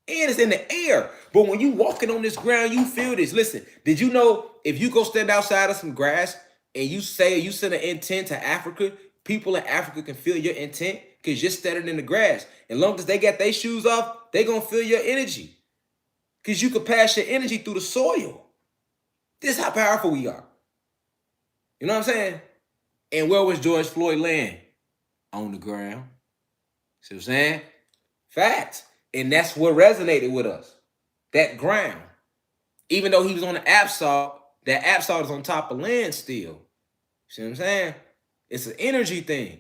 and it's in the air. But when you walking on this ground, you feel this. Listen, did you know if you go stand outside of some grass and you send an intent to Africa, people in Africa can feel your intent because you're standing in the grass. As long as they got their shoes off, they gonna feel your energy because you can pass your energy through the soil. This is how powerful we are. You know what I'm saying? And where was George Floyd laying? On the ground. See what I'm saying? Facts. And that's what resonated with us. That ground. Even though he was on the absol, that absol is on top of land still. See what I'm saying? It's an energy thing.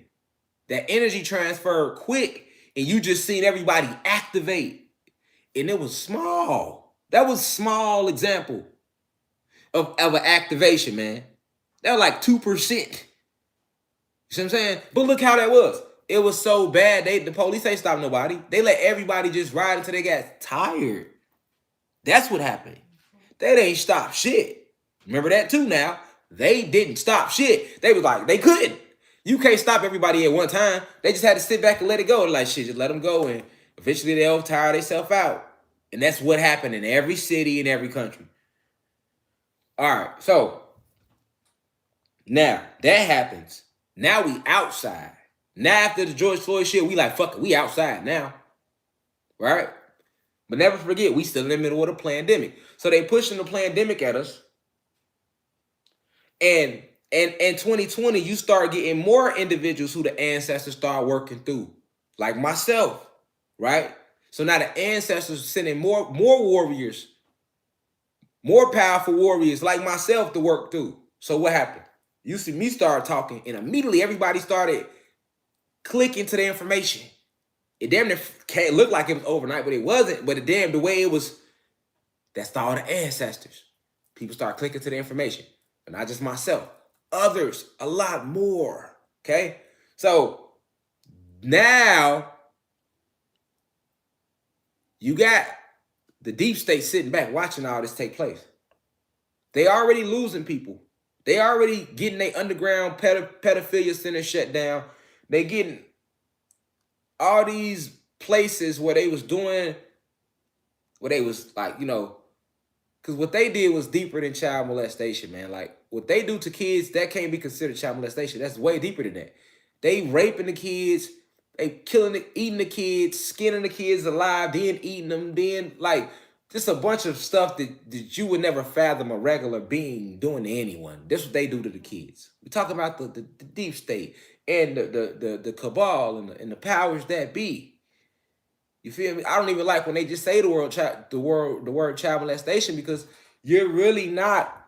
That energy transferred quick, and you just seen everybody activate. And it was small. That was a small example of an activation, man. That was like 2%. You see what I'm saying? But look how that was. It was so bad, the police ain't stopped nobody. They let everybody just ride until they got tired. That's what happened. They ain't stopped shit. Remember that too now. They didn't stop shit. They was like, they couldn't. You can't stop everybody at one time. They just had to sit back and let it go. Like, shit, just let them go. And eventually they'll tire themselves out. And that's what happened in every city, in every country. All right, so now that happens. Now we outside. Now after the George Floyd shit, we like, fuck it, we outside now. Right? But never forget, we still in the middle of the pandemic. So they pushing the pandemic at us. And in 2020, you start getting more individuals who the ancestors start working through, like myself, right? So now the ancestors sending more warriors, more powerful warriors like myself to work through. So what happened? You see me start talking, and immediately everybody started clicking to the information. It damn near can't look like it was overnight, but it wasn't. But the way it was, that's all the ancestors. People start clicking to the information, but not just myself. Others, a lot more. Okay, so now you got the deep state sitting back watching all this take place. They already losing people. They already getting their underground pedophilia center shut down. They getting all these places where they was doing, where they was like, because what they did was deeper than child molestation, man. Like what they do to kids, that can't be considered child molestation. That's way deeper than that. They raping the kids, they killing, eating the kids, skinning the kids alive, then eating them, then like just a bunch of stuff that you would never fathom a regular being doing to anyone. This is what they do to the kids. We talk about the deep state and the cabal and the powers that be. You feel me? I don't even like when they just say the word child molestation, because you're really not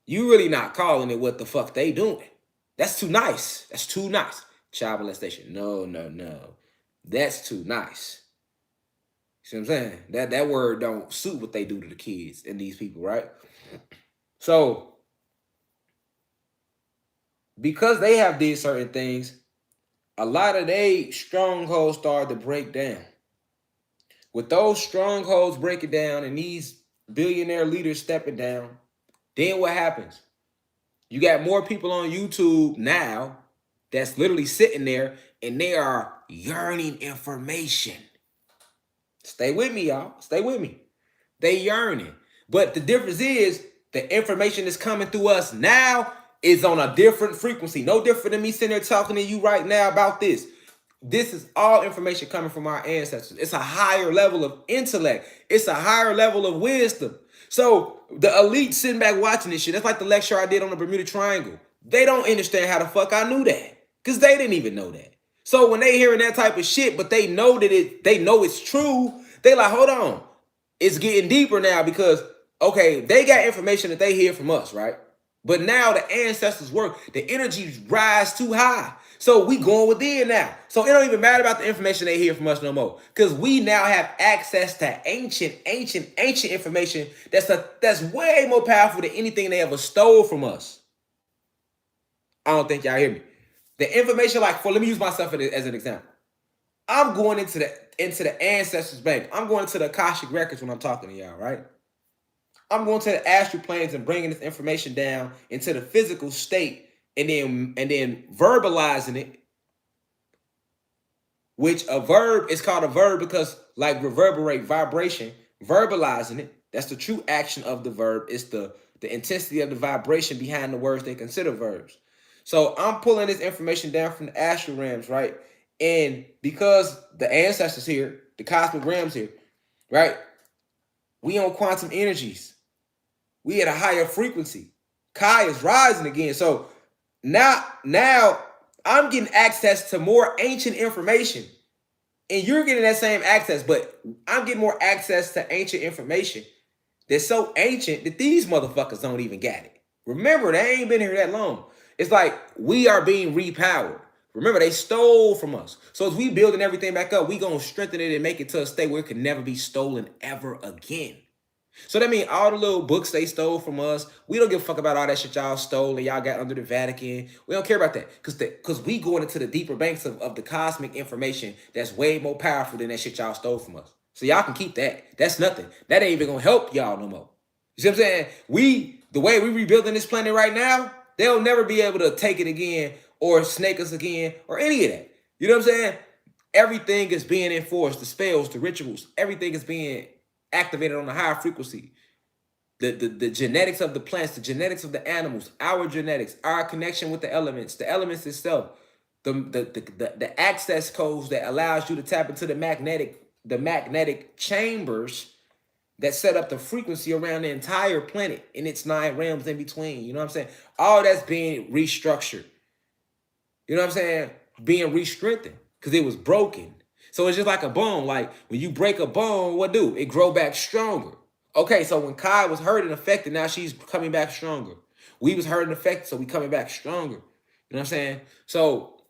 you really not calling it what the fuck they doing. That's too nice. That's too nice. Child molestation. No. That's too nice. See what I'm saying? That word don't suit what they do to the kids and these people, right? So because they have these certain things, a lot of they strongholds start to break down. With those strongholds breaking down and these billionaire leaders stepping down, then what happens? You got more people on YouTube now that's literally sitting there and they are yearning information. Stay with me, y'all. Stay with me. They yearning. But the difference is the information that's coming through us now is on a different frequency. No different than me sitting there talking to you right now about this. This is all information coming from our ancestors. It's a higher level of intellect. It's a higher level of wisdom. So the elite sitting back watching this shit, that's like the lecture I did on the Bermuda Triangle. They don't understand how the fuck I knew that, because they didn't even know that. So when they hearing that type of shit, but they know that they know it's true, they like, hold on. It's getting deeper now, because, okay, they got information that they hear from us, right? But now the ancestors work, the energies rise too high. So we going within now. So it don't even matter about the information they hear from us no more, because we now have access to ancient information that's way more powerful than anything they ever stole from us. I don't think y'all hear me. The information, like, let me use myself as an example. I'm going into the ancestors' bank. I'm going into the Akashic records when I'm talking to y'all, right? I'm going to the astral planes and bringing this information down into the physical state, and then verbalizing it, which a verb is called a verb because, like, reverberate, vibration, verbalizing it, that's the true action of the verb. It's the intensity of the vibration behind the words they consider verbs. So I'm pulling this information down from the astral realms, right? And because the ancestors here, the cosmic realms here, right? We on quantum energies. We at a higher frequency. Kai is rising again. So now I'm getting access to more ancient information. And you're getting that same access, but I'm getting more access to ancient information that's so ancient that these motherfuckers don't even get it. Remember, they ain't been here that long. It's like we are being repowered. Remember, they stole from us. So as we building everything back up, we gonna strengthen it and make it to a state where it can never be stolen ever again. So that means all the little books they stole from us, we don't give a fuck about all that shit y'all stole and y'all got under the Vatican. We don't care about that, because we going into the deeper banks of the cosmic information that's way more powerful than that shit y'all stole from us. So y'all can keep that. That's nothing. That ain't even gonna help y'all no more. You see what I'm saying? The way we rebuilding this planet right now, they'll never be able to take it again or snake us again or any of that. You know what I'm saying? Everything is being enforced. The spells, the rituals, everything is being activated on a higher frequency. The genetics of the plants, the genetics of the animals, our genetics, our connection with the elements itself, the access codes that allows you to tap into the magnetic the magnetic chambers that set up the frequency around the entire planet in its 9 realms in between. You know what I'm saying? All that's being restructured. You know what I'm saying? Being re-strengthened because it was broken. So it's just like a bone. Like when you break a bone, what do? It grow back stronger. Okay, so when Kai was hurt and affected, now she's coming back stronger. We was hurt and affected, so we coming back stronger. You know what I'm saying? So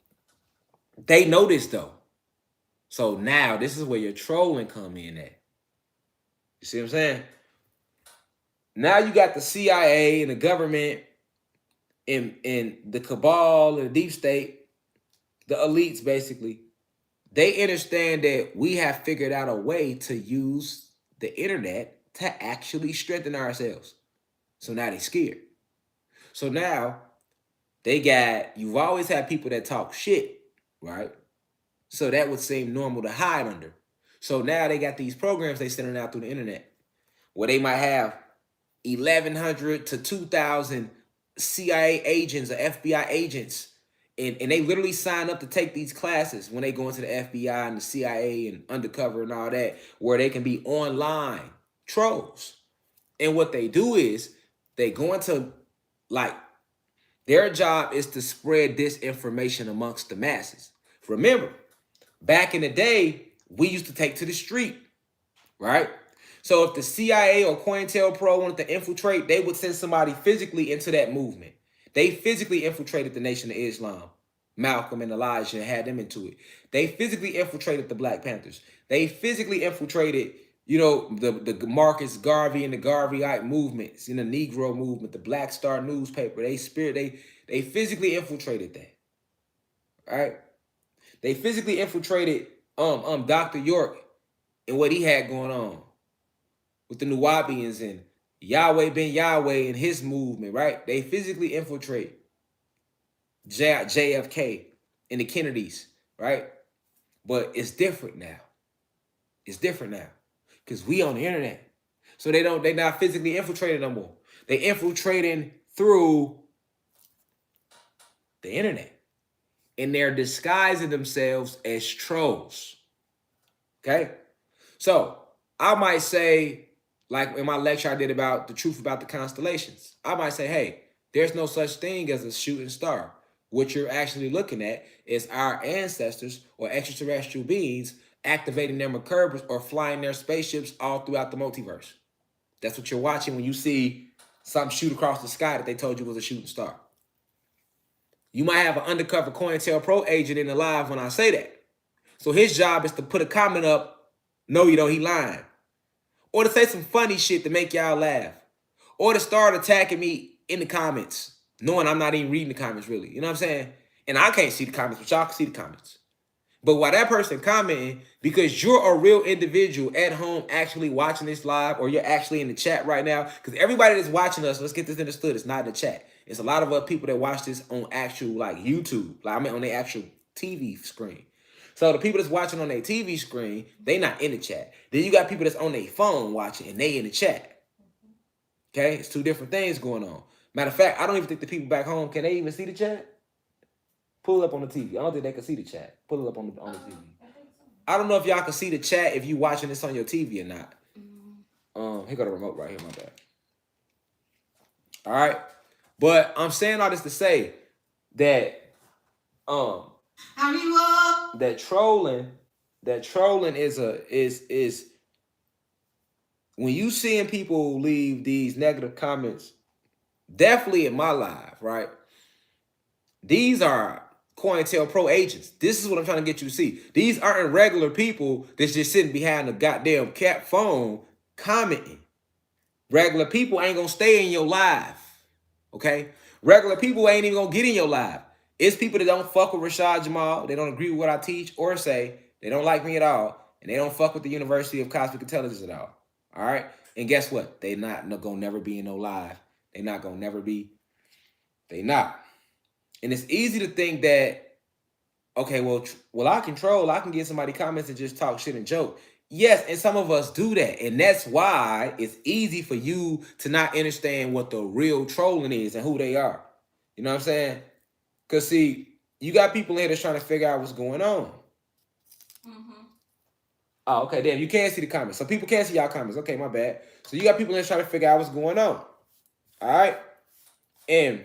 they know this though. So now this is where your trolling come in at. You see what I'm saying? Now you got the CIA and the government and the cabal and the deep state, the elites basically. They understand that we have figured out a way to use the internet to actually strengthen ourselves. So now they scared. So now you've always had people that talk shit, right? So that would seem normal to hide under. So now they got these programs they sending out through the internet where they might have 1,100 to 2,000 CIA agents or FBI agents. And they literally sign up to take these classes when they go into the FBI and the CIA and undercover and all that, where they can be online trolls. And what they do is they go into, like, their job is to spread disinformation amongst the masses. Remember, back in the day, we used to take to the street, right? So if the CIA or COINTELPRO wanted to infiltrate, they would send somebody physically into that movement. They physically infiltrated the Nation of Islam. Malcolm and Elijah had them into it. They physically infiltrated the Black Panthers. They physically infiltrated, the Marcus Garvey and the Garveyite movements, in the Negro movement, the Black Star newspaper. They physically infiltrated that. Right? They physically infiltrated Dr. York and what he had going on with the Nuwabians and Yahweh Ben Yahweh and his movement, right? They physically infiltrate JFK and the Kennedys, right? But it's different now. It's different now because we on the internet. So they not physically infiltrating no more. They infiltrating through the internet. And they're disguising themselves as trolls. Okay? So I might say, like in my lecture I did about the truth about the constellations, I might say, hey, there's no such thing as a shooting star. What you're actually looking at is our ancestors or extraterrestrial beings activating their Merkabas or flying their spaceships all throughout the multiverse. That's what you're watching when you see something shoot across the sky that they told you was a shooting star. You might have an undercover COINTELPRO agent in the live when I say that. So his job is to put a comment up, no, you don't, he lying. Or to say some funny shit to make y'all laugh. Or to start attacking me in the comments, knowing I'm not even reading the comments really. You know what I'm saying? And I can't see the comments, but y'all can see the comments. But while that person commenting, because you're a real individual at home actually watching this live, or you're actually in the chat right now, because everybody that's watching us, let's get this understood, it's not in the chat. It's a lot of other people that watch this on actual, like, YouTube, like, I mean on their actual TV screen. So the people that's watching on their TV screen, they not in the chat. Then you got people that's on their phone watching and they in the chat. Okay, it's two different things going on. Matter of fact, I don't even think the people back home, can they even see the chat? Pull it up on the TV. I don't think they can see the chat. Pull it up on the TV. I don't know if y'all can see the chat if you watching this on your TV or not. Here go the remote right here, my bad. All right. But I'm saying all this to say that that trolling is when you seeing people leave these negative comments, definitely in my life, right? These are COINTELPRO agents. This is what I'm trying to get you to see. These aren't regular people that's just sitting behind a goddamn cat phone commenting. Regular people ain't gonna stay in your live. Okay? Regular people ain't even gonna get in your live. It's people that don't fuck with Rashad Jamal. They don't agree with what I teach or say. They don't like me at all. And they don't fuck with the University of Cosmic Intelligence at all. All right? And guess what? They not gonna never be in no live. They not gonna never be. They not. And it's easy to think that, okay, well, I can get somebody comments and just talk shit and joke. Yes, and some of us do that. And that's why it's easy for you to not understand what the real trolling is and who they are. You know what I'm saying? Because, see, you got people here that's trying to figure out what's going on. Oh, okay, damn, you can't see the comments. So people can't see y'all comments. Okay, my bad. So you got people in there trying to figure out what's going on. All right? And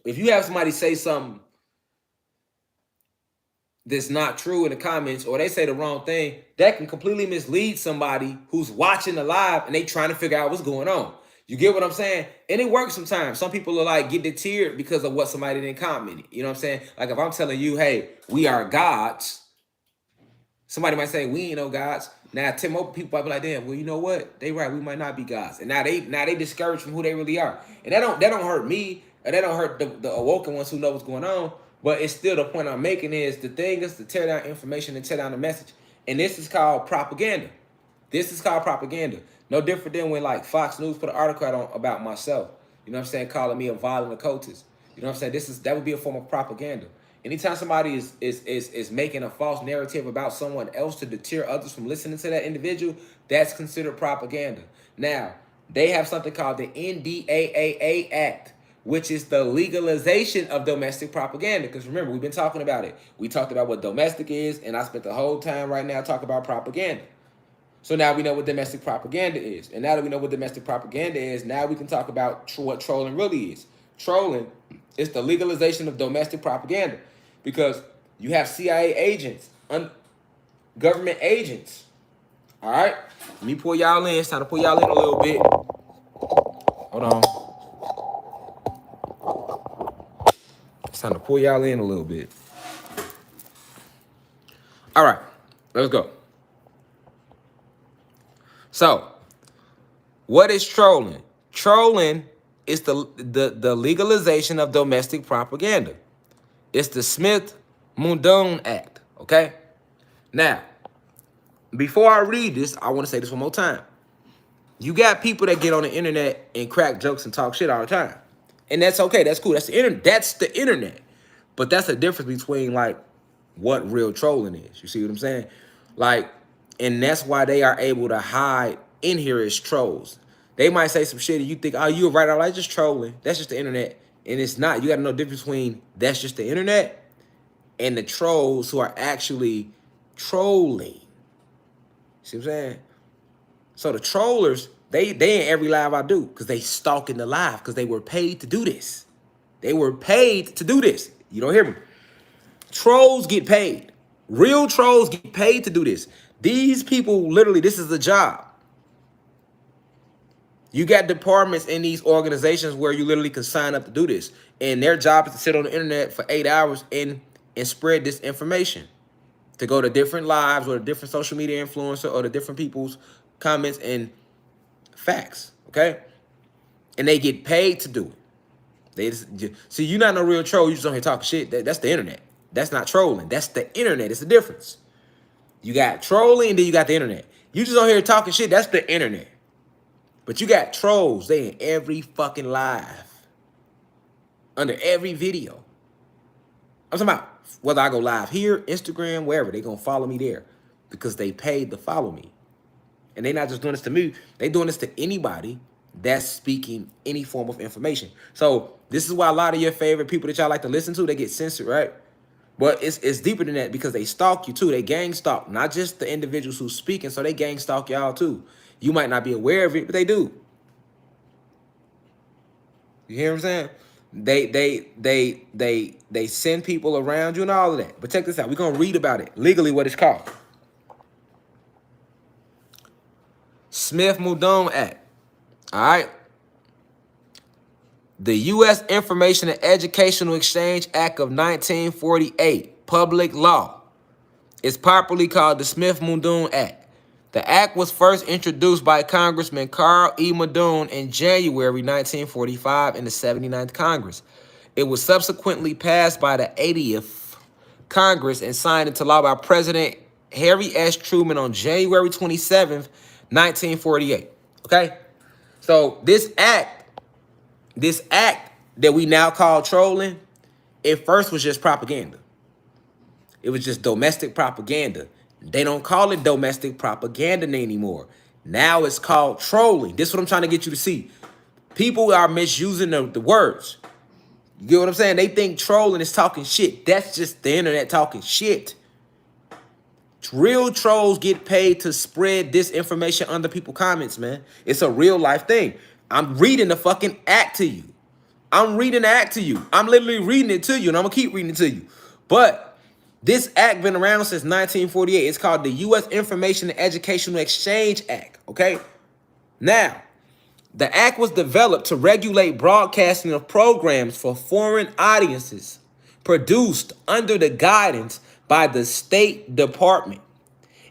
if you have somebody say something that's not true in the comments, or they say the wrong thing, that can completely mislead somebody who's watching the live and they trying to figure out what's going on. You get what I'm saying? And it works sometimes. Some people are like get deterred because of what somebody didn't comment. You know what I'm saying? Like if I'm telling you, hey, we are gods, somebody might say we ain't no gods. Now people might be like, damn, well, you know what? They right, we might not be gods. And now they discouraged from who they really are. And that don't hurt me, or that don't hurt the awoken ones who know what's going on. But it's still the point I'm making is the thing is to tear down information and tear down the message. And this is called propaganda. This is called propaganda. No different than when like Fox News put an article out about myself. You know what I'm saying? Calling me a violent occultist. You know what I'm saying? That would be a form of propaganda. Anytime somebody is making a false narrative about someone else to deter others from listening to that individual, that's considered propaganda. Now, they have something called the NDAA Act, which is the legalization of domestic propaganda. Because remember, we've been talking about it. We talked about what domestic is, and I spent the whole time right now talking about propaganda. So now we know what domestic propaganda is. And now that we know what domestic propaganda is, now we can talk about what trolling really is. Trolling is the legalization of domestic propaganda. Because you have CIA agents, government agents. All right? Let me pull y'all in. It's time to pull y'all in a little bit. Hold on. It's time to pull y'all in a little bit. All right. Let's go. So, what is trolling? Trolling is the legalization of domestic propaganda. It's the Smith-Mundone Act, okay? Now, before I read this, I want to say this one more time. You got people that get on the internet and crack jokes and talk shit all the time. And that's okay. That's cool. That's the internet. That's the internet. But that's the difference between, like, what real trolling is. You see what I'm saying? Like, and that's why they are able to hide in here as trolls. They might say some shit and you think, oh, you're right. I'm like, just trolling. That's just the internet. And it's not. You got to know the difference between that's just the internet and the trolls who are actually trolling. See what I'm saying? So the trollers, they in every live I do because they stalking the live because they were paid to do this. They were paid to do this. You don't hear me? Trolls get paid. Real trolls get paid to do this. These people, literally, this is a job. You got departments in these organizations where you literally can sign up to do this. And their job is to sit on the internet for 8 hours and spread this information. To go to different lives or to different social media influencer or to different people's comments and facts, okay? And they get paid to do it. They just, see, you're not no real troll. You just don't here talking shit. That's the internet. That's not trolling. That's the internet. It's the difference. You got trolling and then you got the internet. You just don't here talking shit. That's the internet. But you got trolls. They in every fucking live. Under every video. I'm talking about whether I go live here, Instagram, wherever. They going to follow me there. Because they paid to follow me. And they not just doing this to me. They doing this to anybody that's speaking any form of information. So this is why a lot of your favorite people that y'all like to listen to, they get censored, right? But it's deeper than that because they stalk you too. They gang stalk, not just the individuals who's speaking. So they gang stalk y'all too. You might not be aware of it, but they do. You hear what I'm saying? They send people around you and all of that. But check this out. We're gonna read about it legally. What it's called. Smith-Mundone Act. All right. The U.S. Information and Educational Exchange Act of 1948, public law, is popularly called the Smith-Mundone Act. The act was first introduced by Congressman Carl E. Muldoon in January 1945 in the 79th Congress. It was subsequently passed by the 80th Congress and signed into law by President Harry S. Truman on January 27th, 1948. Okay? So this act that we now call trolling, it first was just propaganda. It was just domestic propaganda. They don't call it domestic propaganda anymore. Now it's called trolling. This is what I'm trying to get you to see. People are misusing the words. You get what I'm saying? They think trolling is talking shit. That's just the internet talking shit. Real trolls get paid to spread disinformation under people's comments, man. It's a real life thing. I'm reading the fucking act to you. I'm reading the act to you. I'm literally reading it to you, and I'm gonna keep reading it to you. But this act been around since 1948. It's called the U.S. Information and Educational Exchange Act. Okay. Now, the act was developed to regulate broadcasting of programs for foreign audiences produced under the guidance by the State Department,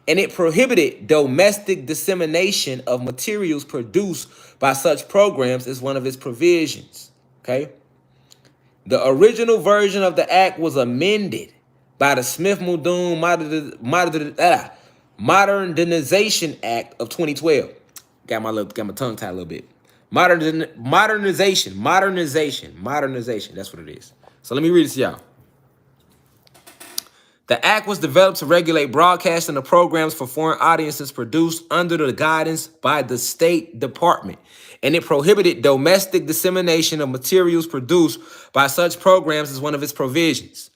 and it prohibited domestic dissemination of materials produced by such programs as one of its provisions. Okay? The original version of the act was amended by the Smith-Muldoon Modernization Act of 2012. Got my tongue tied a little bit. Modernization. That's what it is. So let me read this to y'all. The act was developed to regulate broadcasting of programs for foreign audiences produced under the guidance by the State Department, and it prohibited domestic dissemination of materials produced by such programs as one of its provisions.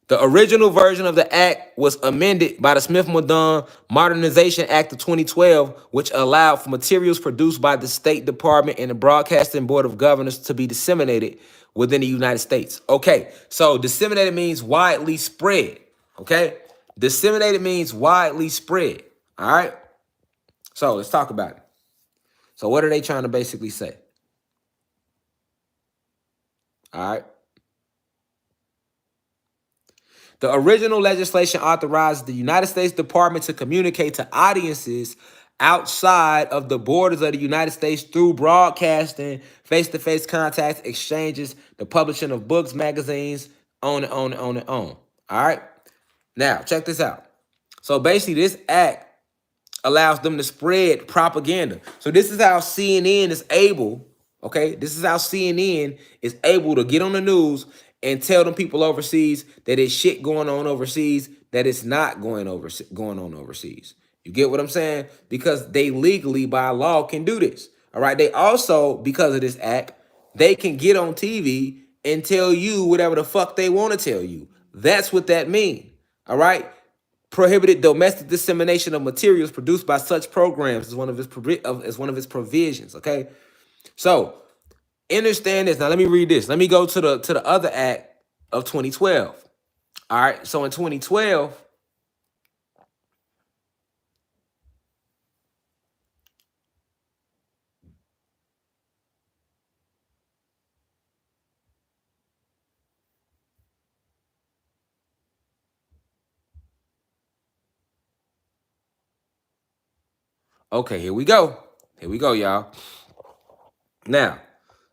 The original version of the act was amended by the Smith-Muldoon Modernization Act of 2012, which allowed for materials produced by the State Department and the Broadcasting Board of Governors to be disseminated within the United States. Okay, so disseminated means widely spread. Okay, disseminated means widely spread. All right, so let's talk about it. So what are they trying to basically say? All right. The original legislation authorized the United States Department to communicate to audiences outside of the borders of the United States through broadcasting, face-to-face contacts, exchanges, the publishing of books, magazines, on and on and on and on. All right? Now, check this out. So basically, this act allows them to spread propaganda. So this is how CNN is able, okay? This is how CNN is able to get on the news and tell them people overseas that it's shit going on overseas, that it's not going on overseas. You get what I'm saying? Because they legally, by law, can do this. All right? They also, because of this act, they can get on TV and tell you whatever the fuck they want to tell you. That's what that means. All right? Prohibited domestic dissemination of materials produced by such programs as one of its provisions. Okay, so understand this. Now let me read this. Let me go to the other act of 2012. All right, so in 2012. Okay, here we go. Here we go, y'all. Now,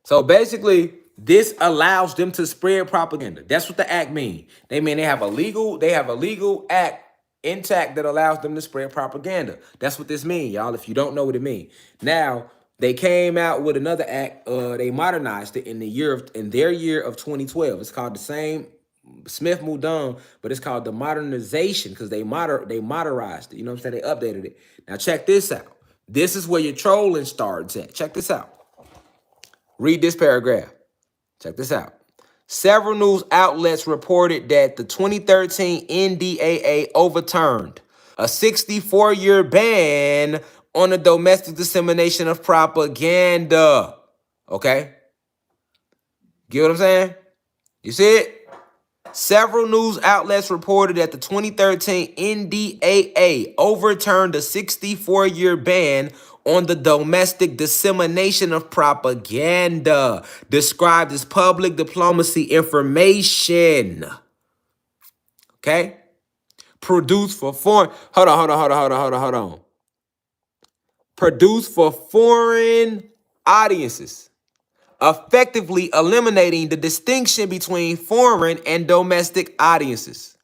so basically, this allows them to spread propaganda. That's what the act means. They mean they have a legal act intact that allows them to spread propaganda. That's what this means, y'all. If you don't know what it means. Now, they came out with another act. They modernized it in their year of 2012. It's called the same Smith-Muldoon, but it's called the modernization because they modernized it. You know what I'm saying? They updated it. Now check this out. This is where your trolling starts at. Check this out. Read this paragraph. Check this out. Several news outlets reported that the 2013 NDAA overturned a 64-year ban on the domestic dissemination of propaganda. Okay? Get what I'm saying? You see it? Several news outlets reported that the 2013 NDAA overturned a 64-year ban on the domestic dissemination of propaganda, described as public diplomacy information. Okay? Produced for foreign... Hold on. Produced for foreign audiences, effectively eliminating the distinction between foreign and domestic audiences.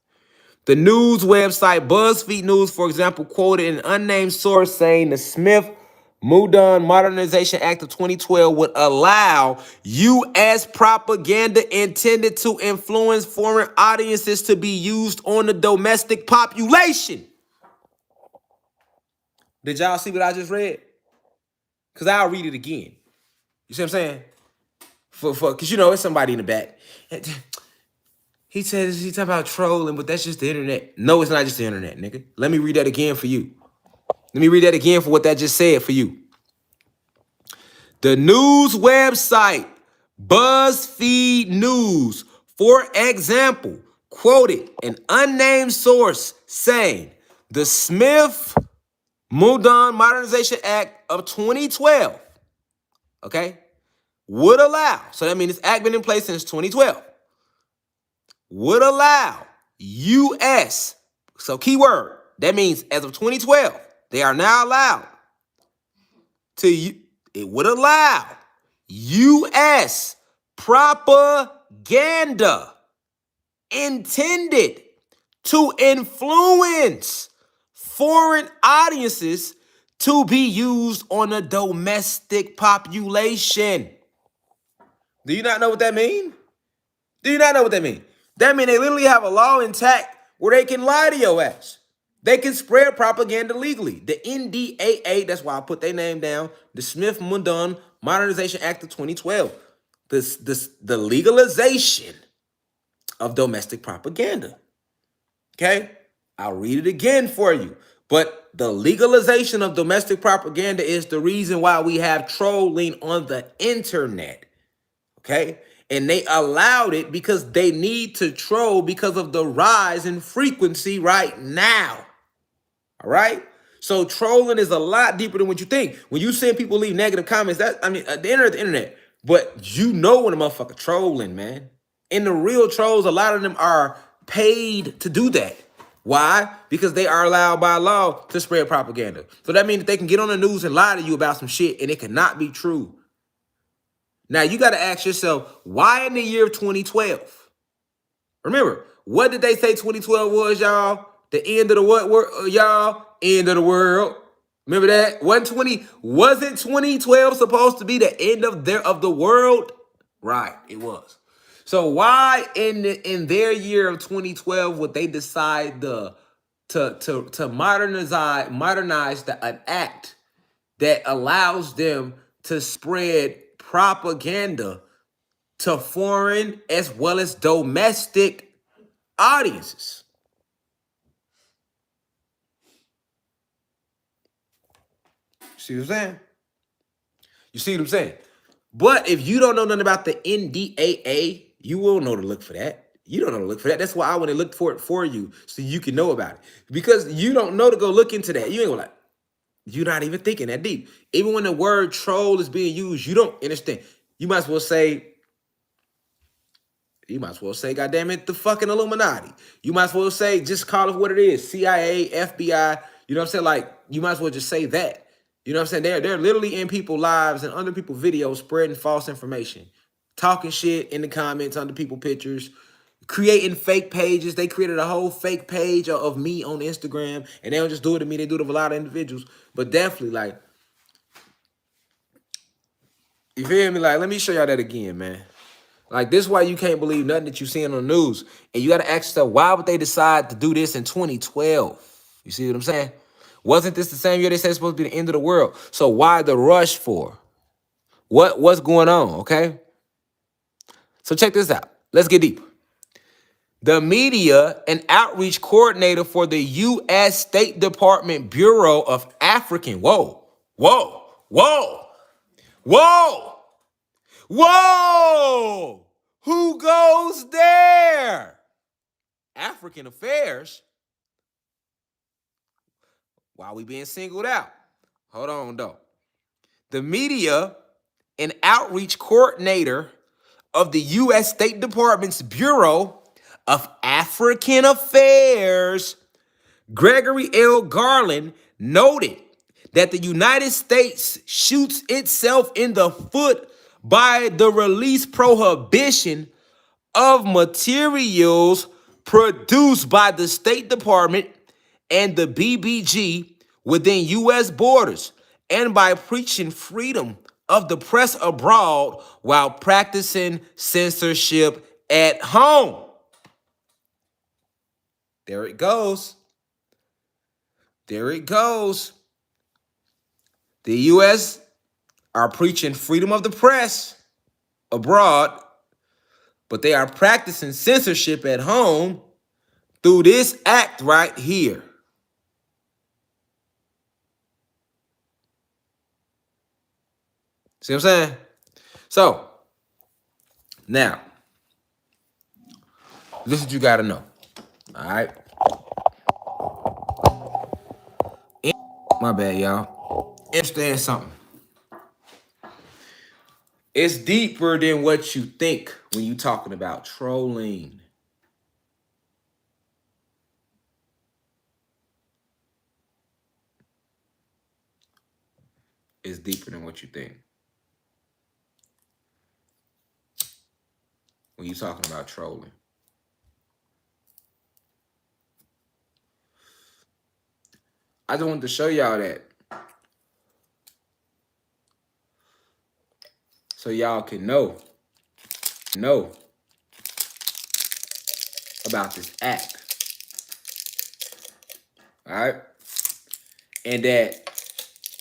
The news website BuzzFeed News, for example, quoted an unnamed source saying the Smith-Muldoon Modernization Act of 2012 would allow U.S. propaganda intended to influence foreign audiences to be used on the domestic population. Did y'all see what I just read? Because I'll read it again. You see what I'm saying? Because, you know, it's somebody in the back. He says he's talking about trolling, but that's just the internet. No, it's not just the internet, nigga. Let me read that again for you. Let me read that again for what that just said for you. The news website BuzzFeed News, for example, quoted an unnamed source saying the Smith-Mundon Modernization Act of 2012, okay, would allow, so that means this act been in place since 2012, would allow U.S., so keyword, that means as of 2012, they are now allowed to, it would allow U.S. propaganda intended to influence foreign audiences to be used on a domestic population. Do you not know what that means? Do you not know what that means? That means they literally have a law intact where they can lie to your ass. They can spread propaganda legally. The NDAA, that's why I put their name down, the Smith-Mundon Modernization Act of 2012. The legalization of domestic propaganda. Okay? I'll read it again for you. But the legalization of domestic propaganda is the reason why we have trolling on the internet. Okay? And they allowed it because they need to troll because of the rise in frequency right now. All right? So trolling is a lot deeper than what you think. When you see people leave negative comments, that I mean, the internet. But you know when a motherfucker trolling, man. And the real trolls, a lot of them are paid to do that. Why? Because they are allowed by law to spread propaganda. So that means that they can get on the news and lie to you about some shit and it cannot be true. Now, you got to ask yourself, why in the year of 2012? Remember, what did they say 2012 was, y'all? The end of the what, y'all? End of the world. Remember that? Wasn't 2012 supposed to be the end of the world? Right, it was. So why in their year of 2012 would they decide to modernize an act that allows them to spread propaganda to foreign as well as domestic audiences? See what I'm saying? You see what I'm saying? But if you don't know nothing about the NDAA, you will know to look for that. You don't know to look for that. That's why I want to look for it for you so you can know about it. Because you don't know to go look into that. You ain't gonna like, you're not even thinking that deep. Even when the word troll is being used, you don't understand. You might as well say, goddamn it, the fucking Illuminati. You might as well say, just call it what it is. CIA, FBI, you know what I'm saying? Like, you might as well just say that. You know what I'm saying? They're literally in people's lives and under people's videos spreading false information. Talking shit in the comments under people's pictures. Creating fake pages. They created a whole fake page of me on Instagram. And they don't just do it to me. They do it to a lot of individuals. But definitely, like, you feel me? Like, let me show y'all that again, man. Like, this is why you can't believe nothing that you see on the news. And you got to ask yourself, why would they decide to do this in 2012? You see what I'm saying? Wasn't this the same year they said it's supposed to be the end of the world? So why the rush for? What's going on, okay? So check this out. Let's get deep. The media and outreach coordinator for the U.S. State Department Bureau of African, whoa, who goes there? African Affairs? Why we being singled out? Hold on, though. The media and outreach coordinator of the U.S. State Department's Bureau of African Affairs, Gregory L. Garland, noted that the United States shoots itself in the foot by the release prohibition of materials produced by the State Department and the BBG within U.S. borders, and by preaching freedom of the press abroad while practicing censorship at home. There it goes. There it goes. The U.S. are preaching freedom of the press abroad But they are practicing censorship at home through this act right here. See what I'm saying? So, now, this is what you got to know. All right? My bad, y'all. Understand something. It's deeper than what you think when you're talking about trolling. It's deeper than what you think when you're talking about trolling. I just wanted to show y'all that so y'all can know about this act. All right? And that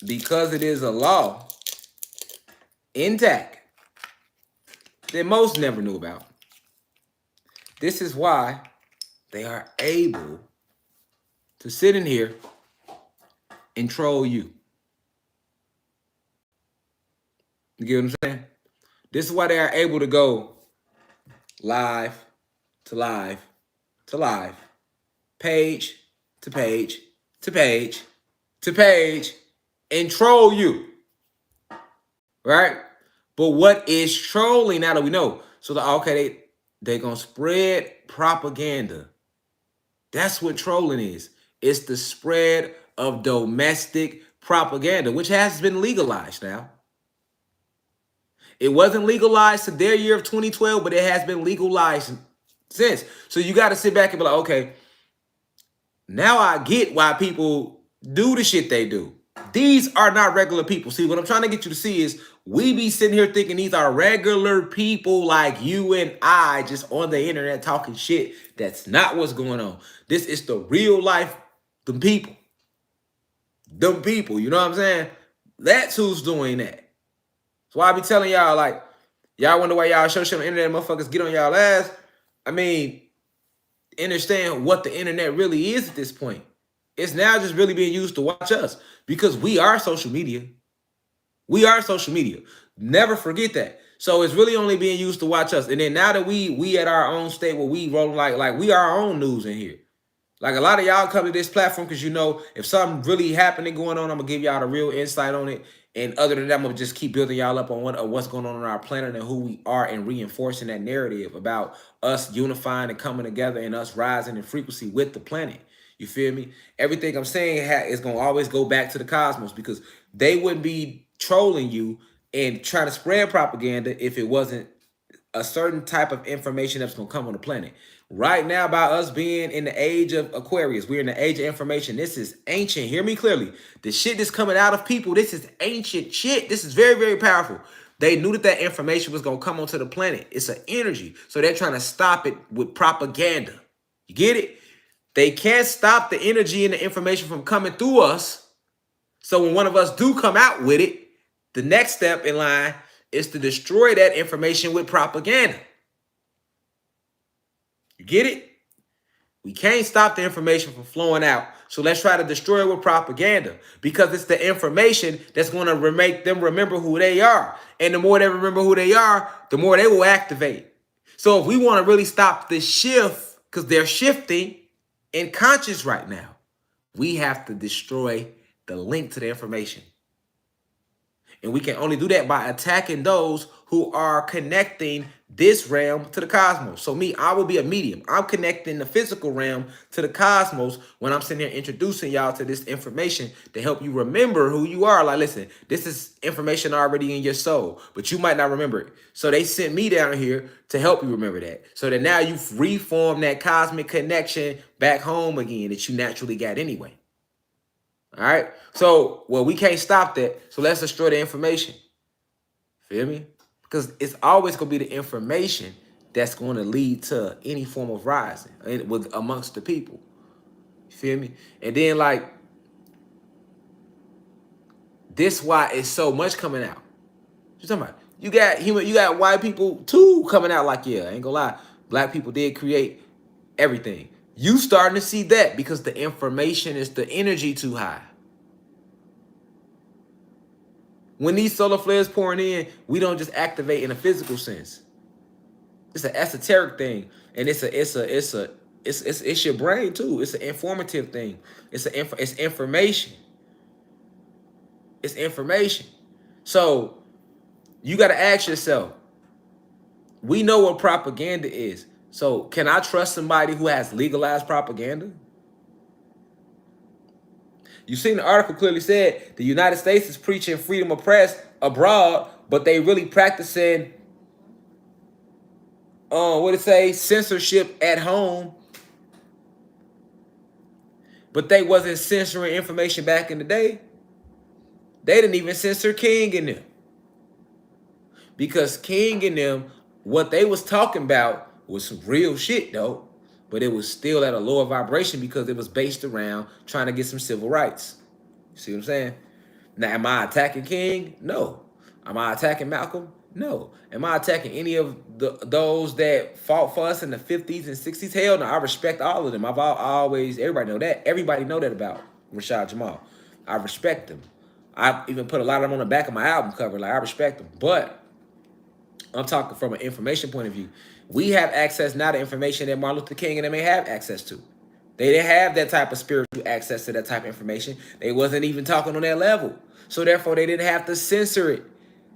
because it is a law intact that most never knew about, this is why they are able to sit in here and troll you. You get what I'm saying? This is why they are able to go live to live to live, page to page to page to page, and troll you. Right? But what is trolling now that we know? So they're gonna spread propaganda. That's what trolling is. It's the spread of domestic propaganda, which has been legalized now. It wasn't legalized to their year of 2012, but it has been legalized since. So you got to sit back and be like, okay, now I get why people do the shit they do. These are not regular people. See, what I'm trying to get you to see is we be sitting here thinking these are regular people like you and I just on the internet talking shit. That's not what's going on. This is the real life, them people. Them people, you know what I'm saying? That's who's doing that. So I be telling y'all, like, y'all wonder why y'all show shit on the internet, motherfuckers get on y'all ass. I mean, understand what the internet really is at this point. It's now just really being used to watch us because we are social media. We are social media. Never forget that. So it's really only being used to watch us. And then now that we at our own state where we rolling like we are our own news in here. Like a lot of y'all come to this platform because you know if something really happening going on, I'm gonna give y'all the real insight on it. And other than that, I'm gonna just keep building y'all up on what's going on our planet and who we are and reinforcing that narrative about us unifying and coming together and us rising in frequency with the planet. You feel me? Everything I'm saying is gonna always go back to the cosmos because they wouldn't be trolling you and trying to spread propaganda if it wasn't a certain type of information that's going to come on the planet. Right now, by us being in the age of Aquarius, we're in the age of information. This is ancient. Hear me clearly. The shit that's coming out of people, this is ancient shit. This is very, very powerful. They knew that information was going to come onto the planet. It's an energy. So they're trying to stop it with propaganda. You get it? They can't stop the energy and the information from coming through us. So when one of us do come out with it, the next step in line is to destroy that information with propaganda. You get it? We can't stop the information from flowing out. So let's try to destroy it with propaganda because it's the information that's going to make them remember who they are. And the more they remember who they are, the more they will activate. So if we want to really stop this shift, because they're shifting in conscious right now, we have to destroy the link to the information. And we can only do that by attacking those who are connecting this realm to the cosmos. So me, I will be a medium. I'm connecting the physical realm to the cosmos when I'm sitting here introducing y'all to this information to help you remember who you are. Like, listen, this is information already in your soul, but you might not remember it. So they sent me down here to help you remember that. So that now you've reformed that cosmic connection back home again that you naturally got anyway. All right. So, well, we can't stop that. So let's destroy the information. Feel me? Because it's always going to be the information that's going to lead to any form of rising with amongst the people. You feel me? And then, like, this why it's so much coming out. What you talking about? You got white people too coming out like, yeah, I ain't gonna lie, black people did create everything. You starting to see that because the information is the energy too high. When these solar flares pouring in, we don't just activate in a physical sense. It's an esoteric thing, and it's your brain too. It's an informative thing. It's information. It's information. So you got to ask yourself. We know what propaganda is. So can I trust somebody who has legalized propaganda? You seen the article clearly said the United States is preaching freedom of press abroad, but they really practicing what it say, censorship at home. But they wasn't censoring information back in the day. They didn't even censor King and them. Because King and them, what they was talking about was some real shit though. But it was still at a lower vibration because it was based around trying to get some civil rights. You see what I'm saying? Now, am I attacking King? No. Am I attacking Malcolm? No. Am I attacking any of those that fought for us in the 50s and 60s? Hell no. I respect all of them. I've always, everybody know that. Everybody know that about Rashad Jamal. I respect them. I even put a lot of them on the back of my album cover. Like, I respect them. But I'm talking from an information point of view. We have access now to information that Martin Luther King and they may have access to. They didn't have that type of spiritual access to that type of information. They wasn't even talking on that level. So therefore, they didn't have to censor it.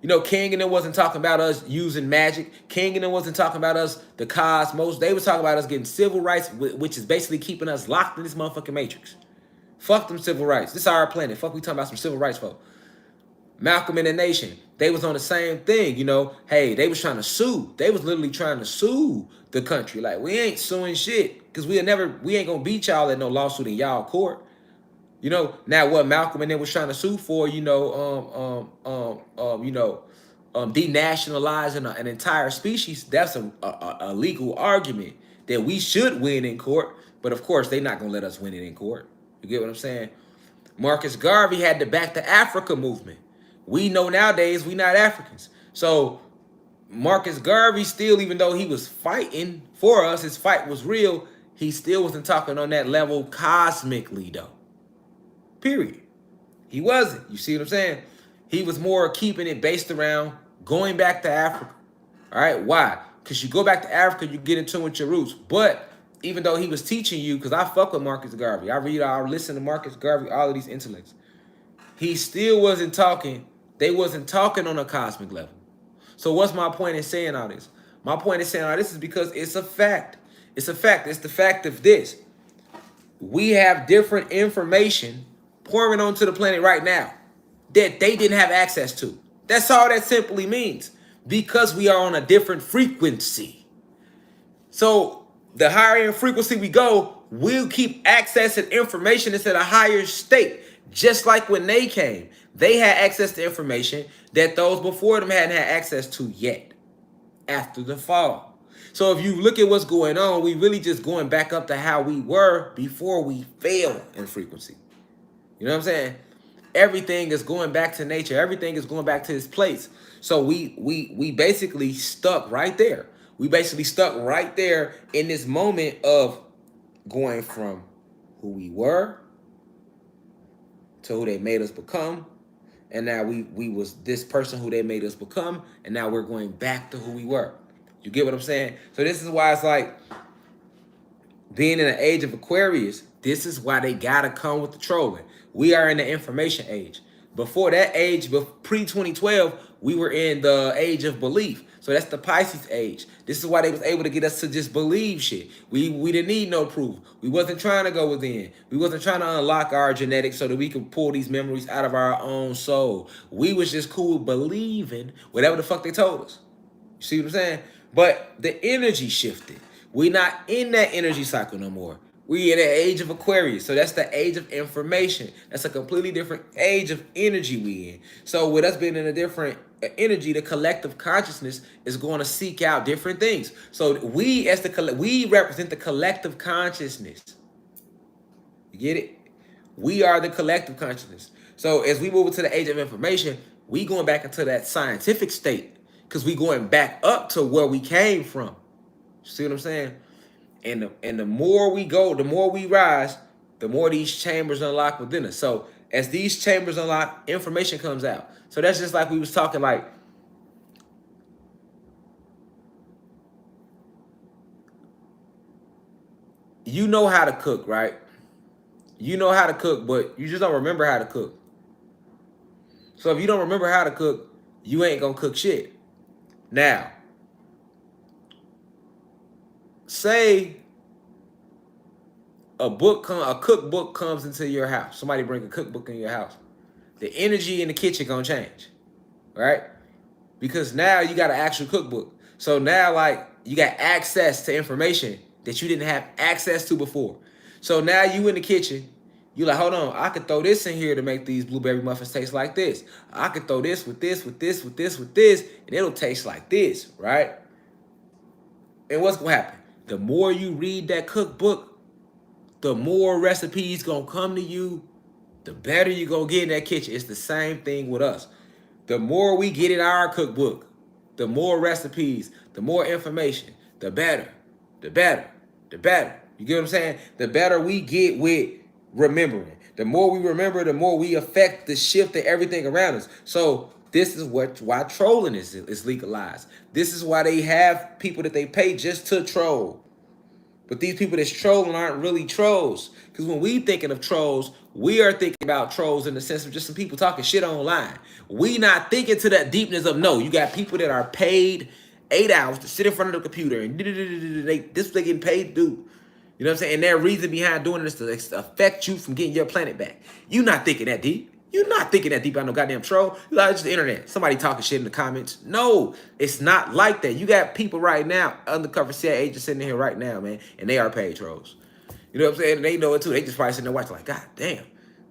You know, King and them wasn't talking about us using magic. King and them wasn't talking about us, the cosmos. They was talking about us getting civil rights, which is basically keeping us locked in this motherfucking matrix. Fuck them civil rights. This is our planet. Fuck, we talking about some civil rights, folks. Malcolm and the Nation, they was on the same thing, you know. Hey, they was trying to sue. They was literally trying to sue the country. Like, we ain't suing shit because we ain't gonna beat y'all at no lawsuit in y'all court. You know, now what Malcolm and them was trying to sue for, denationalizing an entire species, that's a legal argument that we should win in court. But of course, they're not gonna let us win it in court. You get what I'm saying? Marcus Garvey had the Back to Africa movement. We know nowadays we not Africans. So Marcus Garvey still, even though he was fighting for us, his fight was real, he still wasn't talking on that level cosmically though. Period. He wasn't. You see what I'm saying? He was more keeping it based around going back to Africa. All right? Why? Because you go back to Africa, you get in tune with your roots. But even though he was teaching you, because I fuck with Marcus Garvey. I listen to Marcus Garvey, all of these intellects. He still wasn't talking. They wasn't talking on a cosmic level. So what's my point in saying all this? My point in saying all this is because it's a fact. It's a fact. It's the fact of this. We have different information pouring onto the planet right now that they didn't have access to. That's all that simply means. Because we are on a different frequency. So the higher in frequency we go, we'll keep accessing information into a higher state. Just like when they came, they had access to information that those before them hadn't had access to yet after the fall. So if you look at what's going on, we really just going back up to how we were before we fell in frequency. You know what I'm saying? Everything is going back to nature. Everything is going back to its place. So we basically stuck right there. We basically stuck right there in this moment of going from who we were to who they made us become. And now we was this person who they made us become. And now we're going back to who we were. You get what I'm saying? So this is why it's like being in the age of Aquarius, this is why they gotta come with the trolling. We are in the information age. Before that age, pre-2012, we were in the age of belief. So that's the Pisces age. This is why they was able to get us to just believe shit. We didn't need no proof. We wasn't trying to go within. We wasn't trying to unlock our genetics so that we could pull these memories out of our own soul. We was just cool believing whatever the fuck they told us. You see what I'm saying? But the energy shifted. We're not in that energy cycle no more. We're in the age of Aquarius. So that's the age of information. That's a completely different age of energy we in. So with us being in a different energy, the collective consciousness is going to seek out different things. So we represent the collective consciousness. You get it? We are the collective consciousness. So as we move into the age of information, we going back into that scientific state. because we going back up to where we came from. See what I'm saying? And the more we go, the more we rise, the more these chambers unlock within us. So as these chambers unlock, information comes out. So that's just like we was talking, like, you know how to cook, right? You know how to cook, but you just don't remember how to cook. So if you don't remember how to cook, you ain't gonna cook shit. Now, say a cookbook comes into your house. Somebody bring a cookbook in your house. The energy in the kitchen gonna change, right? Because now you got an actual cookbook. So now, like, you got access to information that you didn't have access to before. So now you in the kitchen, you like, hold on, I could throw this in here to make these blueberry muffins taste like this. I could throw this with this, with this, with this, with this, and it'll taste like this, right? And what's gonna happen? The more you read that cookbook, the more recipes gonna come to you, the better you gonna get in that kitchen. It's the same thing with us. The more we get in our cookbook, the more recipes, the more information, the better, the better, the better. You get what I'm saying? The better we get with remembering. The more we remember, the more we affect the shift of everything around us. So this is why trolling is legalized. This is why they have people that they pay just to troll. But these people that's trolling aren't really trolls. Because when we thinking of trolls, we are thinking about trolls in the sense of just some people talking shit online. We not thinking to that deepness of, no, you got people that are paid 8 hours to sit in front of the computer and this is what they getting paid to do. You know what I'm saying? And their reason behind doing this is to affect you from getting your planet back. You not thinking that deep. You're not thinking that deep about no goddamn troll. You like, it's just the internet. Somebody talking shit in the comments. No, it's not like that. You got people right now, undercover CIA agents sitting here right now, man, and they are paid trolls. You know what I'm saying? And they know it too. They just probably sitting there watching like, God damn,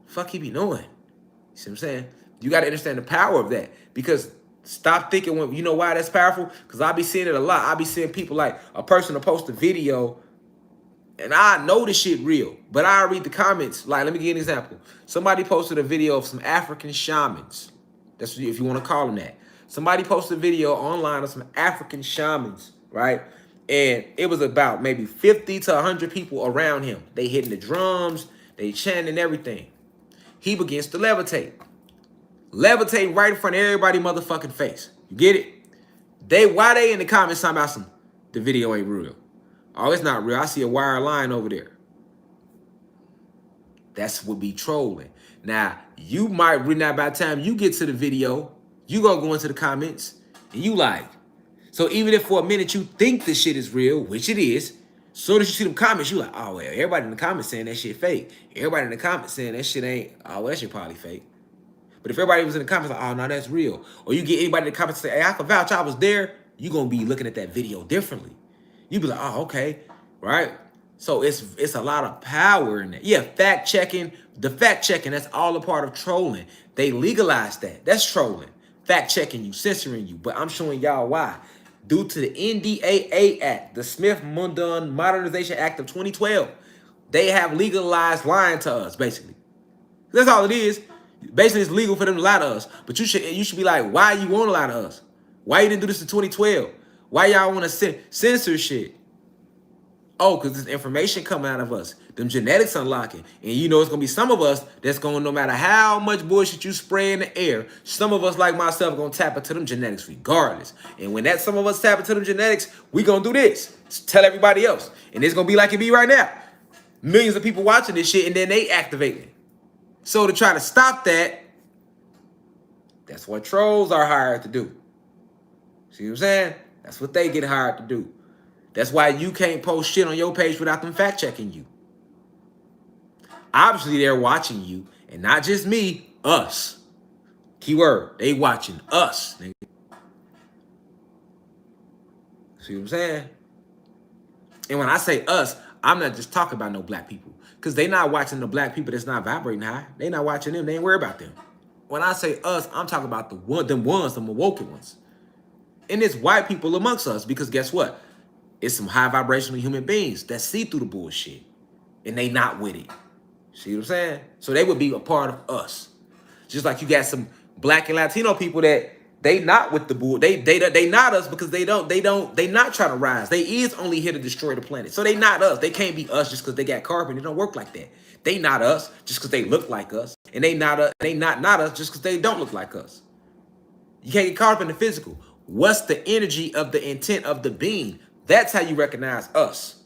fuck he be knowing. You see what I'm saying? You got to understand the power of that. Because stop thinking, when you know why that's powerful? Because I be seeing it a lot. I be seeing people like a person to post a video, and I know this shit real, but I read the comments. Like, let me give you an example. Somebody posted a video of some African shamans. That's if you want to call them that. Somebody posted a video online of some African shamans, right? And it was about maybe 50 to 100 people around him. They hitting the drums, they chanting everything. He begins to levitate. Levitate right in front of everybody motherfucking face. You get it? Why they in the comments talking about the video ain't real? Oh, it's not real. I see a wire line over there. That's what be trolling. Now, you might read that by the time you get to the video, you gonna go into the comments and you like. So even if for a minute you think this shit is real, which it is, soon as you see them comments, you like, oh, well, everybody in the comments saying that shit fake. Everybody in the comments saying that shit ain't, oh, well, that shit probably fake. But if everybody was in the comments like, oh, no, that's real. Or you get anybody in the comments say, hey, I can vouch I was there, you gonna be looking at that video differently. You be like, oh, okay, right? So it's a lot of power in that. Yeah, fact checking. The fact checking, that's all a part of trolling. They legalized that. That's trolling. Fact checking you, censoring you. But I'm showing y'all why. Due to the NDAA Act, the Smith-Mundt Modernization Act of 2012, they have legalized lying to us, basically. That's all it is. Basically, it's legal for them to lie to us. But you should be like, why you want to lie to us? Why you didn't do this in 2012? Why y'all want to censor shit? Oh, because there's information coming out of us. Them genetics unlocking. And you know it's going to be some of us that's going to, no matter how much bullshit you spray in the air, some of us like myself are going to tap into them genetics regardless. And when some of us tap into them genetics, we going to do this. Tell everybody else. And it's going to be like it be right now. Millions of people watching this shit and then they activate it. So to try to stop that, that's what trolls are hired to do. See what I'm saying? That's what they get hired to do. That's why you can't post shit on your page without them fact checking you. Obviously, they're watching you, and not just me, us. Keyword, they watching us, nigga. See what I'm saying? And when I say us, I'm not just talking about no black people. Because they not watching the black people that's not vibrating high. They not watching them. They ain't worried about them. When I say us, I'm talking about the awoken ones. And it's white people amongst us. Because guess what? It's some high vibrational human beings that see through the bullshit. And they not with it. See what I'm saying? So they would be a part of us. Just like you got some black and Latino people that They not with the bull. They not us because they not trying to rise. They is only here to destroy the planet. So they not us. They can't be us just because they got carbon. It don't work like that. They not us just because they look like us. And they not us just because they don't look like us. You can't get caught up in the physical. What's the energy of the intent of the being? That's how you recognize us.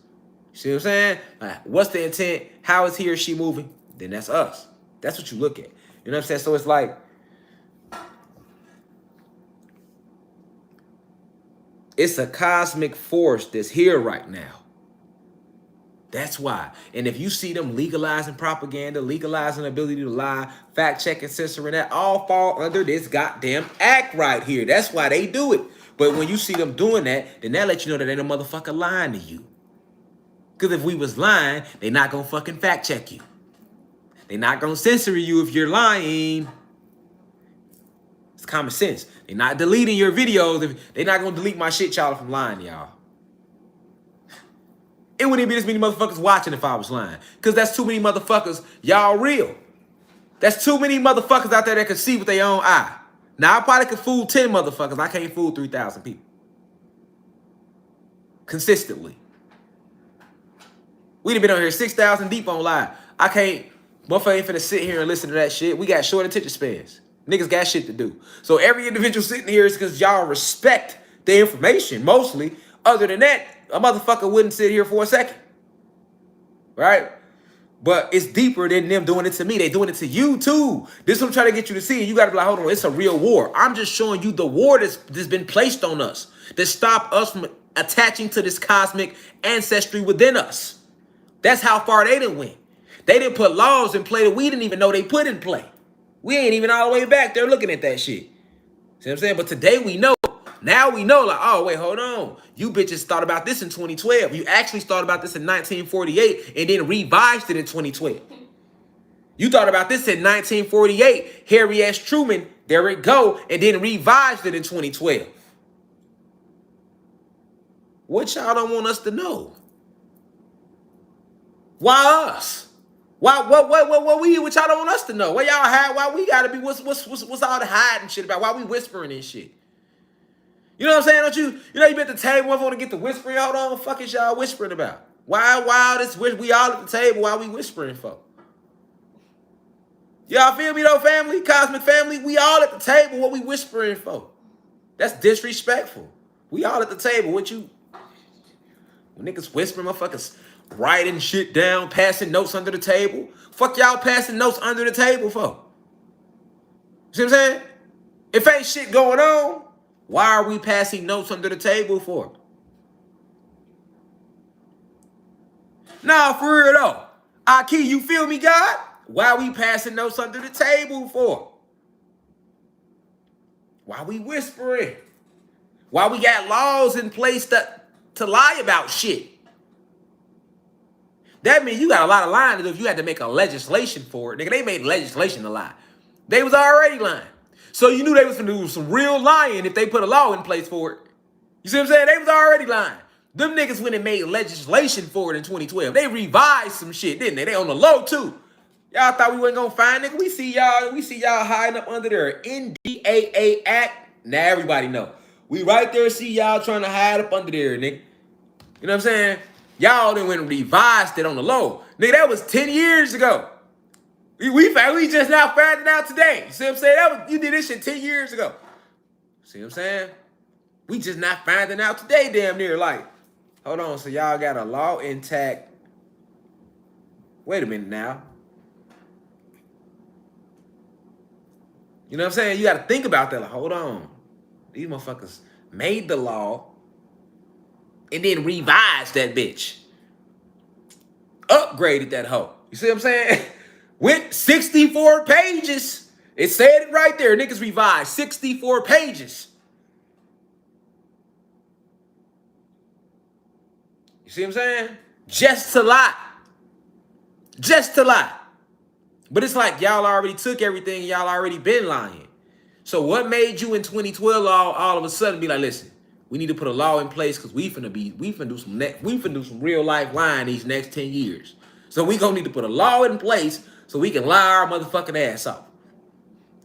You see what I'm saying? What's the intent? How is he or she moving? Then that's us. That's what you look at. You know what I'm saying? So it's like, it's a cosmic force that's here right now. That's why. And if you see them legalizing propaganda, legalizing the ability to lie, fact checking, censoring, that all fall under this goddamn act right here. That's why they do it. But when you see them doing that, then that lets you know that ain't a motherfucker lying to you. Because if we was lying, they not gonna fucking fact check you. They not gonna censor you if you're lying. It's common sense. They're not deleting your videos. They're not gonna delete my shit, y'all, if I'm lying, y'all. It wouldn't be this many motherfuckers watching if I was lying. Because that's too many motherfuckers. Y'all real. That's too many motherfuckers out there that can see with their own eye. Now, I probably could fool 10 motherfuckers. I can't fool 3,000 people. Consistently. We done been on here 6,000 deep on live. I can't, motherfucker ain't finna sit here and listen to that shit. We got short attention spans. Niggas got shit to do. So every individual sitting here is because y'all respect the information, mostly. Other than that, a motherfucker wouldn't sit here for a second. Right? But it's deeper than them doing it to me. They doing it to you too. This is what I'm trying to get you to see. You got to be like, hold on, it's a real war. I'm just showing you the war that's been placed on us to stop us from attaching to this cosmic ancestry within us. That's how far they done went. They didn't put laws in play that we didn't even know they put in play. We ain't even all the way back there looking at that shit. See what I'm saying? But today we know. Now we know, like, oh, wait, hold on. You bitches thought about this in 2012. You actually thought about this in 1948 and then revised it in 2012. You thought about this in 1948. Harry S. Truman, there it go, and then revised it in 2012. What y'all don't want us to know? Why us? What y'all don't want us to know? Why y'all hide? Why we gotta be? What's all the hiding shit about? Why we whispering and shit? You know what I'm saying? Don't you? You know you been at the table, motherfucker, to get the whispering. Hold on, what the fuck is y'all whispering about? Why all this? We all at the table. Why we whispering for? Y'all feel me though, family, cosmic family? We all at the table. What we whispering for? That's disrespectful. We all at the table. What you? When niggas whispering, motherfuckers writing shit down, passing notes under the table. Fuck y'all passing notes under the table for? See what I'm saying? If ain't shit going on, why are we passing notes under the table for? Nah, for real though. Aki, you feel me, God? Why are we passing notes under the table for? Why we whispering? Why we got laws in place to lie about shit? That means you got a lot of lying to do if you had to make a legislation for it. Nigga, they made legislation to lie. They was already lying. So you knew they was going to do some real lying if they put a law in place for it. You see what I'm saying? They was already lying. Them niggas went and made legislation for it in 2012. They revised some shit, didn't they? They on the low, too. Y'all thought we wasn't going to find nigga. We see y'all hiding up under their NDAA Act. Now everybody know. We right there see y'all trying to hide up under there, nigga. You know what I'm saying? Y'all then went and revised it on the low. Nigga, that was 10 years ago. We just now finding out today. You see what I'm saying? You did this shit 10 years ago. See what I'm saying? We just not finding out today, damn near. Like, hold on. So y'all got a law intact. Wait a minute now. You know what I'm saying? You got to think about that. Like, hold on. These motherfuckers made the law and then revised that bitch. Upgraded that hoe. You see what I'm saying? Went 64 pages. It said it right there. Niggas revised 64 pages. You see what I'm saying? Just to lie. Just to lie. But it's like y'all already took everything. Y'all already been lying. So what made you in 2012 all of a sudden be like, listen, we need to put a law in place because we finna do some real life lying these next 10 years. So we gonna need to put a law in place so we can lie our motherfucking ass off.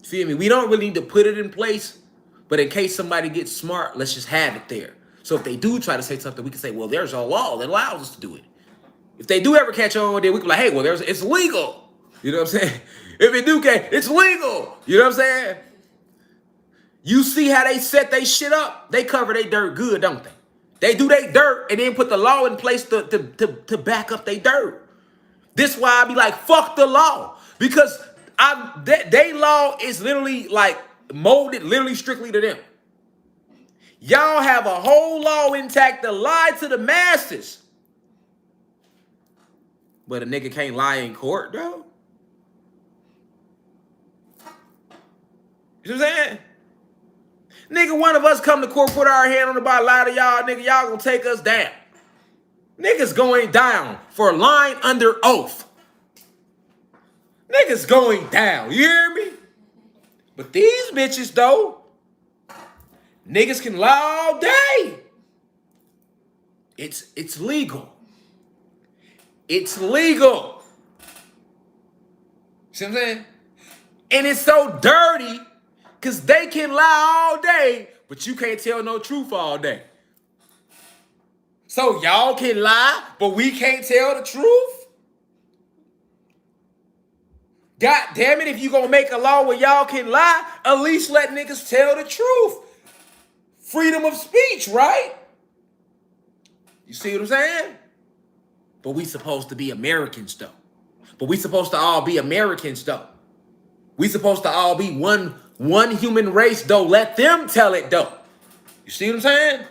Feel me? We don't really need to put it in place But in case somebody gets smart, let's just have it there. So if they do try to say something, we can say, well, there's a law that allows us to do it. If they do ever catch on, then we can be like, hey, well, it's legal. You know what I'm saying? If it do catch, it's legal. You know what I'm saying? You see how they set they shit up? They cover their dirt good, don't they? They do their dirt and then put the law in place to back up their dirt. This why I be like, fuck the law. Because they law is literally like molded literally strictly to them. Y'all have a whole law intact to lie to the masses. But a nigga can't lie in court, though. You know what I'm saying? Nigga, one of us come to court, put our hand on the bar, lie to y'all, nigga, y'all gonna take us down. Niggas going down for lying under oath. Niggas going down, you hear me? But these bitches, though, niggas can lie all day. It's legal. It's legal. See what I'm saying? And it's so dirty because they can lie all day, but you can't tell no truth all day. So y'all can lie, but we can't tell the truth? God damn it, if you gonna make a law where y'all can lie, at least let niggas tell the truth. Freedom of speech, right? You see what I'm saying? But we supposed to be Americans, though. But we supposed to all be Americans, though. We supposed to all be one human race, though. Let them tell it, though. You see what I'm saying?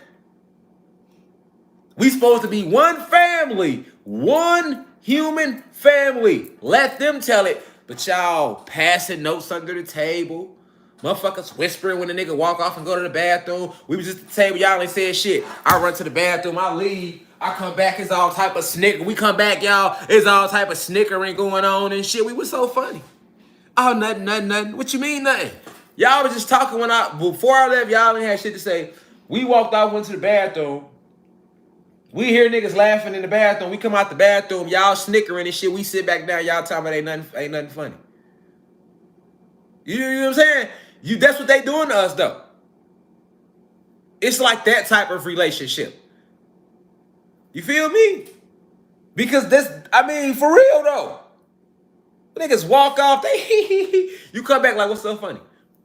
We supposed to be one family, one human family. Let them tell it. But y'all passing notes under the table. Motherfuckers whispering when the nigga walk off and go to the bathroom. We was just at the table, y'all ain't said shit. I run to the bathroom, I leave. I come back, it's all type of snicker. We come back, y'all, it's all type of snickering going on and shit. We was so funny. Oh, nothing. What you mean, nothing? Y'all was just talking before I left, y'all ain't had shit to say. We walked off, went to the bathroom. We hear niggas laughing in the bathroom. We come out the bathroom, y'all snickering and shit. We sit back down, y'all talking about ain't nothing funny. You know what I'm saying? That's what they doing to us, though. It's like that type of relationship. You feel me? Because for real, though. Niggas walk off, you come back like, what's so funny?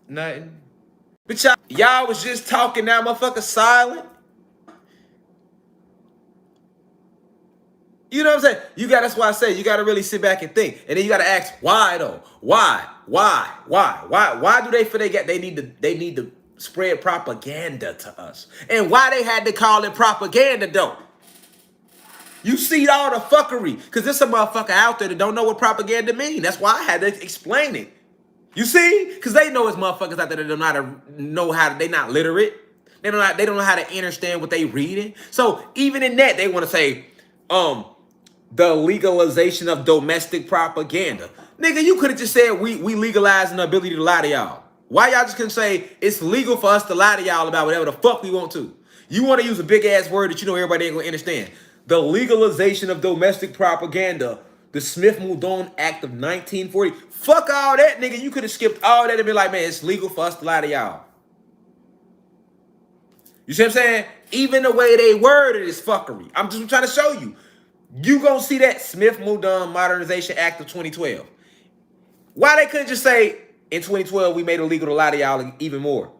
Nothing. But y'all was just talking, now motherfucker silent. You know what I'm saying? That's why I say you gotta really sit back and think. And then you gotta ask, why though? Why do they feel they need to spread propaganda to us? And why they had to call it propaganda though? You see all the fuckery, because there's some motherfucker out there that don't know what propaganda mean. That's why I had to explain it. You see? Because they know it's motherfuckers out there that they not literate. They don't know how to understand what they reading. So even in that, they want to say, the legalization of domestic propaganda. Nigga, you could have just said we legalizing the ability to lie to y'all. Why y'all just couldn't say it's legal for us to lie to y'all about whatever the fuck we want to? You want to use a big ass word that you know everybody ain't gonna understand. The legalization of domestic propaganda, the Smith-Moudon Act of 1940. Fuck all that, nigga. You could have skipped all that and been like, man, it's legal for us to lie to y'all. You see what I'm saying? Even the way they worded is fuckery. I'm just trying to show you. You gonna see that Smith-Moudon Modernization Act of 2012. Why they couldn't just say, in 2012, we made it legal to lie to y'all even more?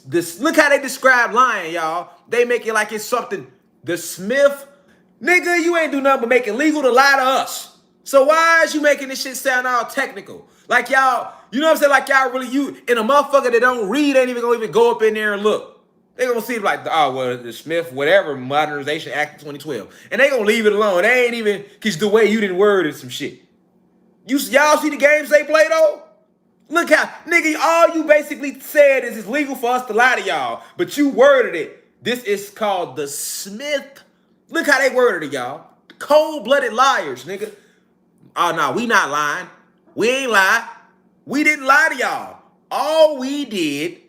Look how they describe lying, y'all. They make it like it's something. The Smith, nigga, you ain't do nothing but make it legal to lie to us. So why is you making this shit sound all technical? Like y'all, you know what I'm saying? Like y'all really, and a motherfucker that don't read ain't even gonna go up in there and look. They gonna see it like, the Smith, whatever, Modernization Act of 2012. And they gonna leave it alone. They ain't even, cause the way you didn't word it some shit. Y'all see the games they play though? Look how, nigga, all you basically said is it's legal for us to lie to y'all. But you worded it. This is called the Smith. Look how they worded it, y'all. Cold-blooded liars, nigga. Oh, no, we not lying. We ain't lie. We didn't lie to y'all. All we did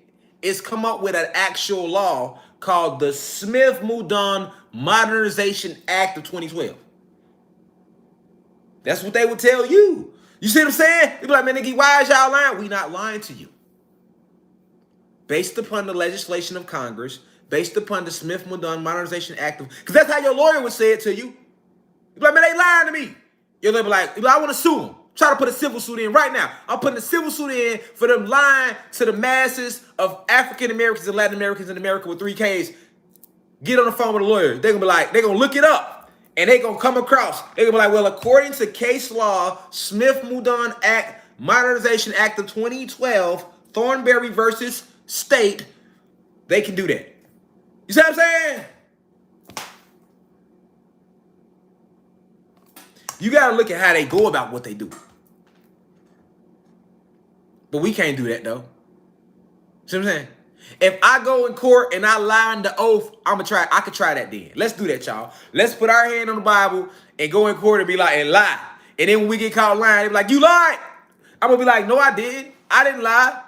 is come up with an actual law called the Smith-Moudon Modernization Act of 2012. That's what they would tell you. You see what I'm saying? They be like, man, nigga, why is y'all lying? We not lying to you. based upon the legislation of Congress, based upon the Smith-Mudon Modernization Act. Because that's how your lawyer would say it to you. You'd be like, man, they lying to me. Your lawyer be like, I want to sue them. Try to put a civil suit in right now. I'm putting a civil suit in for them lying to the masses of African Americans and Latin Americans in America with 3 Ks. Get on the phone with a lawyer. They're going to be like, they're going to look it up. And they're going to come across. They're going to be like, well, according to case law, Smith-Mudon Act, Modernization Act of 2012, Thornberry versus State, they can do that. You see what I'm saying? You got to look at how they go about what they do. But we can't do that, though. See what I'm saying? If I go in court and I lie on the oath, I could try that then. Let's do that, y'all. Let's put our hand on the Bible and go in court and be like, and lie. And then when we get caught lying, they be like, you lied. I'm going to be like, no, I didn't. I didn't lie.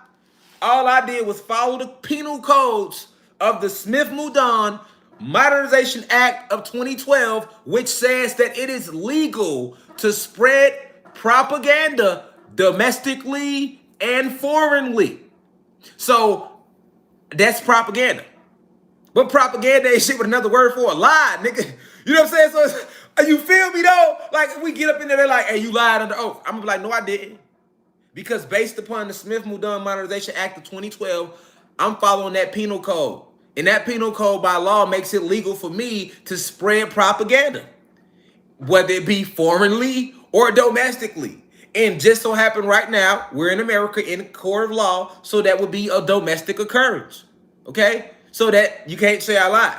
All I did was follow the penal codes of the Smith-Mudon Modernization Act of 2012, which says that it is legal to spread propaganda domestically and foreignly. So that's propaganda. But propaganda ain't shit with another word for a lie, nigga. You know what I'm saying? So you feel me though? Like if we get up in there, they're like, hey, you lied under oath. I'm gonna be like, no, I didn't. Because based upon the Smith-Mudon Modernization Act of 2012, I'm following that penal code. And that penal code by law makes it legal for me to spread propaganda, whether it be foreignly or domestically. And just so happen right now, we're in America in a court of law, so that would be a domestic occurrence. Okay? So that you can't say I lied.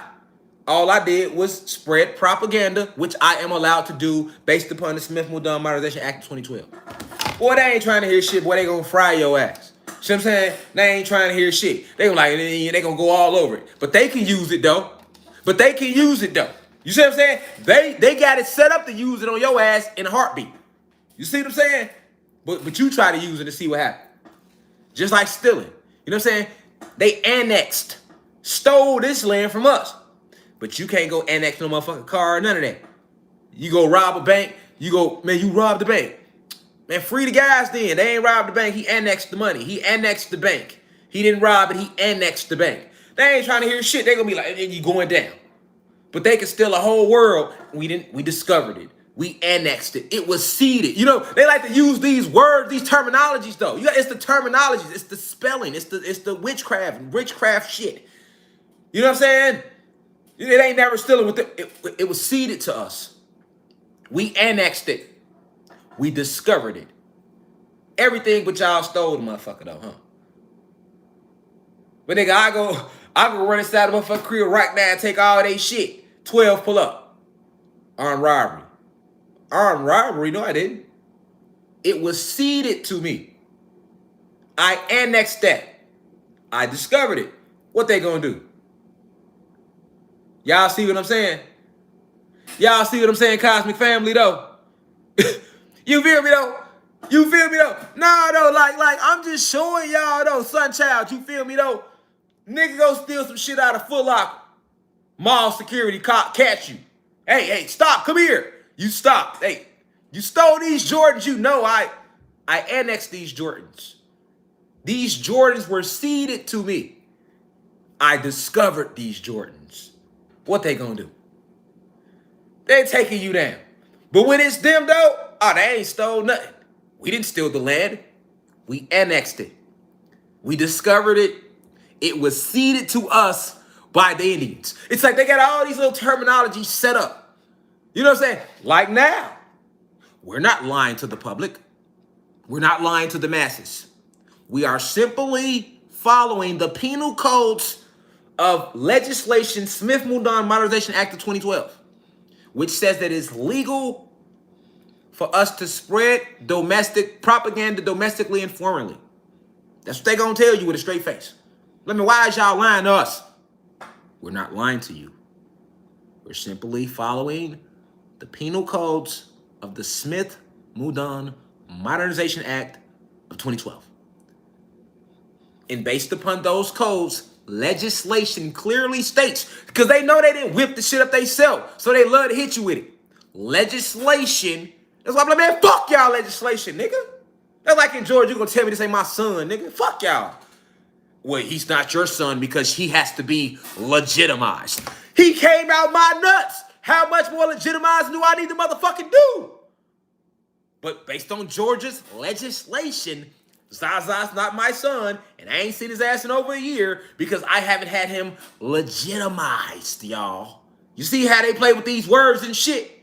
All I did was spread propaganda, which I am allowed to do based upon the Smith-Mudon Modernization Act of 2012. Boy, they ain't trying to hear shit. Boy, they gonna fry your ass. See what I'm saying? They ain't trying to hear shit. They gonna go all over it. But they can use it though. You see what I'm saying? They got it set up to use it on your ass in a heartbeat. You see what I'm saying? But you try to use it to see what happens. Just like stealing. You know what I'm saying? They stole this land from us. But you can't go annex no motherfucking car, none of that. You go rob a bank, you robbed the bank. Man, free the guys then. They ain't robbed the bank, he annexed the money. He annexed the bank. He didn't rob it, he annexed the bank. They ain't trying to hear shit. They gonna be like, you going down. But they could steal a whole world. We discovered it. We annexed it. It was seeded. You know, they like to use these words, these terminologies though. It's the terminologies, it's the spelling, it's the witchcraft shit. You know what I'm saying? It ain't never stealing with it was seeded to us. We annexed it. We discovered it. Everything but y'all stole the motherfucker though, huh? But nigga, I go run inside the motherfucking crib right now and take all they shit. 12 pull up. Armed robbery. Armed robbery? No, I didn't. It was seeded to me. I annexed that. I discovered it. What they gonna do? Y'all see what I'm saying? Y'all see what I'm saying, Cosmic Family, though? You feel me, though? No, though, like, I'm just showing y'all, though, Sunchild, you feel me, though? Nigga go steal some shit out of Foot Locker. Mall security cop catch you. Hey, stop, come here. You stopped. Hey, you stole these Jordans, you know I annexed these Jordans. These Jordans were seeded to me. I discovered these Jordans. What they gonna do? They taking you down. But when it's them though, they ain't stole nothing. We didn't steal the land. We annexed it. We discovered it. It was ceded to us by the Indians. It's like they got all these little terminologies set up. You know what I'm saying? Like now, we're not lying to the public. We're not lying to the masses. We are simply following the penal codes of legislation, Smith-Mudon Modernization Act of 2012, which says that it's legal for us to spread domestic propaganda domestically and foreignly. That's what they gonna tell you with a straight face. Why is y'all lying to us? We're not lying to you. We're simply following the penal codes of the Smith-Mudon Modernization Act of 2012. And based upon those codes, legislation clearly states, because they know they didn't whip the shit up themselves, so they love to hit you with it. Legislation, that's why I'm like, man, fuck y'all legislation, nigga. That's like in Georgia, you gonna tell me this ain't my son, nigga. Fuck y'all. Well, he's not your son because he has to be legitimized. He came out my nuts. How much more legitimized do I need to motherfucking do? But based on Georgia's legislation, Zaza's not my son, and I ain't seen his ass in over a year because I haven't had him legitimized, y'all. You see how they play with these words and shit?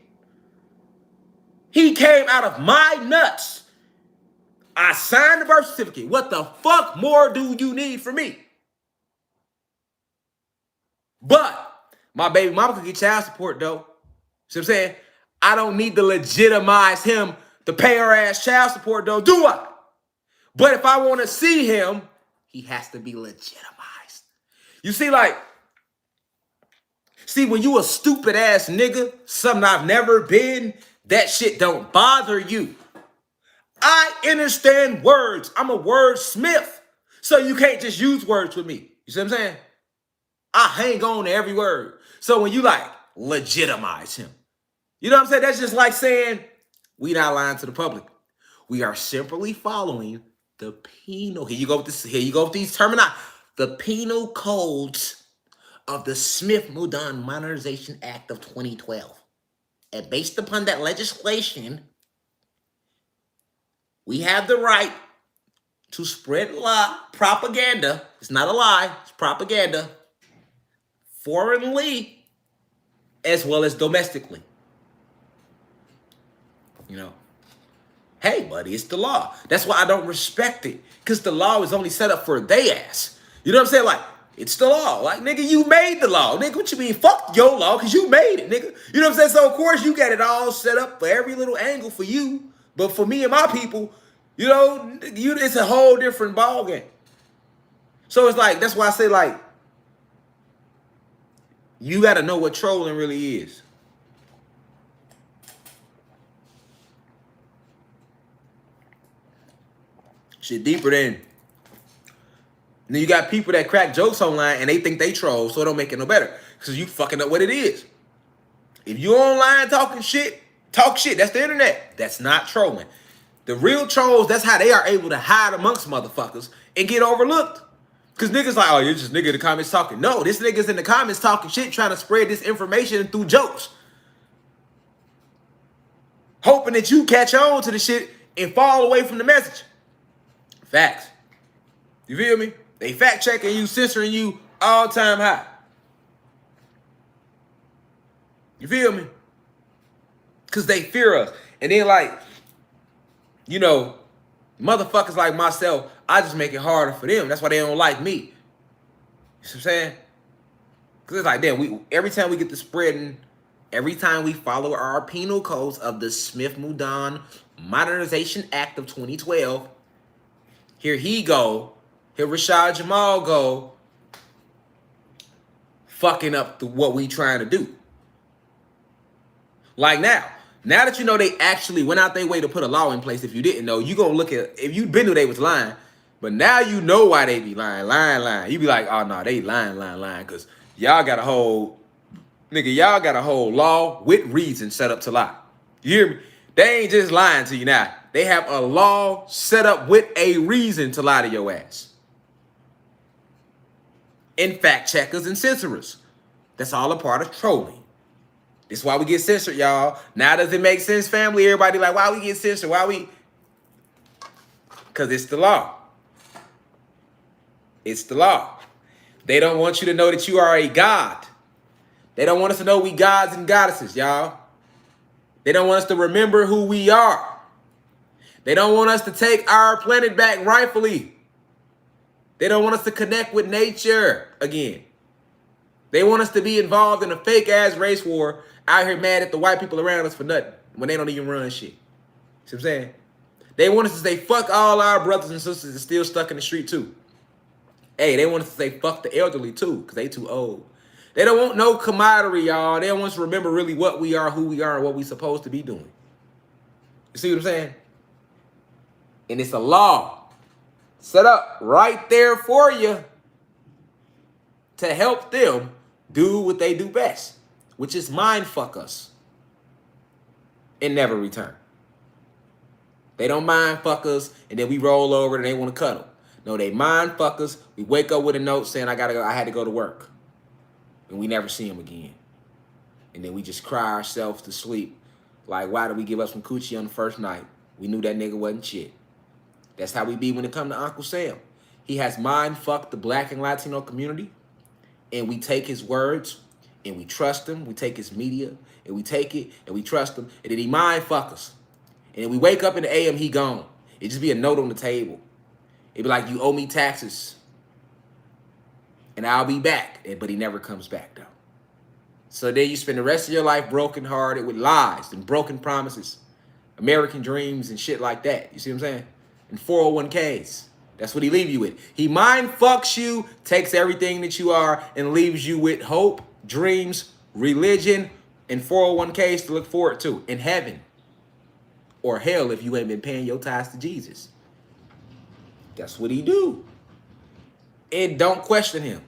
He came out of my nuts. I signed the birth certificate. What the fuck more do you need from me? But my baby mama could get child support, though. See what I'm saying? I don't need to legitimize him to pay her ass child support, though, do I? But if I want to see him, he has to be legitimized. You see, when you a stupid ass nigga, something I've never been, that shit don't bother you. I understand words. I'm a wordsmith. So you can't just use words with me. You see what I'm saying? I hang on to every word. So when you legitimize him, you know what I'm saying? That's just like saying, we not lying to the public. We are simply following the penal. Here you go with these terminology. The penal codes of the Smith-Mudon Modernization Act of 2012. And based upon that legislation, we have the right to spread propaganda. It's not a lie, it's propaganda. Foreignly, as well as domestically. You know, hey, buddy, it's the law. That's why I don't respect it. Because the law is only set up for they ass. You know what I'm saying? Like, it's the law. Like, nigga, you made the law. Nigga, what you mean? Fuck your law, because you made it, nigga. You know what I'm saying? So, of course, you got it all set up for every little angle for you. But for me and my people, you know, it's a whole different ballgame. So, it's like, that's why I say, like, you got to know what trolling really is. Shit deeper than. Then you got people that crack jokes online and they think they troll, so it don't make it no better. Because you fucking up what it is. If you online talking shit, talk shit. That's the internet. That's not trolling. The real trolls, that's how they are able to hide amongst motherfuckers and get overlooked. Because niggas like, oh, you're just nigga in the comments talking. No, this nigga's in the comments talking shit, trying to spread this information through jokes. Hoping that you catch on to the shit and fall away from the message. Facts. You feel me? They fact checking you, censoring you all time high. You feel me? Because they fear us. And then you know, motherfuckers like myself, I just make it harder for them. That's why they don't like me. You see what I'm saying? Because it's like, damn, every time we get to spreading, every time we follow our penal codes of the Smith-Mudon Modernization Act of 2012, here he go, here Rashad Jamal go, fucking up what we trying to do. Like now that you know they actually went out their way to put a law in place, if you didn't know, you gonna look at, if you been knew they was lying, but now you know why they be lying. You be like, oh no, they lying, because y'all got a whole law with reason set up to lie. You hear me? They ain't just lying to you now. They have a law set up with a reason to lie to your ass. And fact checkers and censorers. That's all a part of trolling. This is why we get censored, y'all. Now does it make sense, family? Everybody like, why we get censored? Because it's the law. It's the law. They don't want you to know that you are a god. They don't want us to know we gods and goddesses, y'all. They don't want us to remember who we are. They don't want us to take our planet back rightfully. They don't want us to connect with nature again. They want us to be involved in a fake-ass race war out here mad at the white people around us for nothing when they don't even run shit. See what I'm saying? They want us to say, fuck all our brothers and sisters that's still stuck in the street too. Hey, they want us to say, fuck the elderly too, because they too old. They don't want no camaraderie, y'all. They don't want us to remember really what we are, who we are, and what we supposed to be doing. You see what I'm saying? And it's a law set up right there for you to help them do what they do best, which is mind fuck us and never return. They don't mind fuck us, and then we roll over and they want to cuddle. No, they mind fuckers. We wake up with a note saying I had to go to work. And we never see them again. And then we just cry ourselves to sleep. Like, why did we give up some coochie on the first night? We knew that nigga wasn't shit. That's how we be when it comes to Uncle Sam. He has mind fucked the Black and Latino community. And we take his words and we trust him. We take his media and we take it and we trust him. And then he mind fuck us. And then we wake up in the AM, he gone. It just be a note on the table. It'd be like, you owe me taxes. And I'll be back. But he never comes back though. So then you spend the rest of your life brokenhearted with lies and broken promises, American dreams and shit like that. You see what I'm saying? And 401ks. That's what he leave you with. He mind fucks you, takes everything that you are, and leaves you with hope, dreams, religion, and 401ks to look forward to in heaven. Or hell if you ain't been paying your tithes to Jesus. That's what he do. And don't question him.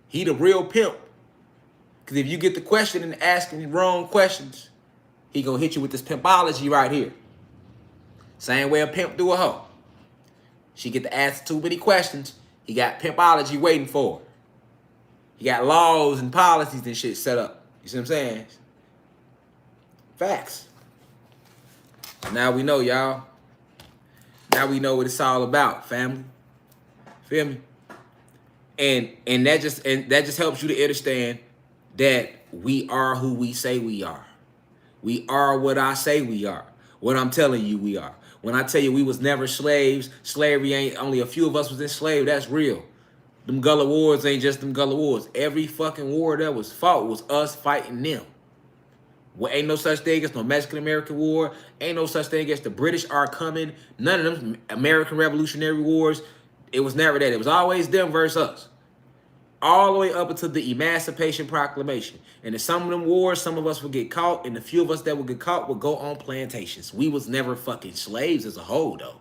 He the real pimp. Because if you get the question and asking the wrong questions, he gonna hit you with this pimpology right here. Same way a pimp do a hoe. She get to ask too many questions. He got pimpology waiting for her. He got laws and policies and shit set up. You see what I'm saying? Facts. Now we know, y'all. Now we know what it's all about, family. Feel me? And that just helps you to understand that we are who we say we are. We are what I say we are. What I'm telling you we are. When I tell you we was never slaves, slavery ain't only a few of us was enslaved, that's real. Them Gullah Wars ain't just them Gullah Wars. Every fucking war that was fought was us fighting them. Well, ain't no such thing as no Mexican-American War. Ain't no such thing as the British are coming. None of them American Revolutionary Wars. It was never that. It was always them versus us. All the way up until the Emancipation Proclamation. And in some of them wars, some of us would get caught, and the few of us that would get caught would go on plantations. We was never fucking slaves as a whole, though.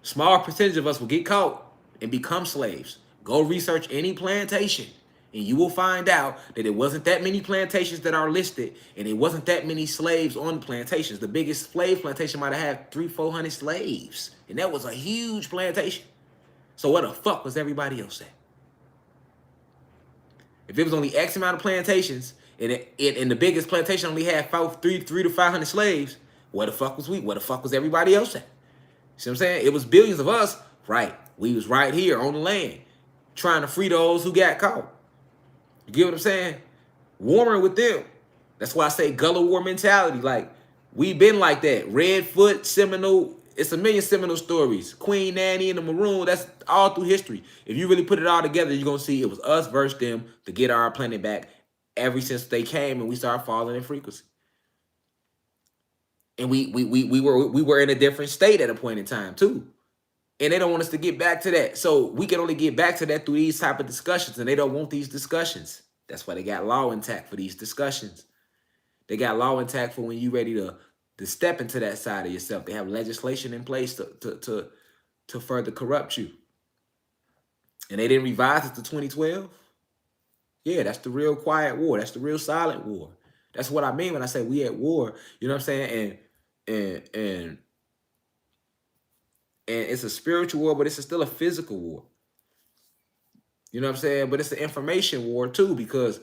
Small percentage of us will get caught and become slaves. Go research any plantation, and you will find out that it wasn't that many plantations that are listed, and it wasn't that many slaves on the plantations. The biggest slave plantation might have had 300-400 slaves, and that was a huge plantation. So where the fuck was everybody else at? If it was only X amount of plantations, and the biggest plantation only had 300 to 500 slaves, where the fuck was we? Where the fuck was everybody else at? See what I'm saying? It was billions of us, right? We was right here on the land, trying to free those who got caught. You get what I'm saying? Warming with them. That's why I say Gullah War mentality. Like, we been like that. Redfoot, Seminole, it's a million Seminole stories. Queen Nanny and the Maroon, that's all through history. If you really put it all together, you're going to see it was us versus them to get our planet back ever since they came and we started falling in frequency. And we were in a different state at a point in time, too. And they don't want us to get back to that. So we can only get back to that through these type of discussions, and they don't want these discussions. That's why they got law intact for these discussions. They got law intact for when you ready to step into that side of yourself. They have legislation in place to further corrupt you. And they didn't revise it to 2012. Yeah, that's the real quiet war. That's the real silent war. That's what I mean when I say we at war. You know what I'm saying? And it's a spiritual war, but it's still a physical war. You know what I'm saying? But it's an information war too, because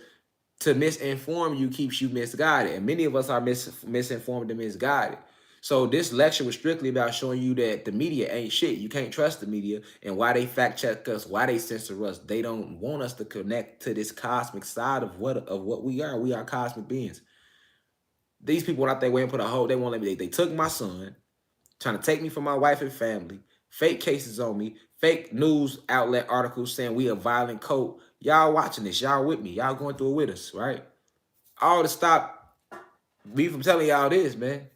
to misinform you keeps you misguided. And many of us are misinformed and misguided. So this lecture was strictly about showing you that the media ain't shit. You can't trust the media, and why they fact check us, why they censor us. They don't want us to connect to this cosmic side of what we are. We are cosmic beings. These people, when I think and put a hold, they won't let me. They took my son, trying to take me from my wife and family, fake cases on me, fake news outlet articles saying we a violent cult. Y'all watching this, y'all with me, y'all going through it with us, right? All to stop me from telling y'all this, man.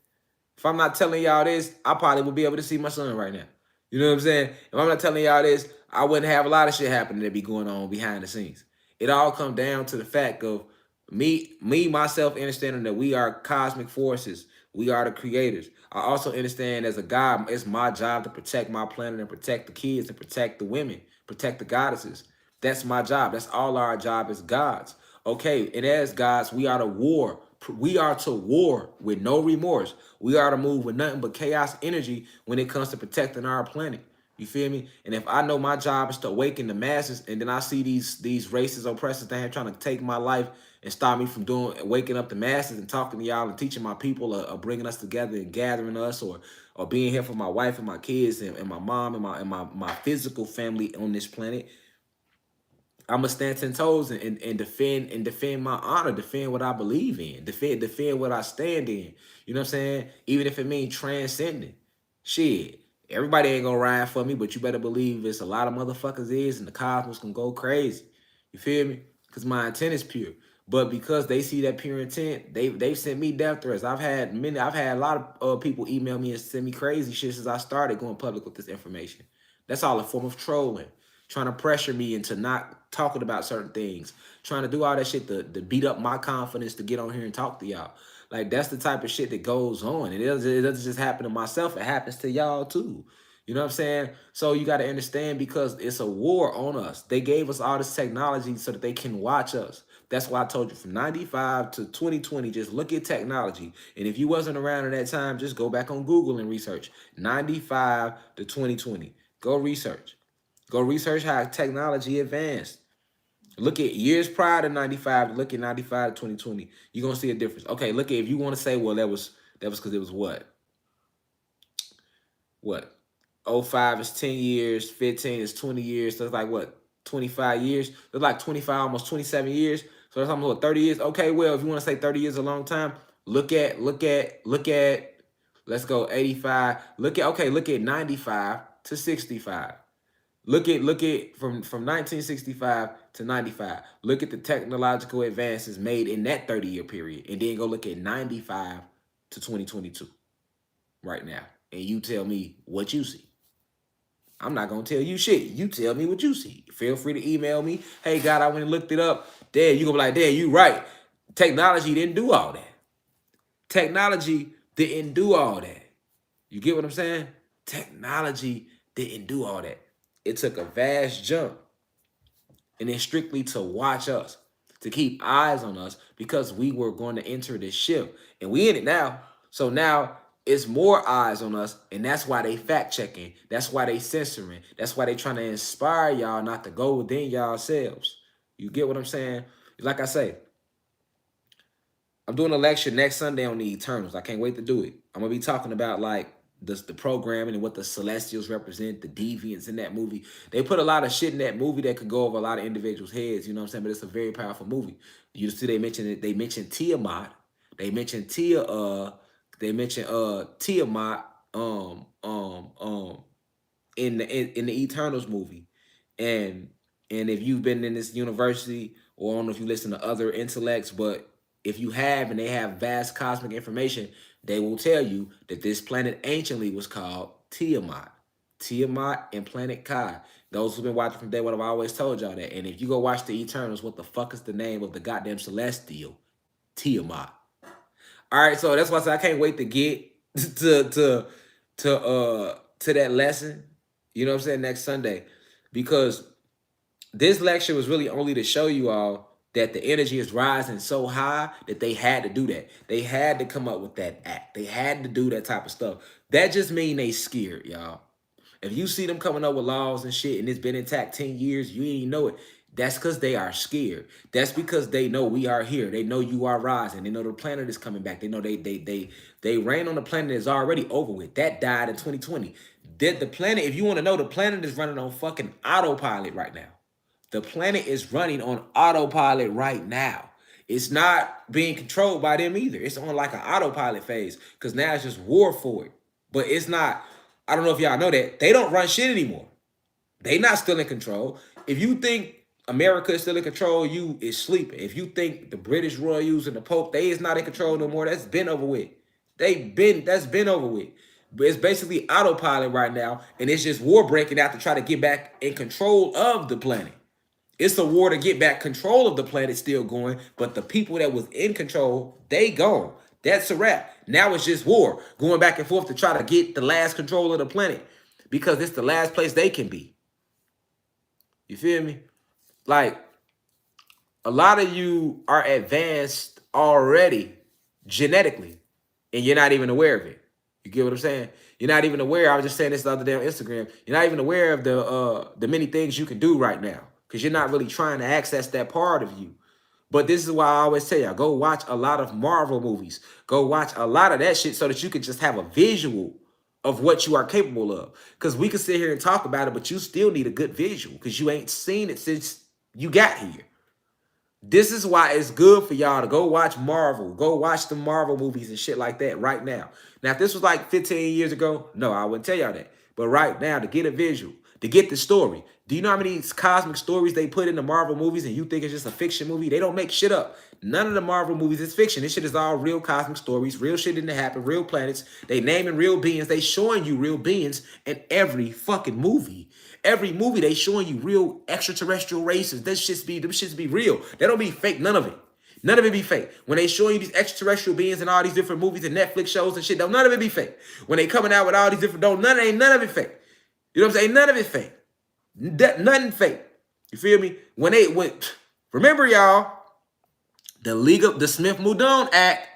If I'm not telling y'all this, I probably would be able to see my son right now. You know what I'm saying? If I'm not telling y'all this, I wouldn't have a lot of shit happening that be going on behind the scenes. It all comes down to the fact of myself understanding that we are cosmic forces. We are the creators. I also understand as a God, it's my job to protect my planet and protect the kids and protect the women, protect the goddesses. That's my job. That's all our job as gods. Okay, and as gods, we are to war. We are to war with no remorse. We are to move with nothing but chaos energy when it comes to protecting our planet. You feel me? And if I know my job is to awaken the masses, and then I see these racist oppressors that have trying to take my life and stop me from waking up the masses and talking to y'all and teaching my people, or bringing us together and gathering us, or being here for my wife and my kids and my mom and my physical family on this planet, I'm gonna stand 10 toes and defend my honor, defend what I believe in, defend what I stand in. You know what I'm saying? Even if it means transcending. Shit. Everybody ain't gonna ride for me, but you better believe it's a lot of motherfuckers is, and the cosmos can go crazy. You feel me? Because my intent is pure. But because they see that pure intent, they've sent me death threats. I've had a lot of people email me and send me crazy shit since I started going public with this information. That's all a form of trolling, trying to pressure me into not talking about certain things, trying to do all that shit to beat up my confidence to get on here and talk to y'all. Like, that's the type of shit that goes on. It doesn't just happen to myself. It happens to y'all too. You know what I'm saying? So you got to understand, because it's a war on us. They gave us all this technology so that they can watch us. That's why I told you, from 95 to 2020, just look at technology. And if you wasn't around at that time, just go back on Google and research 95 to 2020. Go research. Go research how technology advanced. Look at years prior to 95, look at 95 to 2020. You're going to see a difference. Okay, look at, if you want to say, well, that was because it was what? What? 05 is 10 years, 15 is 20 years. So it's like what? 25 years? It's like 25, almost 27 years. So that's almost what, 30 years? Okay, well, if you want to say 30 years is a long time, look at, let's go 85. Look at 95 to 65. Look at from 1965 to 95. Look at the technological advances made in that 30-year period. And then go look at 95 to 2022 right now. And you tell me what you see. I'm not going to tell you shit. You tell me what you see. Feel free to email me. Hey, God, I went and looked it up. Dad, you going to be like, Dad, you right. Technology didn't do all that. Technology didn't do all that. You get what I'm saying? Technology didn't do all that. It took a vast jump, and it's strictly to watch us, to keep eyes on us, because we were going to enter this ship, and we in it now. So now it's more eyes on us, and that's why they fact checking. That's why they censoring. That's why they trying to inspire y'all not to go within yourselves. You get what I'm saying? Like I say, I'm doing a lecture next Sunday on the Eternals. I can't wait to do it. I'm gonna be talking about like the programming and what the Celestials represent, the deviants in that movie. They put a lot of shit in that movie that could go over a lot of individuals' heads. You know what I'm saying? But it's a very powerful movie. You see, they mentioned it. They mentioned Tiamat. They mentioned Tiamat. In the Eternals movie, and if you've been in this university, or I don't know if you listen to other intellects, but if you have, and they have vast cosmic information, they will tell you that this planet anciently was called Tiamat. Tiamat and Planet Kai. Those who've been watching from day one, I've always told y'all that. And if you go watch the Eternals, what the fuck is the name of the goddamn Celestial? Tiamat. All right, so that's why I say I can't wait to get to that lesson. You know what I'm saying? Next Sunday, because this lecture was really only to show you all that the energy is rising so high that they had to do that. They had to come up with that act. They had to do that type of stuff. That just mean they scared, y'all. If you see them coming up with laws and shit, and it's been intact 10 years, you ain't even know it. That's because they are scared. That's because they know we are here. They know you are rising. They know the planet is coming back. They know they reign on the planet that's already over with. That died in 2020. The planet, if you want to know, the planet is running on fucking autopilot right now. The planet is running on autopilot right now. It's not being controlled by them either. It's on like an autopilot phase, because now it's just war for it. But it's not, I don't know if y'all know that, they don't run shit anymore. They not still in control. If you think America is still in control, you is sleeping. If you think the British royals and the Pope, they is not in control no more, that's been over with. That's been over with. But it's basically autopilot right now, and it's just war breaking out to try to get back in control of the planet. It's a war to get back control of the planet still going, but the people that was in control, they gone. That's a wrap. Now it's just war, going back and forth to try to get the last control of the planet, because it's the last place they can be. You feel me? Like, a lot of you are advanced already genetically, and you're not even aware of it. You get what I'm saying? You're not even aware. I was just saying this the other day on Instagram. You're not even aware of the many things you can do right now because you're not really trying to access that part of you. But this is why I always tell y'all, go watch a lot of Marvel movies. Go watch a lot of that shit so that you can just have a visual of what you are capable of. Because we can sit here and talk about it, but you still need a good visual because you ain't seen it since you got here. This is why it's good for y'all to go watch Marvel. Go watch the Marvel movies and shit like that right now. Now, if this was like 15 years ago, no, I wouldn't tell y'all that. But right now, to get a visual, to get the story. Do you know how many cosmic stories they put in the Marvel movies and you think it's just a fiction movie? They don't make shit up. None of the Marvel movies is fiction. This shit is all real cosmic stories. Real shit didn't happen. Real planets. They naming real beings. They showing you real beings in every fucking movie. Every movie they showing you real extraterrestrial races. Them shits be real. They don't be fake. None of it. None of it be fake. When they showing you these extraterrestrial beings and all these different movies and Netflix shows and shit, don't none of it be fake. When they coming out with all these different, none of it fake. You know what I'm saying? None of it fake. Nothing fake. You feel me? When they went, remember y'all, the Smith-Mudon Act,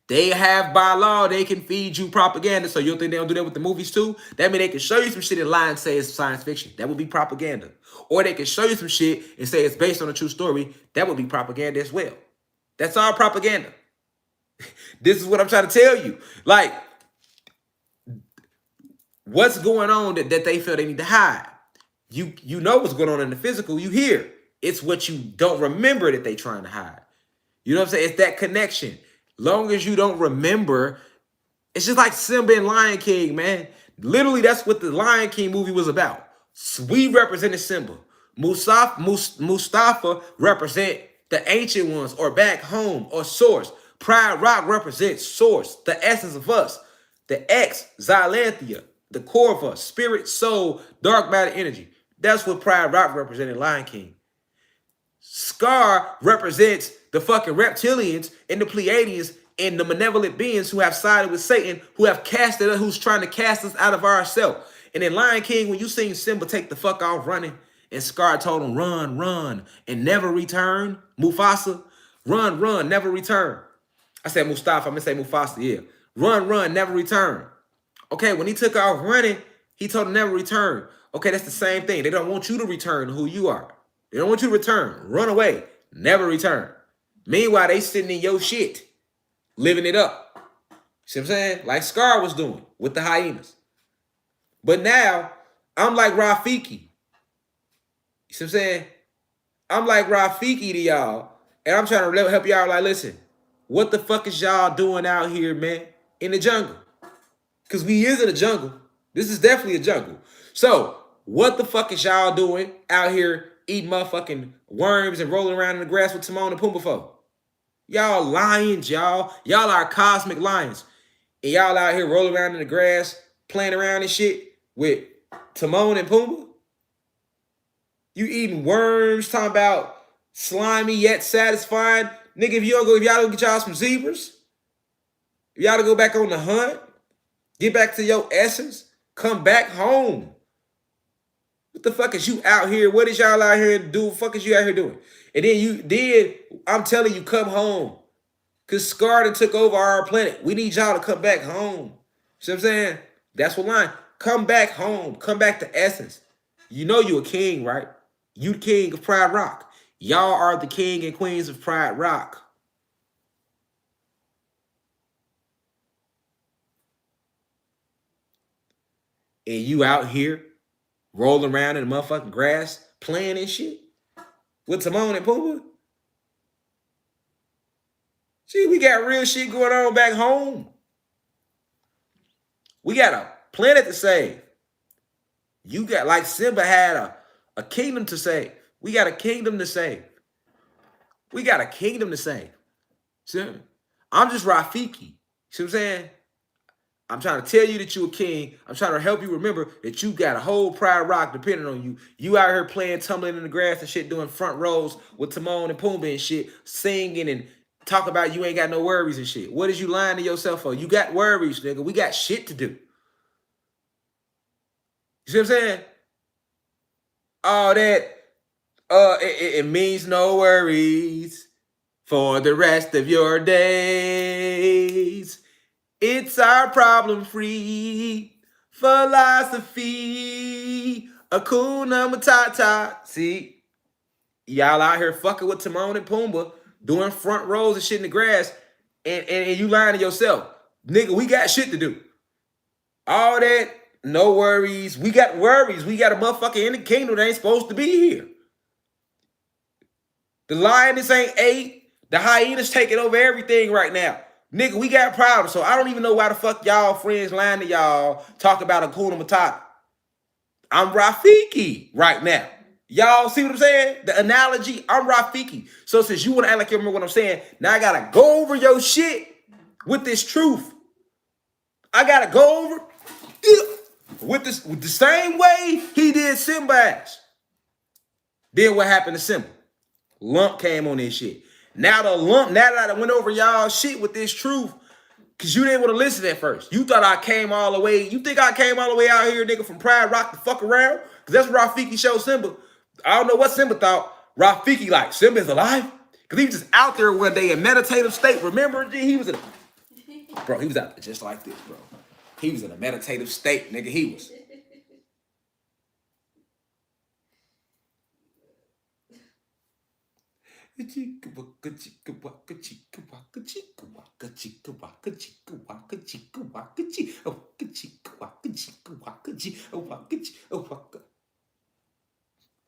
they have by law, they can feed you propaganda. So you think they don't do that with the movies too? That means they can show you some shit and lie and say it's science fiction. That would be propaganda. Or they can show you some shit and say it's based on a true story. That would be propaganda as well. That's all propaganda. This is what I'm trying to tell you. Like, what's going on that they feel they need to hide? You know what's going on in the physical. You hear. It's what you don't remember that they trying to hide. You know what I'm saying? It's that connection. Long as you don't remember, it's just like Simba and Lion King, man. Literally, that's what the Lion King movie was about. We represented Simba. Mustafa represent the ancient ones or back home or source. Pride Rock represents source, the essence of us. The X, Xylanthia, the core of us, spirit, soul, dark matter, energy. That's what Pride Rock represented Lion King. Scar represents the fucking reptilians and the Pleiadians and the malevolent beings who have sided with Satan, who have casted us, who's trying to cast us out of ourselves. And in Lion King, when you seen Simba take the fuck off running, and Scar told him, run, run, and never return. Mufasa, run, run, never return. I said Mustafa, I'm gonna say Mufasa, yeah. Run, run, never return. Okay, when he took off running, he told him never return. Okay, that's the same thing. They don't want you to return to who you are. They don't want you to return. Run away. Never return. Meanwhile, they sitting in your shit, living it up. See what I'm saying? Like Scar was doing with the hyenas. But now, I'm like Rafiki. You see what I'm saying? I'm like Rafiki to y'all. And I'm trying to help y'all like, listen, what the fuck is y'all doing out here, man, in the jungle? Because we is in the jungle. This is definitely a jungle. So, what the fuck is y'all doing out here eating motherfucking worms and rolling around in the grass with Timon and Pumbaa for? Y'all lions, y'all. Y'all are cosmic lions. And y'all out here rolling around in the grass, playing around and shit with Timon and Pumbaa? You eating worms, talking about slimy yet satisfying. Nigga, if y'all don't get y'all some zebras, if y'all to go back on the hunt, get back to your essence, come back home. What the fuck is you out here? What is y'all out here to do? What the fuck is you out here doing? And then I'm telling you, come home. Because Scar done took over our planet. We need y'all to come back home. See what I'm saying? That's what line. Come back home. Come back to essence. You know you a king, right? You the king of Pride Rock. Y'all are the king and queens of Pride Rock. And you out here rolling around in the motherfucking grass, playing and shit with Timon and Pumbaa. See, we got real shit going on back home. We got a planet to save. You got, like Simba had a kingdom to save. We got a kingdom to save. We got a kingdom to save. See? I'm just Rafiki. See what I'm saying? I'm trying to tell you that you a king. I'm trying to help you remember that you got a whole Pride Rock depending on you. You out here playing, tumbling in the grass and shit, doing front rows with Timon and Pumbaa and shit, singing and talk about you ain't got no worries and shit. What is you lying to yourself for? You got worries, nigga. We got shit to do. You see what I'm saying? All that, it means no worries for the rest of your days. It's our problem-free philosophy. Hakuna Matata. See, y'all out here fucking with Timon and Pumbaa, doing front rows and shit in the grass, and you lying to yourself. Nigga, we got shit to do. All that, no worries. We got worries. We got a motherfucker in the kingdom that ain't supposed to be here. The lioness ain't ate. The hyenas taking over everything right now. Nigga, we got problems. So I don't even know why the fuck y'all friends lying to y'all talk about Hakuna Matata. I'm Rafiki right now. Y'all see what I'm saying? The analogy, I'm Rafiki. So since you want to act like you remember what I'm saying, now I gotta go over your shit with this truth. I gotta go over with the same way he did Simba ass. Then what happened to Simba? Lump came on this shit. Now that I went over y'all shit with this truth, because you didn't want to listen at first. You thought I came all the way. You think I came all the way out here, nigga, from Pride Rock to fuck around? Because that's what Rafiki showed Simba. I don't know what Simba thought. Rafiki like, Simba's alive? Because he was just out there one day in meditative state. Remember, he was in a... Bro, he was out there just like this, bro. He was in a meditative state, nigga. He was...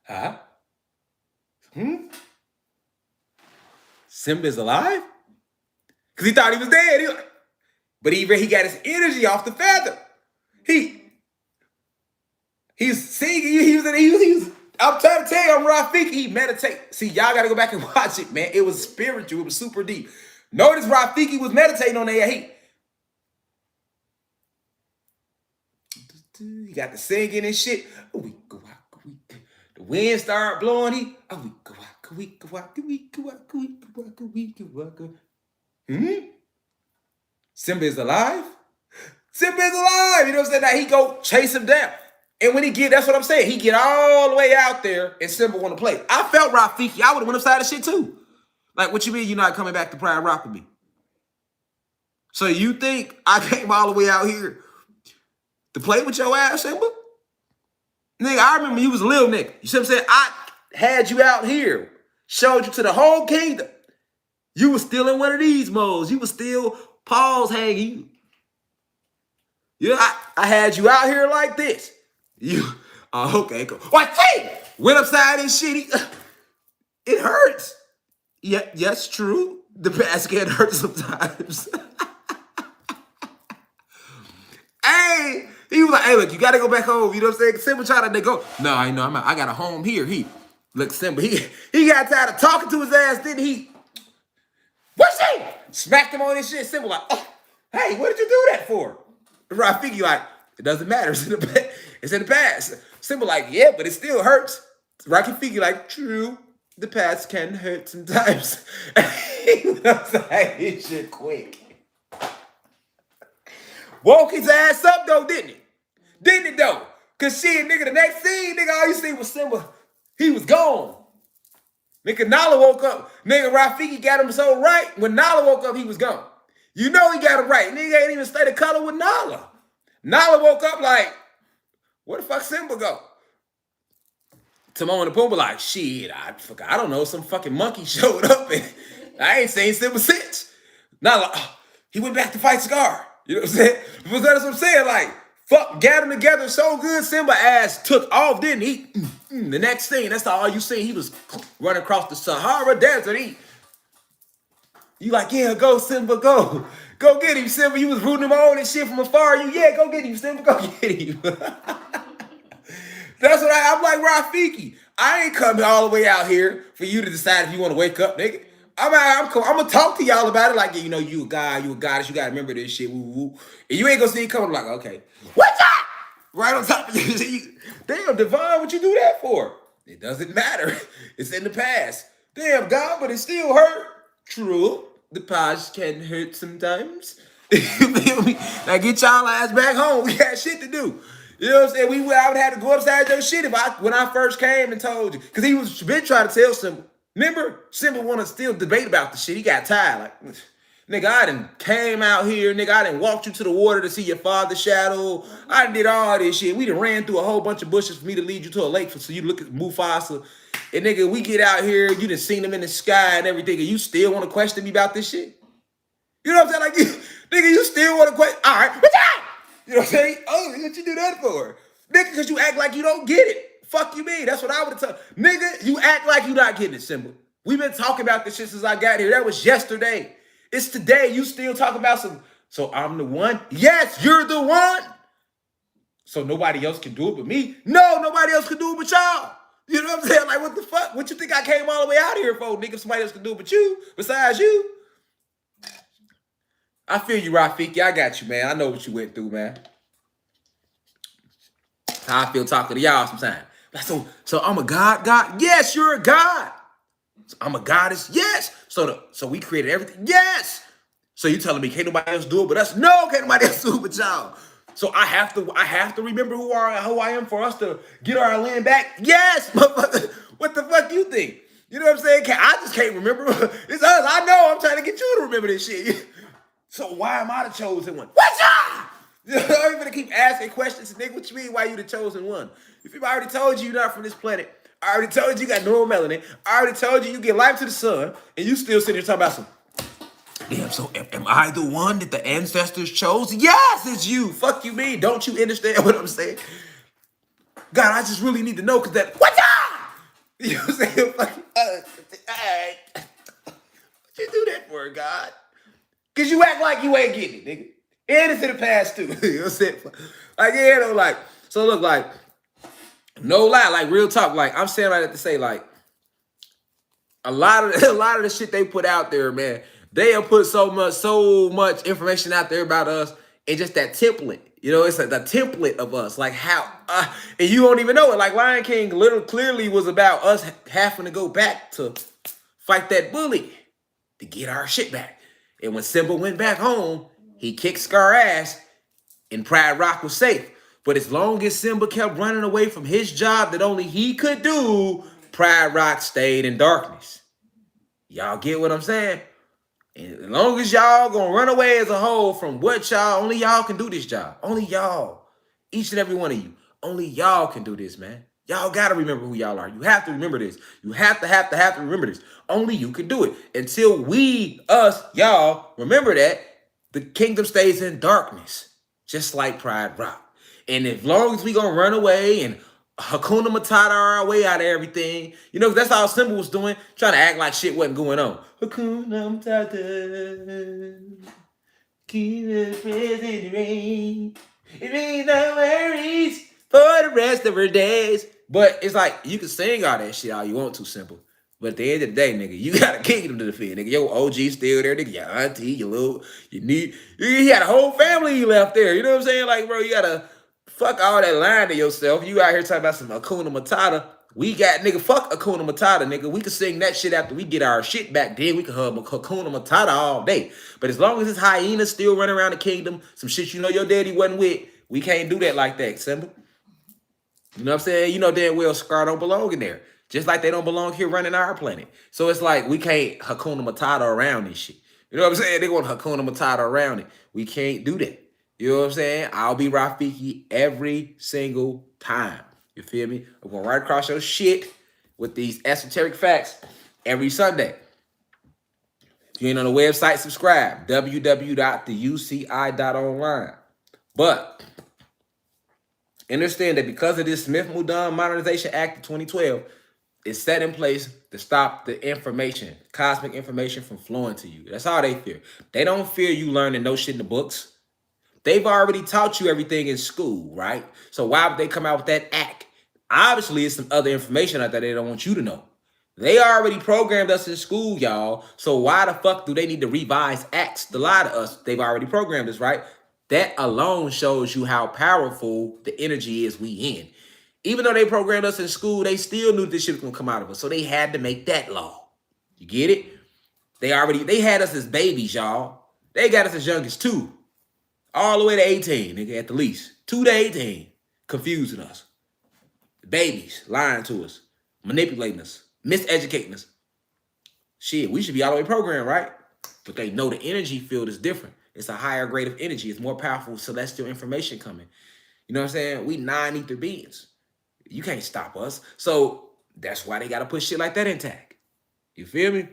Huh? Simba's alive? Because he thought he was dead. But he got his energy off the feather. He's singing. He was I'm trying to tell you, I'm Rafiki. He meditate. See, y'all got to go back and watch it, man. It was spiritual. It was super deep. Notice Rafiki was meditating on that heat. He got the singing and shit. The wind started blowing. Simba is alive? Simba is alive. You know what I'm saying? Now he go chase him down. And when he get, that's what I'm saying. He get all the way out there and Simba want to play. I felt Rafiki. I would have went upside the shit too. Like, what you mean you're not coming back to Pride Rock with me? So you think I came all the way out here to play with your ass, Simba? Nigga, I remember you was a little nigga. You see what I'm saying? I had you out here, showed you to the whole kingdom. You was still in one of these modes. You was still paws hanging. Yeah, I had you out here like this. Okay, cool. What? Went upside and shit. It hurts. Yeah, yes, true. The basket hurts sometimes. Hey, he was like, hey, look, you got to go back home. You know what I'm saying? Simba tried to go. No, I know. I got a home here. Look, Simba, he got tired of talking to his ass, didn't he? What's that? Smacked him on his shit. Simba like, oh, hey, what did you do that for? Rafiki like, it doesn't matter. It's in the past. Simba like, yeah, but it still hurts. Rafiki like, true. The past can hurt sometimes. He was like, this shit quick. Woke his ass up though, didn't it? Didn't it though? Cause shit, nigga, the next scene, nigga, all you see was Simba. He was gone. Nigga, Nala woke up. Nigga, Rafiki got him so right. When Nala woke up, he was gone. You know he got him right. Nigga ain't even stay the color with Nala. Nala woke up like, where the fuck Simba go? Timon and Pumbaa like, shit, I don't know, some fucking monkey showed up and I ain't seen Simba since. Nala, he went back to fight Scar. You know what I'm saying? But that's what I'm saying. Like, fuck, got them together so good, Simba ass took off, didn't he? The next thing, that's all you see. He was running across the Sahara Desert. You like, yeah, go, Simba, go. Go get him, Simba. You was rooting him on and shit from afar. Yeah, go get him, Simba, go get him. That's what I'm like, Rafiki. I ain't coming all the way out here for you to decide if you want to wake up, nigga. I'm gonna talk to y'all about it like, you know, you a guy, you a goddess, you gotta remember this shit, woo, woo. And you ain't gonna see it coming like, okay, what's up? Right on top of you. Damn, Devon, what you do that for? It doesn't matter. It's in the past. Damn, God, but it still hurt. True. The past can hurt sometimes. You feel me? Now get y'all ass back home. We got shit to do. You know what I'm saying? I would have to go upside your shit when I first came and told you. Because he was been trying to tell Simba. Remember? Simba want to still debate about the shit. He got tired. Like, Nigga, I done came out here, nigga. I done walked you to the water to see your father's shadow. I done did all this shit. We done ran through a whole bunch of bushes for me to lead you to a lake so you look at Mufasa. And nigga, we get out here, you done seen them in the sky and everything, and you still want to question me about this shit? You know what I'm saying? Like, nigga, you still want to question? All right, what's up? You know what I'm saying? Oh, what you do that for? Nigga, because you act like you don't get it. Fuck you mean? That's what I would have told. Nigga, you act like you not getting it, Simba. We've been talking about this shit since I got here. That was yesterday. It's today. You still talking about some, so I'm the one? Yes, you're the one. So nobody else can do it but me? No, nobody else can do it but y'all. You know what I'm saying? Like, what the fuck? What you think I came all the way out here for, nigga? If somebody else can do it but you, besides you? I feel you, Rafiki. I got you, man. I know what you went through, man. How I feel talking to y'all sometimes. So I'm a god? God? Yes, you're a god. So I'm a goddess? Yes. So we created everything? Yes. So you telling me can't nobody else do it but us? No, can't nobody else do it but y'all. So I have to remember who I am for us to get our land back? Yes. What the fuck you think? You know what I'm saying? I just can't remember. It's us. I know. I'm trying to get you to remember this shit. So why am I the chosen one? What's up? I'm gonna keep asking questions, nigga. What you mean? Why you the chosen one? If I already told you you're not from this planet, I already told you you got normal melanin. I already told you give life to the sun, and you still sitting here talking about some. Damn. So am I the one that the ancestors chose? Yes, it's you. Fuck you, mean? Don't you understand what I'm saying? God, I just really need to know because that. What's up? You know what I'm saying? What you do that for, God? Because you act like you ain't getting it, nigga. And it's in the past, too. You know what I'm saying? Like, yeah, no, like, so look, like, no lie, like, real talk, like, I'm saying right at to say, like, a lot of the shit they put out there, man, they have put so much information out there about us in just that template. You know, it's like the template of us, like how, and you don't even know it. Like, Lion King literally clearly was about us having to go back to fight that bully to get our shit back. And when Simba went back home, he kicked Scar ass and Pride Rock was safe. But as long as Simba kept running away from his job that only he could do, Pride Rock stayed in darkness. Y'all get what I'm saying? And as long as y'all gonna run away as a whole from what y'all, only y'all can do this job. Only y'all. Each and every one of you. Only y'all can do this, man. Y'all gotta remember who y'all are. You have to remember this. You have to remember this. Only you can do it. Until we, us, y'all, remember that, the kingdom stays in darkness. Just like Pride Rock. And as long as we gonna run away and Hakuna Matata our way out of everything, you know, that's all Simba was doing, trying to act like shit wasn't going on. Hakuna Matata, keep the friends in the rain. It means no worries for the rest of her days. But it's like, you can sing all that shit all you want to, Simple. But at the end of the day, nigga, you got a kingdom to defend, nigga. Your OG still there, nigga. Your auntie, you got a whole family you left there. You know what I'm saying? Like, bro, you gotta fuck all that lying to yourself. You out here talking about some Hakuna Matata. We got, nigga, fuck Hakuna Matata, nigga. We can sing that shit after we get our shit back. Then we can hug Hakuna Matata all day. But as long as this hyena still running around the kingdom, some shit you know your daddy wasn't with, we can't do that like that, Simba. You know what I'm saying? You know damn well Scar don't belong in there. Just like they don't belong here running our planet. So it's like we can't Hakuna Matata around this shit. You know what I'm saying? They want Hakuna Matata around it. We can't do that. You know what I'm saying? I'll be Rafiki every single time. You feel me? I'm going right across your shit with these esoteric facts every Sunday. If you ain't on the website, subscribe. www.theuci.online. But understand that because of this Smith-Mudon Modernization Act of 2012, it's set in place to stop the information, cosmic information from flowing to you. That's all they fear. They don't fear you learning no shit in the books. They've already taught you everything in school, right? So why would they come out with that act? Obviously, it's some other information out there they don't want you to know. They already programmed us in school, y'all. So why the fuck do they need to revise acts to lie to us? They've already programmed us, right? That alone shows you how powerful the energy is we in. Even though they programmed us in school, they still knew this shit was gonna come out of us. So they had to make that law. You get it? They had us as babies, y'all. They got us as young as 2. All the way to 18, nigga, at the least. 2 to 18. Confusing us. Babies, lying to us. Manipulating us. Miseducating us. Shit, we should be all the way programmed, right? but they know the energy field is different. It's a higher grade of energy. It's more powerful celestial information coming. You know what I'm saying? We non-ether beings. You can't stop us. So that's why they got to put shit like that intact. You feel me?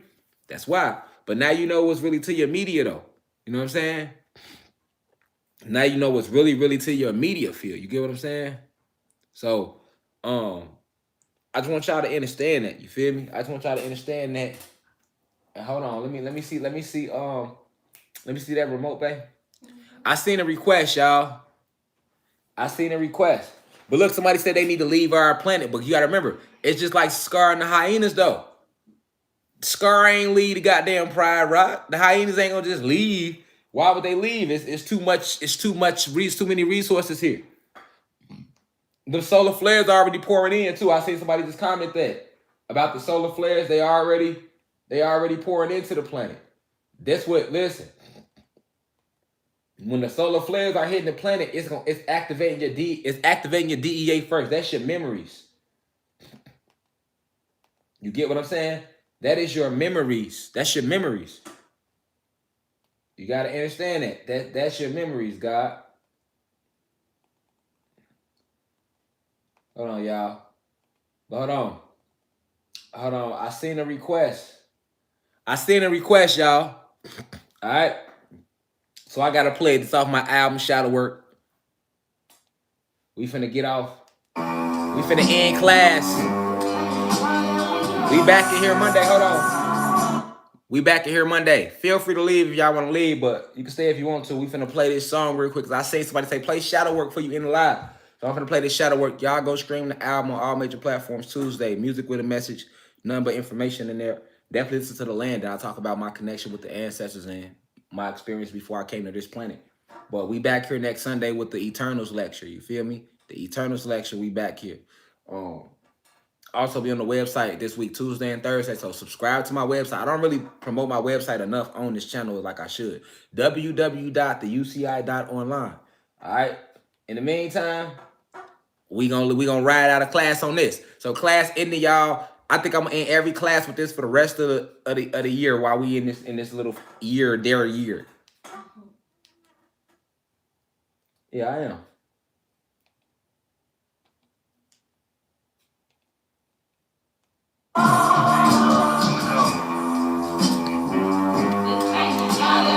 That's why. But now you know what's really to your media, though. You know what I'm saying? Now you know what's really, really to your media field. You get what I'm saying? So, I just want y'all to understand that. You feel me? I just want y'all to understand that. And hold on, let me see that remote, babe. I seen a request, y'all. I seen a request. But look, somebody said they need to leave our planet. But you gotta remember, it's just like Scar and the hyenas, though. Scar ain't leave the goddamn Pride Rock. The hyenas ain't gonna just leave. Why would they leave? It's too much. It's too many resources here. The solar flares are already pouring in too. I seen somebody just comment that about the solar flares. They already pouring into the planet. That's what. Listen, when the solar flares are hitting the planet, it's activating your DEA first. That's your memories. You get what I'm saying? That is your memories. That's your memories. You gotta understand that. That's your memories, God. Hold on, y'all. Hold on. I seen a request, y'all. All right. So I gotta play this off my album, Shadow Work. We finna get off. We finna end class. We back in here Monday. Hold on. We back in here Monday. Feel free to leave if y'all want to leave, but you can stay if you want to. We finna play this song real quick. Cause I say somebody say play Shadow Work for you in the live. So I'm finna play this Shadow Work. Y'all go stream the album on all major platforms Tuesday. Music with a message, none but information in there. Definitely listen to the land. I'll talk about my connection with the ancestors and my experience before I came to this planet. But we back here next Sunday with the Eternals lecture. You feel me? The Eternals lecture. We back here. Also be on the website this week, Tuesday and Thursday. So subscribe to my website. I don't really promote my website enough on this channel like I should. www.theuci.online. All right. In the meantime, we gonna ride out of class on this. So class ending, y'all. I think I'm gonna end every class with this for the rest of the year while we in this little year. Yeah, I am.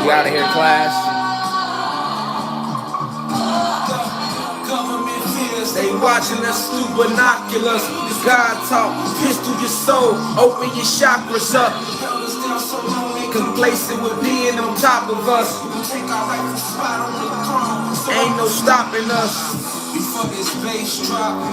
We out of here, class. They watching us through binoculars. God talk, pierce through your soul, open your chakras up. Complacent with being on top of us. Ain't no stopping us.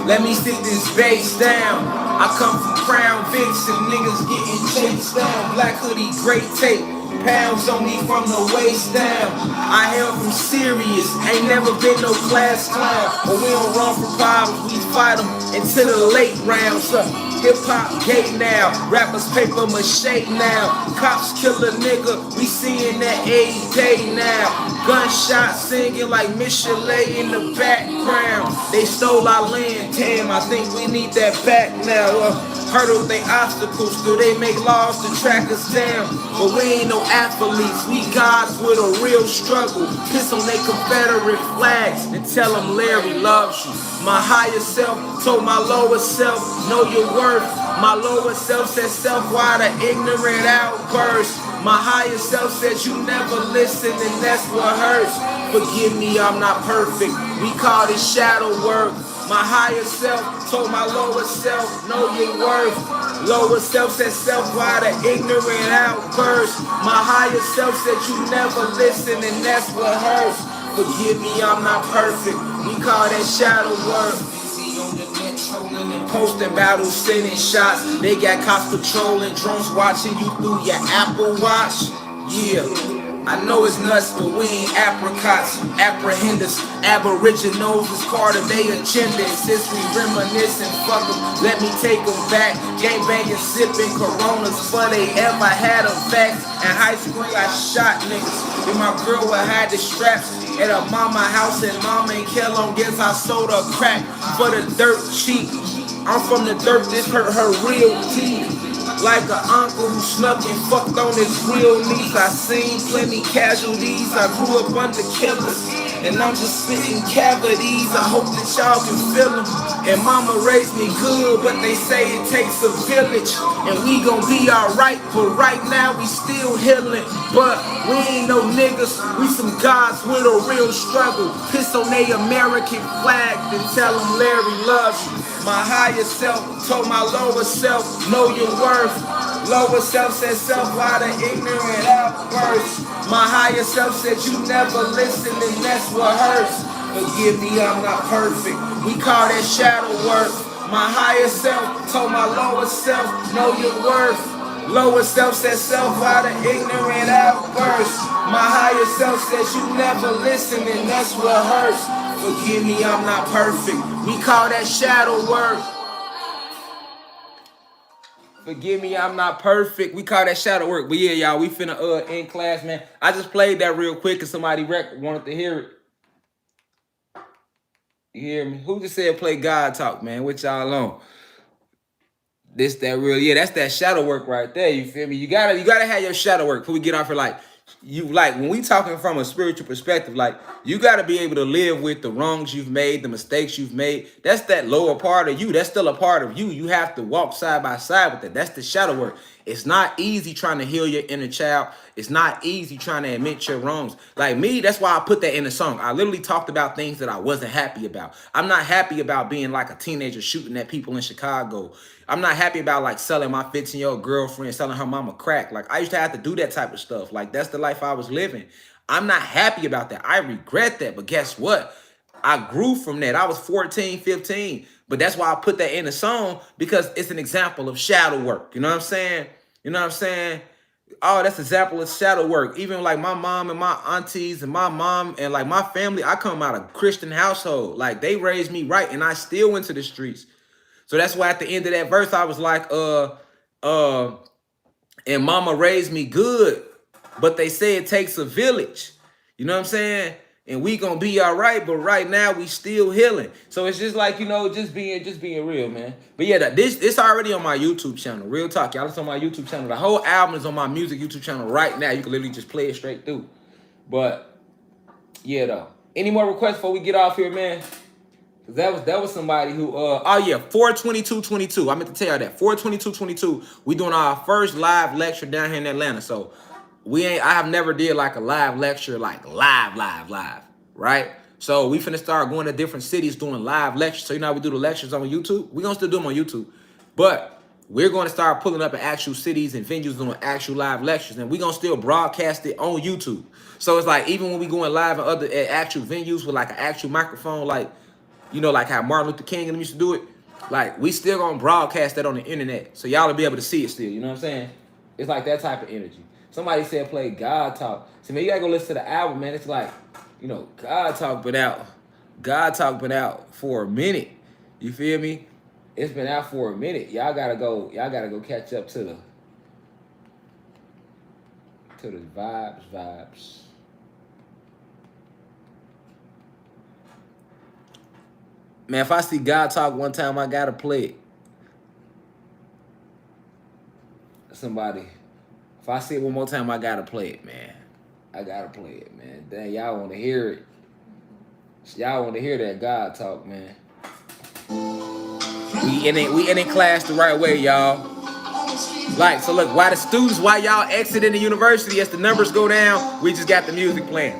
Let me stick this bass down. I come from Crown Vics and niggas getting chased down. Black hoodie, great tape. Pounds on me from the waist down. I hail from Sirius, ain't never been no class clown. But we don't run from problems, we fight them until the late rounds. Hip-hop gate now, rappers paper mache now. Cops kill a nigga, we seeing that every day now. Gunshots singing like Michelet in the background. They stole our land, damn, I think we need that back now. Hurdle they obstacles, do they make laws to track us down? But we ain't no athletes, we gods with a real struggle. Piss on they Confederate flags and tell them Larry loves you. My higher self told my lower self, know your worth. My lower self said self, why the ignorant outburst? My higher self said you never listen and that's what hurts. Forgive me, I'm not perfect, we call this shadow work. My higher self told my lower self, know your worth. Lower self said self, why the ignorant outburst? My higher self said you never listen and that's what hurts. Forgive me, I'm not perfect, we call that shadow work. Posting battles, sending shots. They got cops patrolling, drones watching you through your Apple Watch. Yeah, I know it's nuts, but we ain't apricots. Apprehenders, aboriginals is part of their agenda. Since we reminiscing, fuck them, let me take them back. Gangbanging, sipping Coronas, but they ever had a fact. In high school, I shot niggas. And my girl would hide the straps at her mama house, and mama ain't kill on. Guess I sold her crack for the dirt cheap. I'm from the dirt, this hurt her real teeth. like an uncle who snuck and fucked on his real niece. I seen plenty casualties. I grew up under killers, and I'm just spitting cavities. I hope that y'all can feel them. And mama raised me good, but they say it takes a village. And we gon' be alright, but right now we still healing. But we ain't no niggas, we some guys with a real struggle. Piss on they American flag, then tell them Larry loves you. My higher self told my lower self, know your worth. Lower self said self out of ignorant outbursts. My higher self said you never listen, and that's what hurts. Forgive me, I'm not perfect. We call that shadow work. My higher self told my lower self, know your worth. Lower self said self out of ignorant outbursts. My higher self says you never listen, and that's what hurts. Forgive me, I'm not perfect. We call that shadow work. Forgive me, I'm not perfect. We call that shadow work. But yeah, y'all, we finna end class, man. I just played that real quick because somebody wanted to hear it. You hear me? Who just said play God talk, man? What y'all on? This, that real, yeah, that's that shadow work right there. You feel me? You gotta have your shadow work before we get off here. Like, when we talking from a spiritual perspective, like, you gotta be able to live with the wrongs you've made, the mistakes you've made. That's that lower part of you. That's still a part of you. You have to walk side by side with it. That's the shadow work. It's not easy trying to heal your inner child. It's not easy trying to admit your wrongs. Like me, that's why I put that in the song. I literally talked about things that I wasn't happy about. I'm not happy about being like a teenager shooting at people in Chicago. I'm not happy about like selling my 15-year-old girlfriend, selling her mama crack. Like I used to have to do that type of stuff. Like that's the life I was living. I'm not happy about that. I regret that. But guess what? I grew from that. I was 14, 15. But that's why I put that in the song, because it's an example of shadow work. You know what I'm saying? You know what I'm saying? Oh, that's an example of shadow work. Even like my mom and my aunties and my mom and like my family, I come out of a Christian household. Like they raised me right, and I still went to the streets. So that's why at the end of that verse, I was like, and mama raised me good, but they say it takes a village. You know what I'm saying? And we gonna be all right, but right now we still healing. So it's just like, you know, just being real, man. But yeah, this already on my YouTube channel. Real talk, y'all. It's on my YouTube channel. The whole album is on my music YouTube channel right now. You can literally just play it straight through. But yeah, though. Any more requests before we get off here, man? That was somebody who 4/22/22. I meant to tell y'all that 4/22/22. We doing our first live lecture down here in Atlanta. So I have never did like a live lecture, like live, right? So we finna start going to different cities doing live lectures. So you know how we do the lectures on YouTube? We're gonna still do them on YouTube, but we're gonna start pulling up in actual cities and venues doing actual live lectures, and we're gonna still broadcast it on YouTube. So it's like even when we going live at actual venues with like an actual microphone, like, you know, like how Martin Luther King and them used to do it, like we still gonna broadcast that on the internet, so y'all will be able to see it still. You know what I'm saying? It's like that type of energy. Somebody said play God Talk. So man, you gotta go listen to the album, man. It's like, you know, God Talk been out for a minute. You feel me? It's been out for a minute. Y'all gotta go catch up to the vibes. Man, if I see God Talk one time, I gotta play it. Somebody, if I see it one more time, I gotta play it, man. I gotta play it, man. Dang, y'all wanna hear it. Y'all wanna hear that God Talk, man. We in class the right way, y'all. Like, so look, while y'all exiting the university, as the numbers go down, we just got the music playing.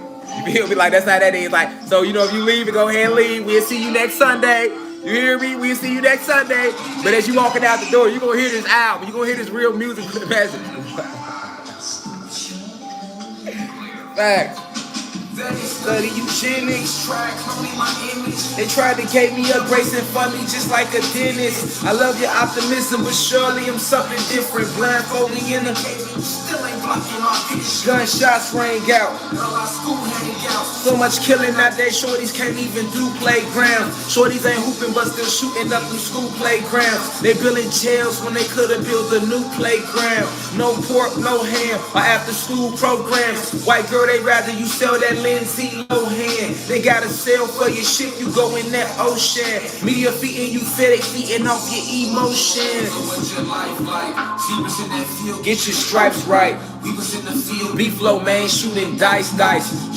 You feel me? Like, that's how that is. Like, so, you know, if you leave, go ahead and leave. We'll see you next Sunday. You hear me? We'll see you next Sunday. But as you walking out the door, you're going to hear this album. You're going to hear this real music for the message. Facts. Study eugenics, they tried to gave me a grace and fund me just like a dentist. I love your optimism, but surely I'm something different. Blindfold me in the still ain't blocking my vision. Gunshots rang out. So much killing nowadays, shorties can't even do playground. Shorties ain't hooping, but still shooting up in school playgrounds. They building jails when they could have built a new playground. No pork, no ham, or after school programs. White girl, they rather you sell that Lindsay Lohan They got a sale for your ship, you go in that ocean. Media feeding you FedEx, feeding off your emotion. What's your life like? See what's in that field. Get your stripes right. We was in the field. Beef low, man, shooting dice.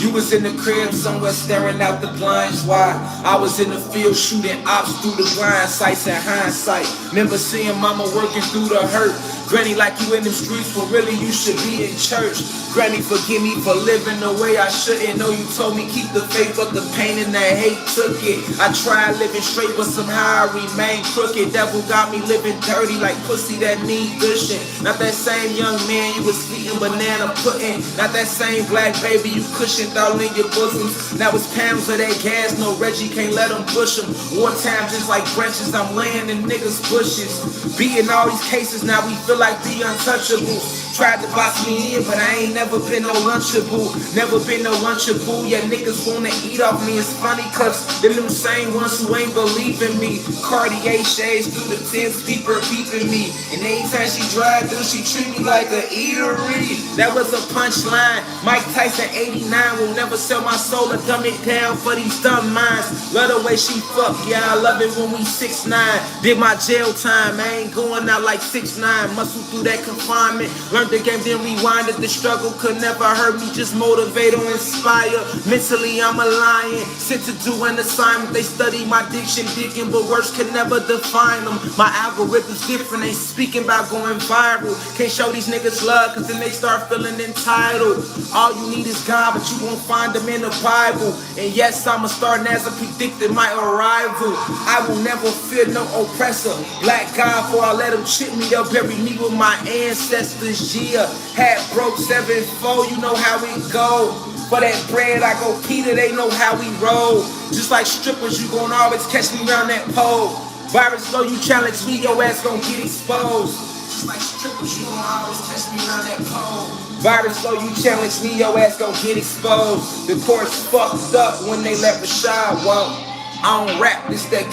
You was in the crib somewhere staring out the blinds. Why? I was in the field shooting ops through the blind sights in hindsight. Remember seeing mama working through the hurt. Granny, like you in them streets, but really you should be in church. Granny, forgive me for living the way I shouldn't. Know you told me keep the faith, but the pain and that hate took it. I tried living straight, but somehow I remain crooked. Devil got me living dirty like pussy that need gushing. Not that same young man you was feeding banana pudding. Not that same black baby you cushioned all in your bosoms. Now it's pounds of that gas, no Reggie can't let them push them. Wartime just like branches, I'm laying in niggas' bushes. Beating all these cases, now we feel like the untouchables. Tried to box me in, but I ain't never been no lunchable. Never been no lunchable. Yeah, niggas wanna eat off me. It's funny cause them same ones who ain't believe in me. Cartier shades through the tents, people peeping me. And anytime she drive through, she treat me like a eatery. That was a punchline. Mike Tyson 89 will never sell my soul or dumb it down for these dumb minds. Love the way she fuck, yeah, I love it when we 6'9". Did my jail time, I ain't going out like 6'9". Muscle through that confinement. Learned the game, then rewinded. The struggle could never hurt me, just motivate or inspire. Mentally, I'm a lion, sent to do an assignment. They study my diction, digging, but words can never define them. My algorithm's different, ain't speaking about going viral. Can't show these niggas love, cause then they start feeling entitled. All you need is God, but you won't find them in the Bible. And yes, I'm a star, as I predicted my arrival. I will never fear no oppressor. Black God, before I let them chip me, they'll bury me with my ancestors. Yeah, hat broke 7-4, you know how we go. For that bread, I go Peter, they know how we roll. Just like strippers, you gon' always catch me around that pole. Virus, though you challenge me, your ass gon' get exposed. Just like strippers, you gon' always catch me around that pole. Virus, though you challenge me, your ass gon' get exposed. The court's fucked up when they let Rashad walk. I don't rap, this that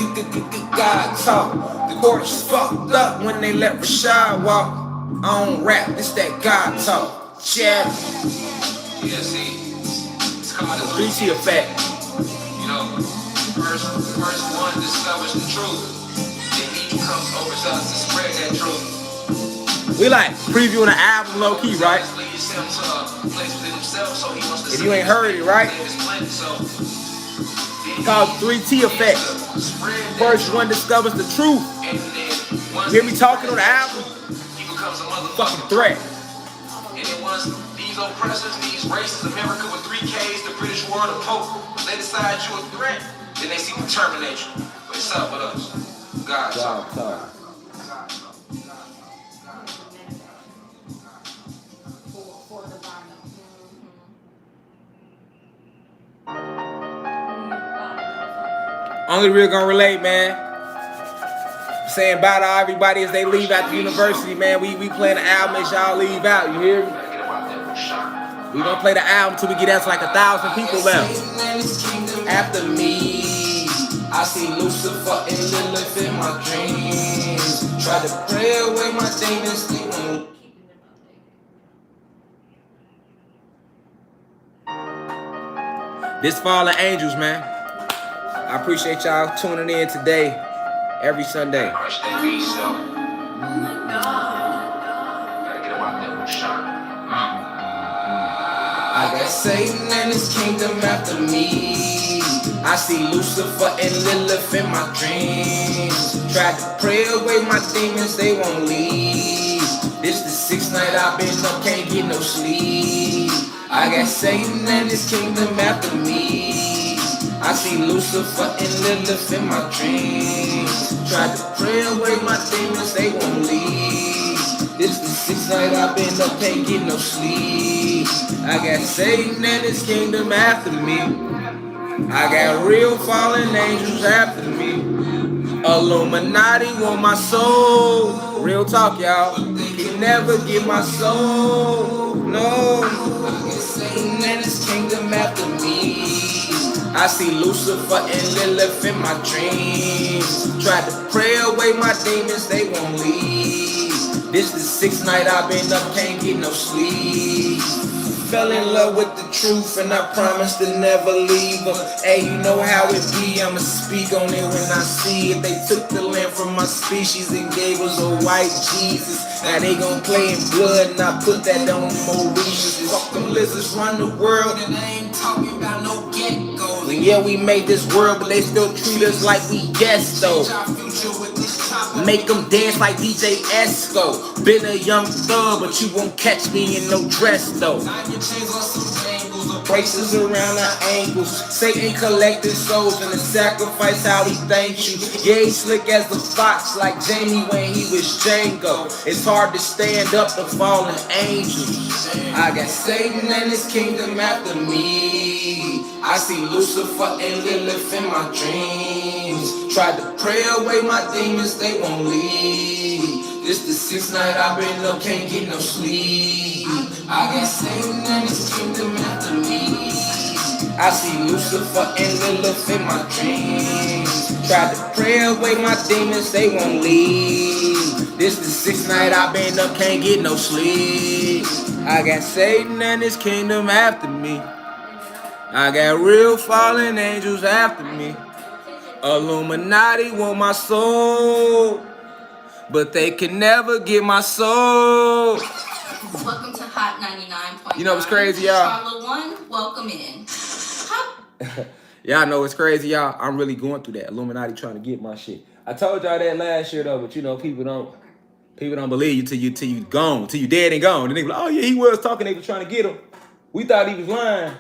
God talk. The court's fucked up when they let Rashad walk. I don't rap, this that God talk. Yeah. Yeah, see, it's called the 3T effect. You know, first one discovers the truth, then he comes overzealous to spread that truth. We like previewing an album low key, right? If you ain't heard it, right? It's called 3T effect. First one discovers the truth. You hear me talking on the album? Fucking threat. And then once these oppressors, these racists, America with 3 Ks, the British world, the Pope, when they decide you a threat, then they seek to terminate you. But it's up with us. God talk. Only real gonna relate, man. Saying bye to everybody as they leave out the university, man. We playing the album as y'all leave out, you hear me? We gonna play the album till we get out to like 1,000 people left. After me, I see Lucifer and Lilith in my dreams. Try to pray away my demons. This Fallen Angels, man. I appreciate y'all tuning in today, every Sunday. I got Satan and his kingdom after me. I see Lucifer and Lilith in my dreams. Tried to pray away my demons, they won't leave. This the 6th night I've been up, can't get no sleep. I got Satan and his kingdom after me. I see Lucifer and Lilith in my dreams. Tried to pray away my demons, they won't leave. This the 6th night I've been up, can't get no sleep. I got Satan and his kingdom after me. I got real fallen angels after me. Illuminati want my soul. Real talk, y'all. Can never get my soul. No. I got Satan and his kingdom after me. I see Lucifer and Lilith in my dreams. Tried to pray away my demons, they won't leave. This the 6th night I've been up, can't get no sleep. fell in love with the truth, and I promise to never leave her. Hey, you know how it be, I'ma speak on it when I see it. They took the land from my species and gave us a white Jesus. Now they gon' play in blood, and I put that on Mauritius. Fuck them lizards, run the world, and I ain't talking about no geckos. And yeah, we made this world, but they still treat us like we guests, though. Make them dance like DJ Esco. Been a young thug, but you won't catch me in no dress, though. Braces around the ankles. Satan collected souls and the sacrifice how he thanks you. Yeah, he slick as the fox like Jamie when he was Django. It's hard to stand up to fallen angels. I got Satan and his kingdom after me. I see Lucifer and Lilith in my dreams. Tried to pray away my demons, they won't leave. This the sixth night I've been up, can't get no sleep. I got Satan and his kingdom after me. I see Lucifer and Lilith in my dreams. Tried to pray away my demons, they won't leave. This the sixth night I've been up, can't get no sleep. I got Satan and his kingdom after me. I got real fallen angels after me. Illuminati want my soul, but they can never get my soul. Welcome to Hot 99.9. You know what's crazy, y'all? Charlotte 1, welcome in. Y'all know what's crazy, y'all? I'm really going through that. Illuminati trying to get my shit. I told y'all that last year, though, but you know, people don't believe you till you gone, till you dead and gone. And they be like, oh yeah, he was talking, they was trying to get him. We thought he was lying.